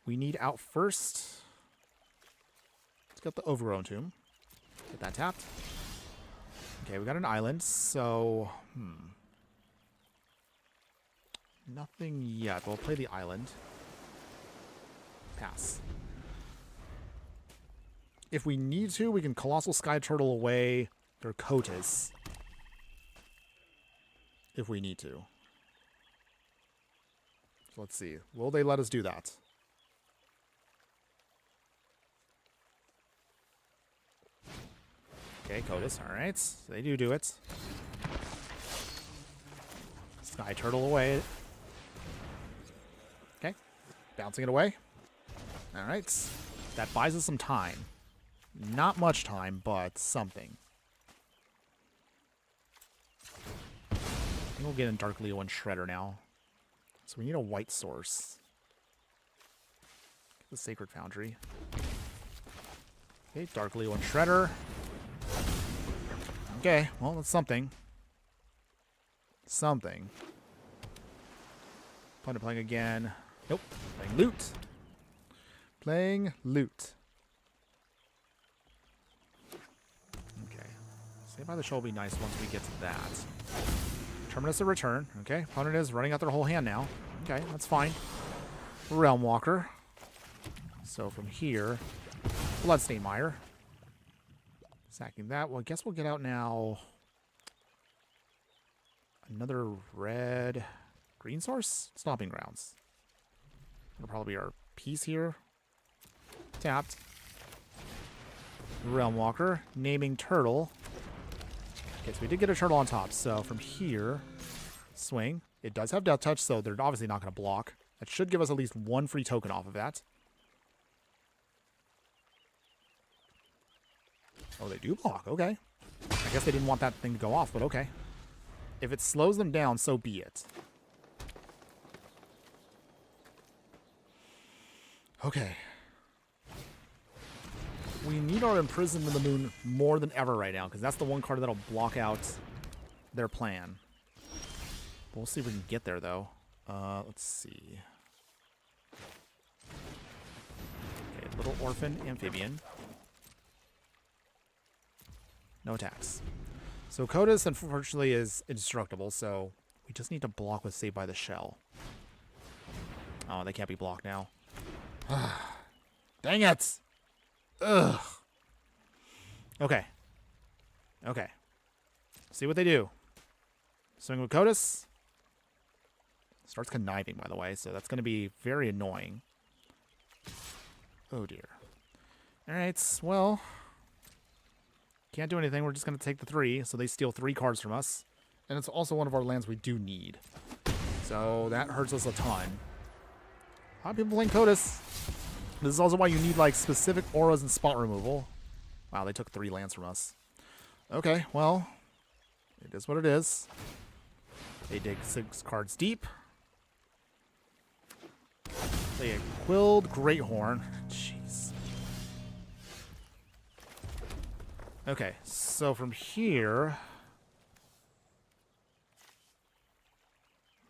[SPEAKER 3] We need out first... Let's get the Overgrown Tomb. Get that tapped. Okay, we got an island, so... Nothing yet. We'll play the island. Pass. If we need to, we can Colossal Sky Turtle away their Kotis. If we need to. So let's see. Will they let us do that? Okay, Kotis. Alright. So they do it. Sky Turtle away. Okay. Bouncing it away. Alright. That buys us some time. Not much time, but something. I think we'll get in Dark Leo and Shredder now. So we need a white source. Get the Sacred Foundry. Okay, Dark Leo and Shredder. Okay, well, that's something. Something. Playing again. Nope. Playing loot. Playing loot. Okay. Saved by the Show will be nice once we get to that. Terminus a return. Okay. Opponent is running out their whole hand now. Okay, that's fine. Realm Walker. So from here, Bloodstained Mire. Sacking that. Well, I guess we'll get out now. Another red. Green source? Stomping Grounds. That'll probably be our piece here. Tapped. Realm Walker. Naming Turtle. Okay, so we did get a turtle on top. So from here, swing. It does have Death Touch, so they're obviously not going to block. That should give us at least one free token off of that. Oh, they do block. Okay. I guess they didn't want that thing to go off, but okay. If it slows them down, so be it. Okay. We need our Imprisoned in the Moon more than ever right now, because that's the one card that'll block out their plan. We'll see if we can get there, though. Let's see. Okay, Little Orphan Amphibian. No attacks. So Kodos, unfortunately, is indestructible, so we just need to block with Saved by the Shell. Oh, they can't be blocked now. Dang it! Ugh. Okay. Okay. See what they do. Swing with Kodos. Starts conniving, by the way, so that's going to be very annoying. Oh, dear. Alright, well... Can't do anything. We're just going to take the 3, so they steal 3 cards from us. And it's also one of our lands we do need. So that hurts us a ton. A lot of people playing Kodos. This is also why you need, like, specific auras and spot removal. Wow, they took 3 lands from us. Okay, well, it is what it is. They dig 6 cards deep. Play a Quilled Greathorn. Jeez. Okay, so from here...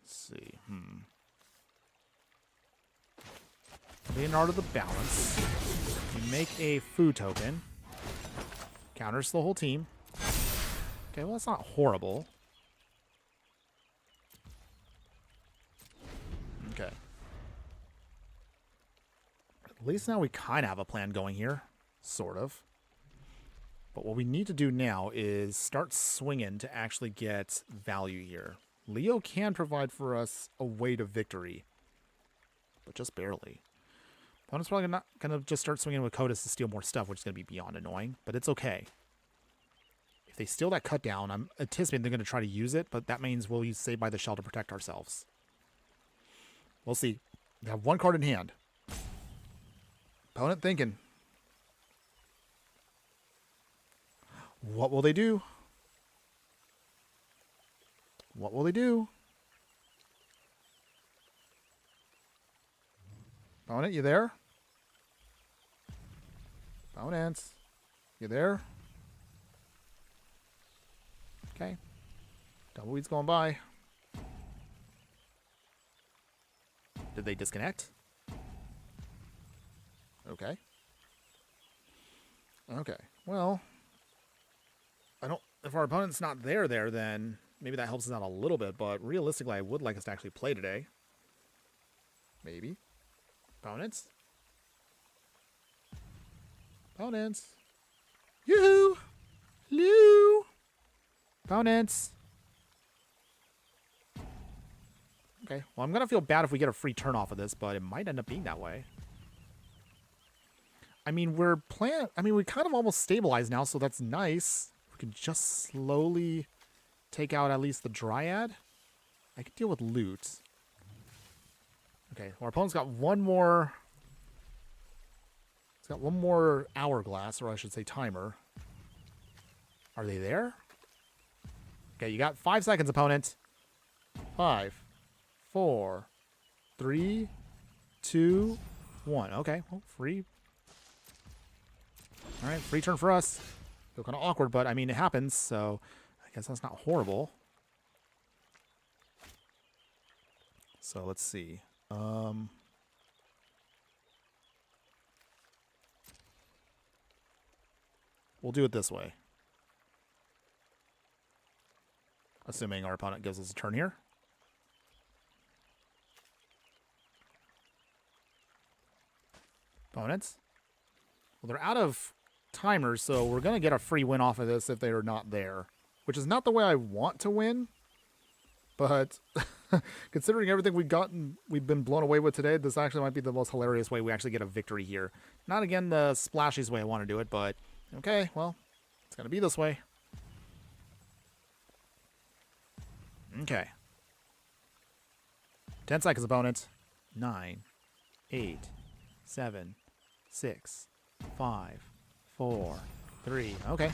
[SPEAKER 3] Let's see, Leonardo the Balance. You make a food token. Counters the whole team. Okay, well, that's not horrible. Okay. At least now we kind of have a plan going here. Sort of. But what we need to do now is start swinging to actually get value here. Leo can provide for us a way to victory. But just barely. Opponent's probably not going to just start swinging with Kodos to steal more stuff, which is going to be beyond annoying. But it's okay. If they steal that cut down, I'm anticipating they're going to try to use it. But that means we'll use Save by the Shell to protect ourselves. We'll see. They have 1 card in hand. Opponent thinking. What will they do? What will they do? Opponent, you there? Opponent, you there? Okay. Tumbleweed's going by. Did they disconnect? Okay. Okay. Well, if our opponent's not there, then maybe that helps us out a little bit, but realistically, I would like us to actually play today. Maybe. Opponents? Opponents? Yoo-hoo! Hello! Opponents? Okay, well, I'm going to feel bad if we get a free turn off of this, but it might end up being that way. I mean, we kind of almost stabilized now, so that's nice. We can just slowly take out at least the Dryad. I can deal with loot. Okay, our opponent's got one more... He's got one more hourglass, or I should say timer. Are they there? Okay, you got 5 seconds, opponent. 5, 4, 3, 2, 1. Okay, well, free. All right, free turn for us. Feel kind of awkward, but I mean, it happens, so I guess that's not horrible. So let's see. We'll do it this way. Assuming our opponent gives us a turn here. Opponents. Well, they're out of timers, so we're going to get a free win off of this if they are not there. Which is not the way I want to win. But considering everything we've been blown away with today, this actually might be the most hilarious way we actually get a victory here. Not, again, the splashiest way I want to do it, but okay, well, it's going to be this way. Okay. 10 seconds, opponent. 9, 8, 7, 6, 5, 4, 3. Okay.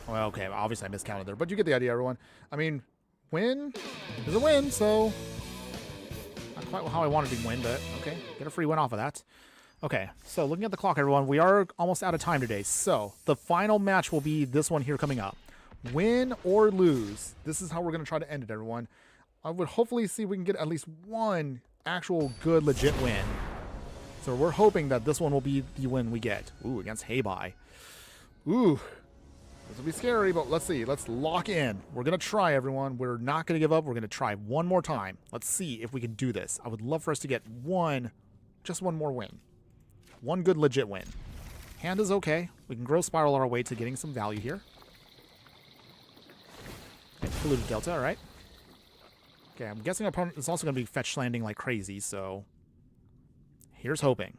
[SPEAKER 3] Well, okay, obviously I miscounted there, but you get the idea, everyone. I mean, win is a win, so not quite how I wanted to win, but okay, get a free win off of that. Okay, so looking at the clock, everyone, we are almost out of time today. So the final match will be this one here coming up. Win or lose, this is how we're going to try to end it, everyone. I would hopefully see if we can get at least one actual good, legit win. So we're hoping that this one will be the win we get. Ooh, against Heibai. Ooh. This will be scary, but let's see. Let's lock in. We're going to try, everyone. We're not going to give up. We're going to try one more time. Let's see if we can do this. I would love for us to get just one more win. One good legit win. Hand is okay. We can grow spiral our way to getting some value here. Okay, polluted delta, all right. Okay, I'm guessing our opponent is also going to be fetch landing like crazy, so here's hoping.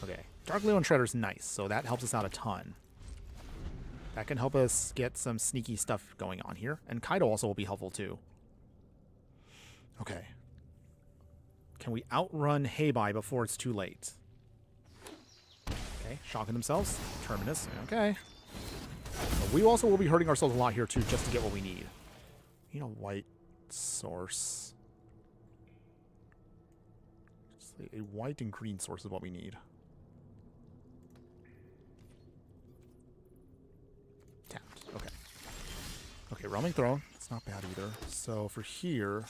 [SPEAKER 3] Okay, Dark Leo and Shredder's nice, so that helps us out a ton. That can help us get some sneaky stuff going on here, and Kaido also will be helpful too. Okay. Can we outrun Heibai before it's too late? Okay, shocking themselves. Terminus, okay. But we also will be hurting ourselves a lot here too, just to get what we need. We need a white source. Just a white and green source is what we need. Tapped, okay. Okay, roaming throne. It's not bad either. So for here,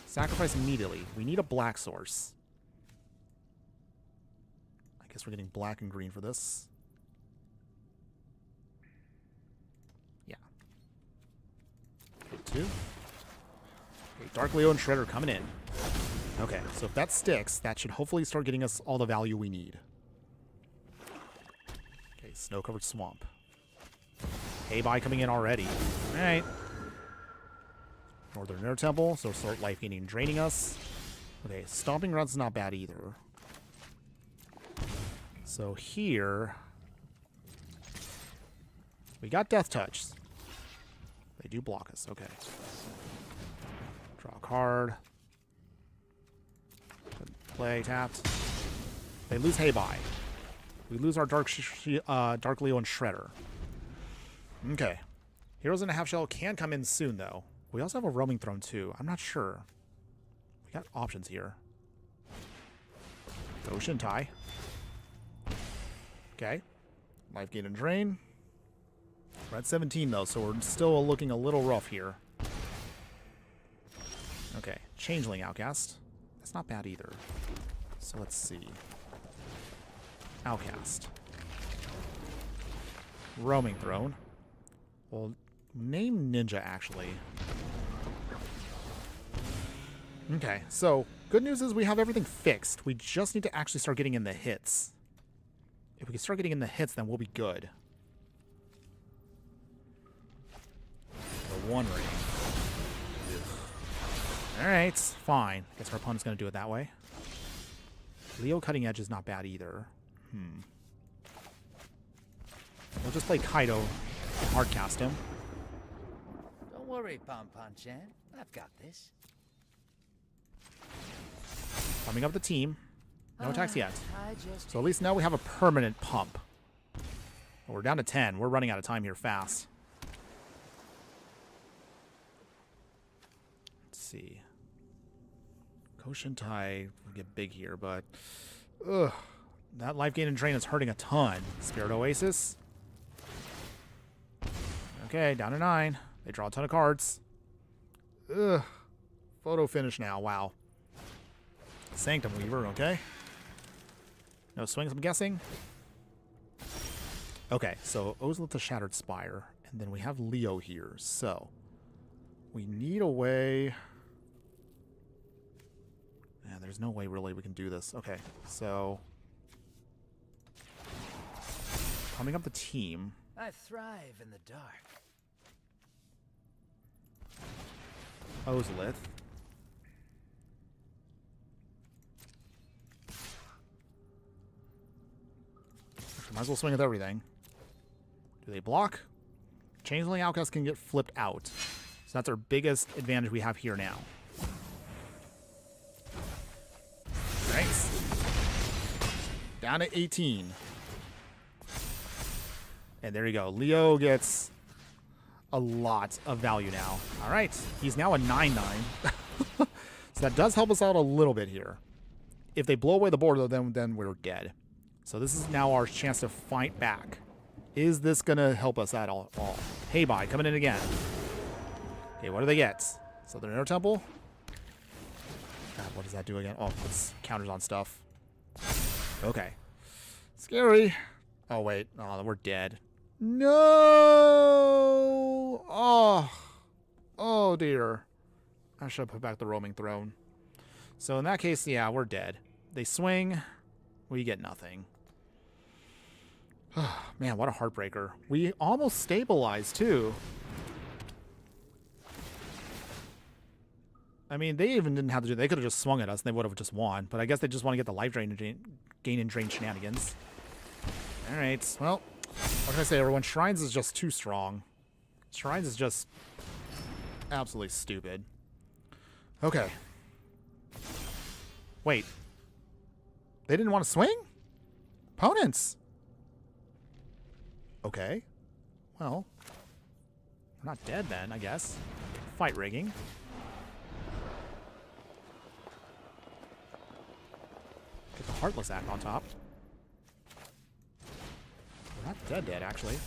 [SPEAKER 3] sacrifice immediately. We need a black source. I guess we're getting black and green for this. Yeah. Okay, 2. Okay, Dark Leo and Shredder coming in. Okay, so if that sticks, that should hopefully start getting us all the value we need. Okay, snow-covered swamp. Heibai coming in already. All right. Northern Air Temple, so start life gaining and draining us. Okay, Stomping Grounds is not bad either. So here, we got Death Touch. They do block us, okay. Draw a card. Play, tapped. They lose Heibai. We lose our Dark Leo and Shredder. Okay. Heroes in a Half Shell can come in soon, though. We also have a roaming throne, too. I'm not sure. We got options here. Ocean Tie. Okay. Life gain and drain. We're at 17, though, so we're still looking a little rough here. Okay. Changeling Outcast. That's not bad either. So let's see. Outcast. Roaming throne. Well, name Ninja, actually. Okay, so good news is we have everything fixed. We just need to actually start getting in the hits. If we can start getting in the hits, then we'll be good. The 1 ring. Alright, fine. Guess our opponent's going to do it that way. Leo Cutting Edge is not bad either. We'll just play Kaido and hardcast him.
[SPEAKER 4] Don't worry, Pom-Pom-chan. I've got this.
[SPEAKER 3] Coming up the team. No attacks yet.
[SPEAKER 4] I just
[SPEAKER 3] So at least now we have a permanent pump. Well, we're down to 10. We're running out of time here fast. Let's see. Koshintai will get big here, but that life gain and drain is hurting a ton. Spirit Oasis. Okay, down to 9. They draw a ton of cards. Photo finish now. Wow. Sanctum Weaver, okay. No swings, I'm guessing. Okay, so Ozlith the Shattered Spire. And then we have Leo here. So, we need a way... Yeah, there's no way really we can do this. Okay, so... Coming up the team.
[SPEAKER 4] I thrive in the dark.
[SPEAKER 3] Ozlith. Might as well swing with everything. Do they block? Changeling Outcast can get flipped out. So that's our biggest advantage we have here now. Nice. Down to 18. And there you go. Leo gets a lot of value now. All right. He's now a 9-9. So that does help us out a little bit here. If they blow away the board, though, then we're dead. So this is now our chance to fight back. Is this going to help us at all? Heibai coming in again. Okay, what do they get? Southern Air Temple. God, what does that do again? Oh, it's counters on stuff. Okay. Scary. Oh, wait. Oh, we're dead. No! Oh. Oh, dear. I should have put back the roaming throne. So in that case, yeah, we're dead. They swing. We get nothing. Man, what a heartbreaker. We almost stabilized, too. I mean, they even didn't have to do that. They could have just swung at us and they would have just won. But I guess they just want to get the life gain and drain shenanigans. All right. Well, what can I say, everyone? Shrines is just too strong. Shrines is just absolutely stupid. Okay. Wait. They didn't want to swing? Opponents. Okay. Well, we're not dead then, I guess. Fight rigging. Get the Heartless Act on top. We're not dead, actually.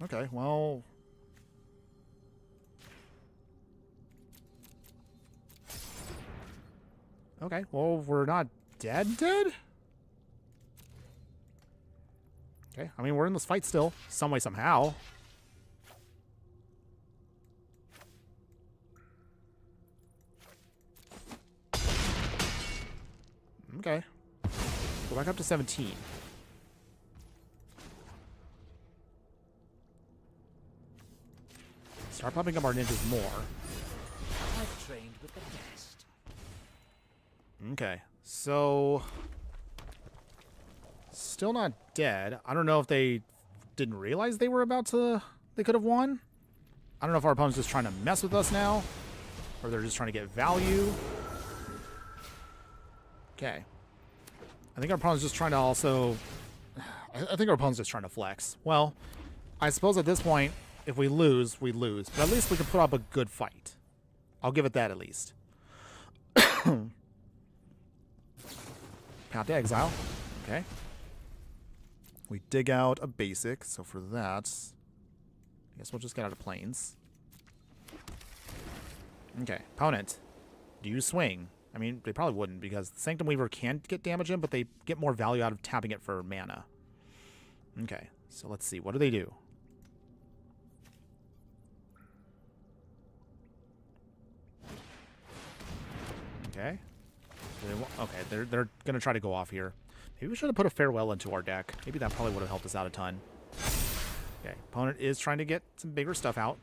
[SPEAKER 3] Okay, well... Okay, well, we're not dead? Okay, I mean, we're in this fight still. Some way, somehow. Okay. Go back up to 17. Start popping up our ninjas more.
[SPEAKER 4] I've trained with the best.
[SPEAKER 3] Okay, so... Still not dead. I don't know if they didn't realize they were about to... They could have won. I don't know if our opponent's just trying to mess with us now. Or they're just trying to get value. Okay. I think our opponent's just trying to also... I think our opponent's just trying to flex. Well, I suppose at this point, if we lose, we lose. But at least we can put up a good fight. I'll give it that at least. Path to Exile. Okay.
[SPEAKER 2] We dig out a basic, so for that,
[SPEAKER 3] I guess we'll just get out of planes. Okay, opponent. Do you swing? I mean, they probably wouldn't because the Sanctum Weaver can get damage in, but they get more value out of tapping it for mana. Okay, so let's see. What do they do? Okay. Okay, they're gonna try to go off here. Maybe we should have put a Farewell into our deck. Maybe that probably would have helped us out a ton. Okay, opponent is trying to get some bigger stuff out.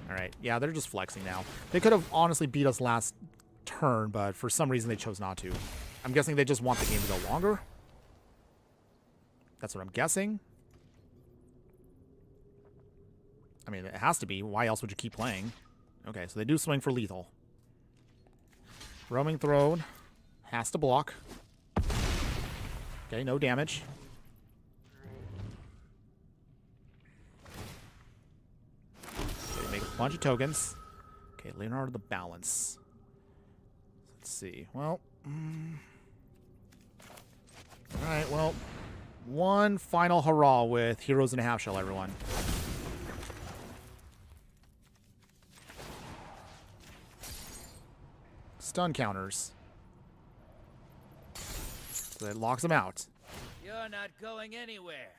[SPEAKER 3] All right, yeah, they're just flexing now. They could have honestly beat us last turn, but for some reason they chose not to. I'm guessing they just want the game to go longer. That's what I'm guessing. I mean, it has to be. Why else would you keep playing? Okay, so they do swing for lethal. Roaming Throne has to block. Okay, no damage. Okay, make a bunch of tokens. Okay, Leonardo the Balance. Let's see. Well, alright, well, one final hurrah with Heroes in a Half Shell, everyone. Stun counters. So that locks them out.
[SPEAKER 4] You're not going anywhere.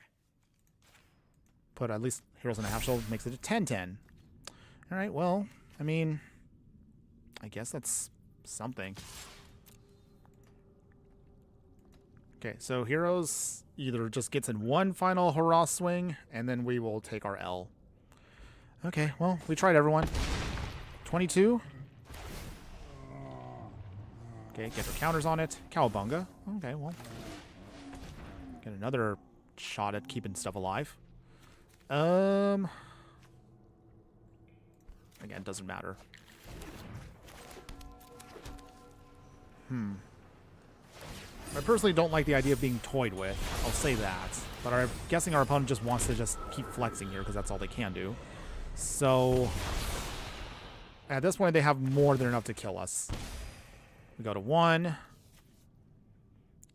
[SPEAKER 3] But at least Heroes in a Half Shell makes it a 10-10. Alright, well, I mean, I guess that's something. Okay, so Heroes either just gets in one final hurrah swing, and then we will take our L. Okay, well, we tried, everyone. 22. Okay, get our counters on it. Cowabunga. Okay, well. Get another shot at keeping stuff alive. Again, doesn't matter. I personally don't like the idea of being toyed with. I'll say that. But I'm guessing our opponent just wants to just keep flexing here because that's all they can do. So, at this point, they have more than enough to kill us. We go to 1. If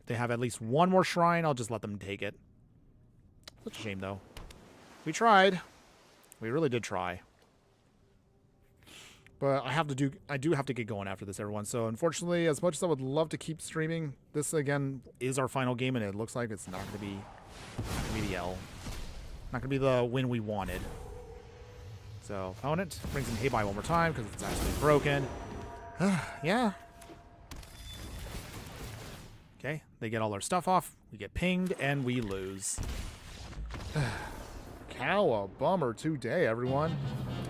[SPEAKER 3] they have at least one more shrine, I'll just let them take it. Such a shame, though. We tried. We really did try. But I do have to get going after this, everyone. So unfortunately, as much as I would love to keep streaming, this again is our final game, and it looks like it's not going to be the L. Not going to be the win we wanted. So opponent brings in Hey Bye one more time because it's actually broken. Yeah. Okay, they get all their stuff off. We get pinged, and we lose.
[SPEAKER 2] Bummer today, everyone.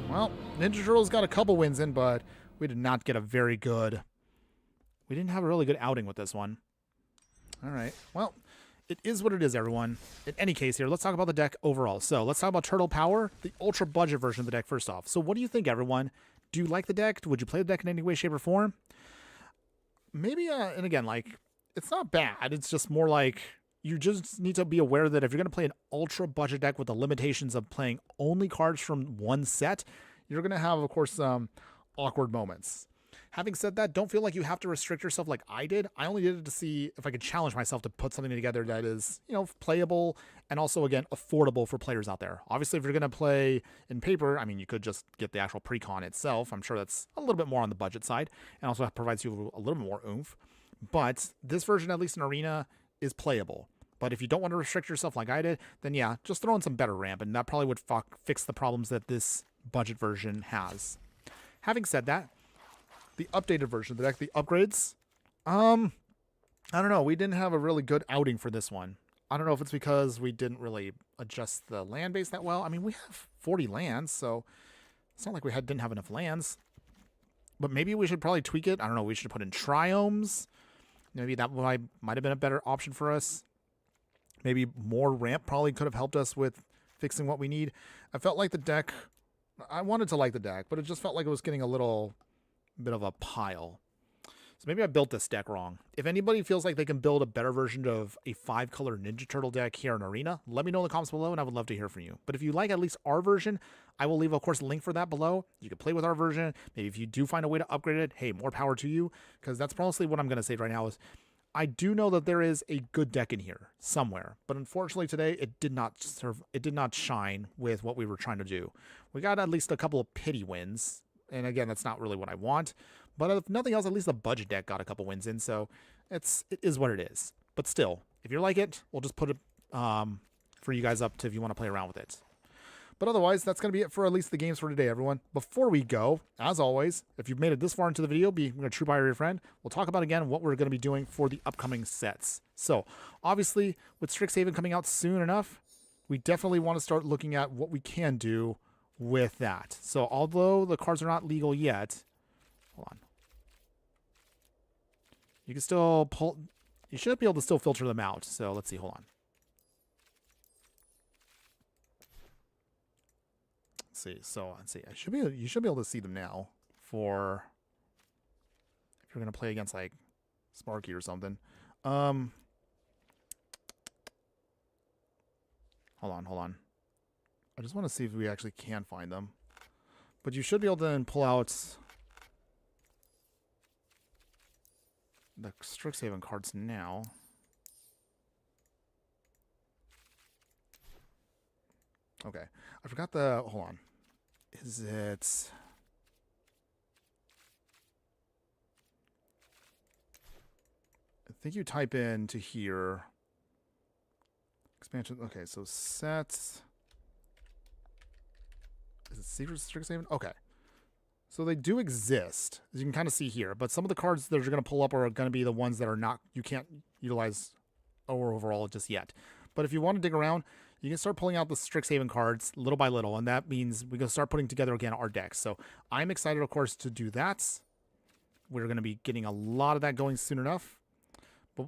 [SPEAKER 2] Well, Ninja Turtles got a couple wins in, but
[SPEAKER 3] We did not get a very good... We didn't have a really good outing with this one.
[SPEAKER 2] all right.
[SPEAKER 3] Well, it is what it is, everyone. In any case here, let's talk about the deck overall. So let's talk about Turtle Power, the ultra budget version of the deck first off. So what do you think, everyone? Do you like the deck? Would you play the deck in any way, shape, or form?
[SPEAKER 2] Maybe, and again, like,
[SPEAKER 3] It's not bad. It's just more like you just need to be aware that if you're going to play an ultra budget deck with the limitations of playing only cards from one set, you're going to have, of course, awkward moments. Having said that, don't feel like you have to restrict yourself like I did. I only did it to see if I could challenge myself to put something together that is, playable and also, again, affordable for players out there. Obviously, if you're going to play in paper, I mean, you could just get the actual pre-con itself. I'm sure that's a little bit more on the budget side and also provides you a little bit more oomph. But this version, at least in Arena, is playable. But if you don't want to restrict yourself like I did, then yeah, just throw in some better ramp, and that probably would fix the problems that this budget version has. Having said that, the updated version of the deck, the upgrades, I don't know. We didn't have a really good outing for this one. I don't know if it's because we didn't really adjust the land base that well. I mean, we have 40 lands, so it's not like we didn't have enough lands. But maybe we should probably tweak it. I don't know. We should put in triomes. Maybe that might have been a better option for us. Maybe more ramp probably could have helped us with fixing what we need. I felt like the deck, I wanted to like the deck, but it just felt like it was getting a little bit of a pile. So maybe I built this deck wrong. If anybody feels like they can build a better version of a 5-color Ninja Turtle deck here in Arena, let me know in the comments below, and I would love to hear from you. But if you like at least our version, I will leave, of course, a link for that below. You can play with our version. Maybe if you do find a way to upgrade it, hey, more power to you, because that's honestly what I'm going to say right now is I do know that there is a good deck in here somewhere, but unfortunately today it did not serve. It did not shine with what we were trying to do. We got at least a couple of pity wins, and again, that's not really what I want. But if nothing else, at least the budget deck got a couple wins in, so it is what it is. But still, if you like it, we'll just put it for you guys up to if you want to play around with it. But otherwise, that's going to be it for at least the games for today, everyone. Before we go, as always, if you've made it this far into the video, be a true buyer or your friend. We'll talk about, again, what we're going to be doing for the upcoming sets. So, obviously, with Strixhaven coming out soon enough, we definitely want to start looking at what we can do with that. So, although the cards are not legal yet, hold on. You can still pull, you should be able to still filter them out. So, let's see, hold on. See, so let's see. You should be able to see them now. For if you're gonna play against like Sparky or something. Hold on. I just want to see if we actually can find them. But you should be able to then pull out the Strixhaven cards now. Okay, I forgot the. Hold on. Is it? I think you type into here. Expansion. Okay, so sets. Is it Secret Strixhaven? Okay. So they do exist, as you can kind of see here. But some of the cards that you're going to pull up are going to be the ones that are not. You can't utilize overall just yet. But if you want to dig around, you can start pulling out the Strixhaven cards little by little, and that means we're going to start putting together, again, our decks. So I'm excited, of course, to do that. We're going to be getting a lot of that going soon enough. But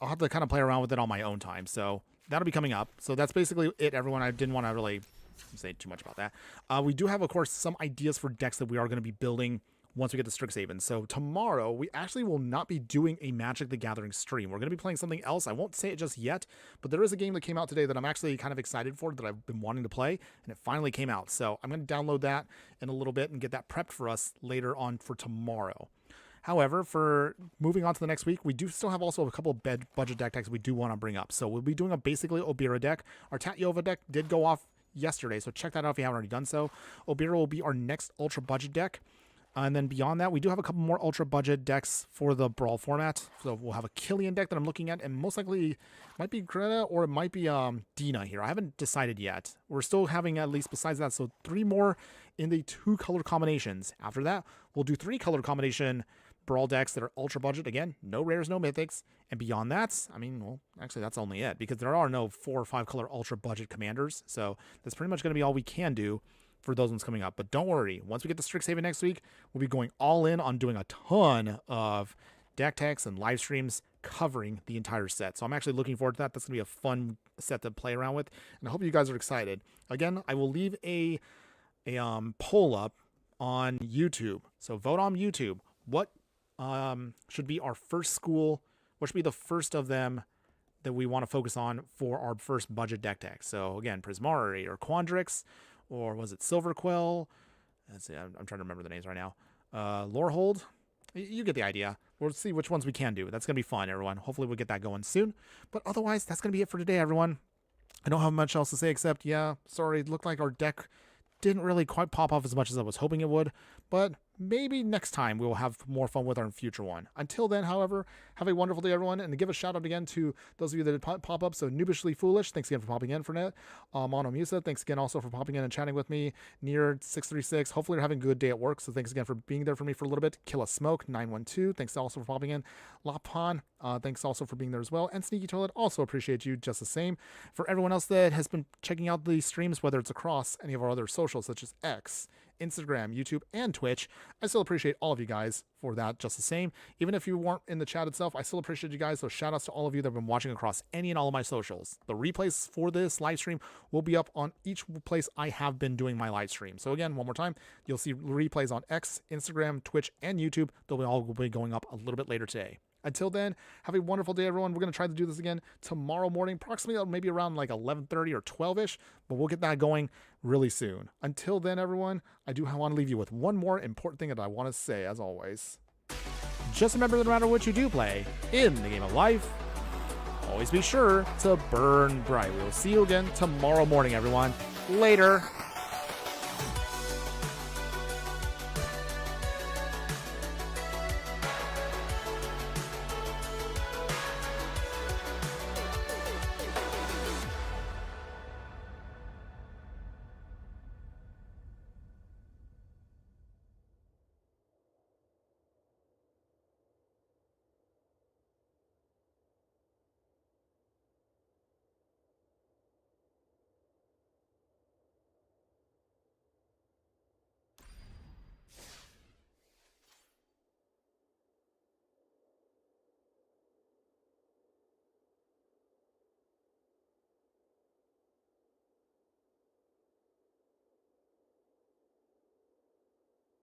[SPEAKER 3] I'll have to kind of play around with it on my own time. So that'll be coming up. So that's basically it, everyone. I didn't want to really say too much about that. We do have, of course, some ideas for decks that we are going to be building once we get to Strixhaven. So tomorrow, we actually will not be doing a Magic the Gathering stream. We're going to be playing something else. I won't say it just yet, but there is a game that came out today that I'm actually kind of excited for, that I've been wanting to play, and it finally came out. So I'm going to download that in a little bit and get that prepped for us later on for tomorrow. However, for moving on to the next week, we do still have also a couple of budget deck decks we do want to bring up. So we'll be doing a basically Obira deck. Our Tatyova deck did go off yesterday, so check that out if you haven't already done so. Obira will be our next ultra budget deck. And then beyond that, we do have a couple more ultra budget decks for the Brawl format. So we'll have a Killian deck that I'm looking at, and most likely it might be Greta or it might be Dina here. I haven't decided yet. We're still having at least besides that, so 3 more in the 2 color combinations. After that, we'll do 3 color combination Brawl decks that are ultra budget. Again, no rares, no mythics. And beyond that, I mean, well, actually that's only it because there are no 4 or 5 color ultra budget commanders. So that's pretty much going to be all we can do for those ones coming up. But don't worry, once we get to Strixhaven next week, we'll be going all in on doing a ton of deck techs and live streams covering the entire set. So I'm actually looking forward to that. That's going to be a fun set to play around with, and I hope you guys are excited. Again, I will leave a poll up on YouTube. So vote on YouTube. What should be our first school? What should be the first of them that we want to focus on for our first budget deck tech? So again, Prismari or Quandrix, or was it Silverquill? Let's see, I'm trying to remember the names right now. Lorehold. You get the idea. We'll see which ones we can do. That's going to be fun, everyone. Hopefully we'll get that going soon. But otherwise, that's going to be it for today, everyone. I don't have much else to say except, yeah, sorry, it looked like our deck didn't really quite pop off as much as I was hoping it would, but maybe next time we will have more fun with our future one. Until then, however, have a wonderful day, everyone, and give a shout out again to those of you that did pop up. So Noobishly Foolish, thanks again for popping in for net. Mono Musa, thanks again also for popping in and chatting with me. Near 636, hopefully you're having a good day at work, so thanks again for being there for me for a little bit. Kill a Smoke 912, thanks also for popping in. Lapan, thanks also for being there as well. And Sneaky Toilet, also appreciate you just the same. For everyone else that has been checking out the streams, whether it's across any of our other socials such as X, Instagram, YouTube, and Twitch, I still appreciate all of you guys for that just the same. Even if you weren't in the chat itself, I still appreciate you guys. So shout outs to all of you that have been watching across any and all of my socials. The replays for this live stream will be up on each place I have been doing my live stream. So again, one more time, you'll see replays on X, Instagram, Twitch, and YouTube. They'll all be going up a little bit later today. Until then, have a wonderful day, everyone. We're going to try to do this again tomorrow morning, approximately maybe around like 11:30 or 12-ish, but we'll get that going really soon. Until then, everyone, I do want to leave you with one more important thing that I want to say, as always. Just remember that no matter what you do play in the game of life, always be sure to burn bright. We'll see you again tomorrow morning, everyone. Later.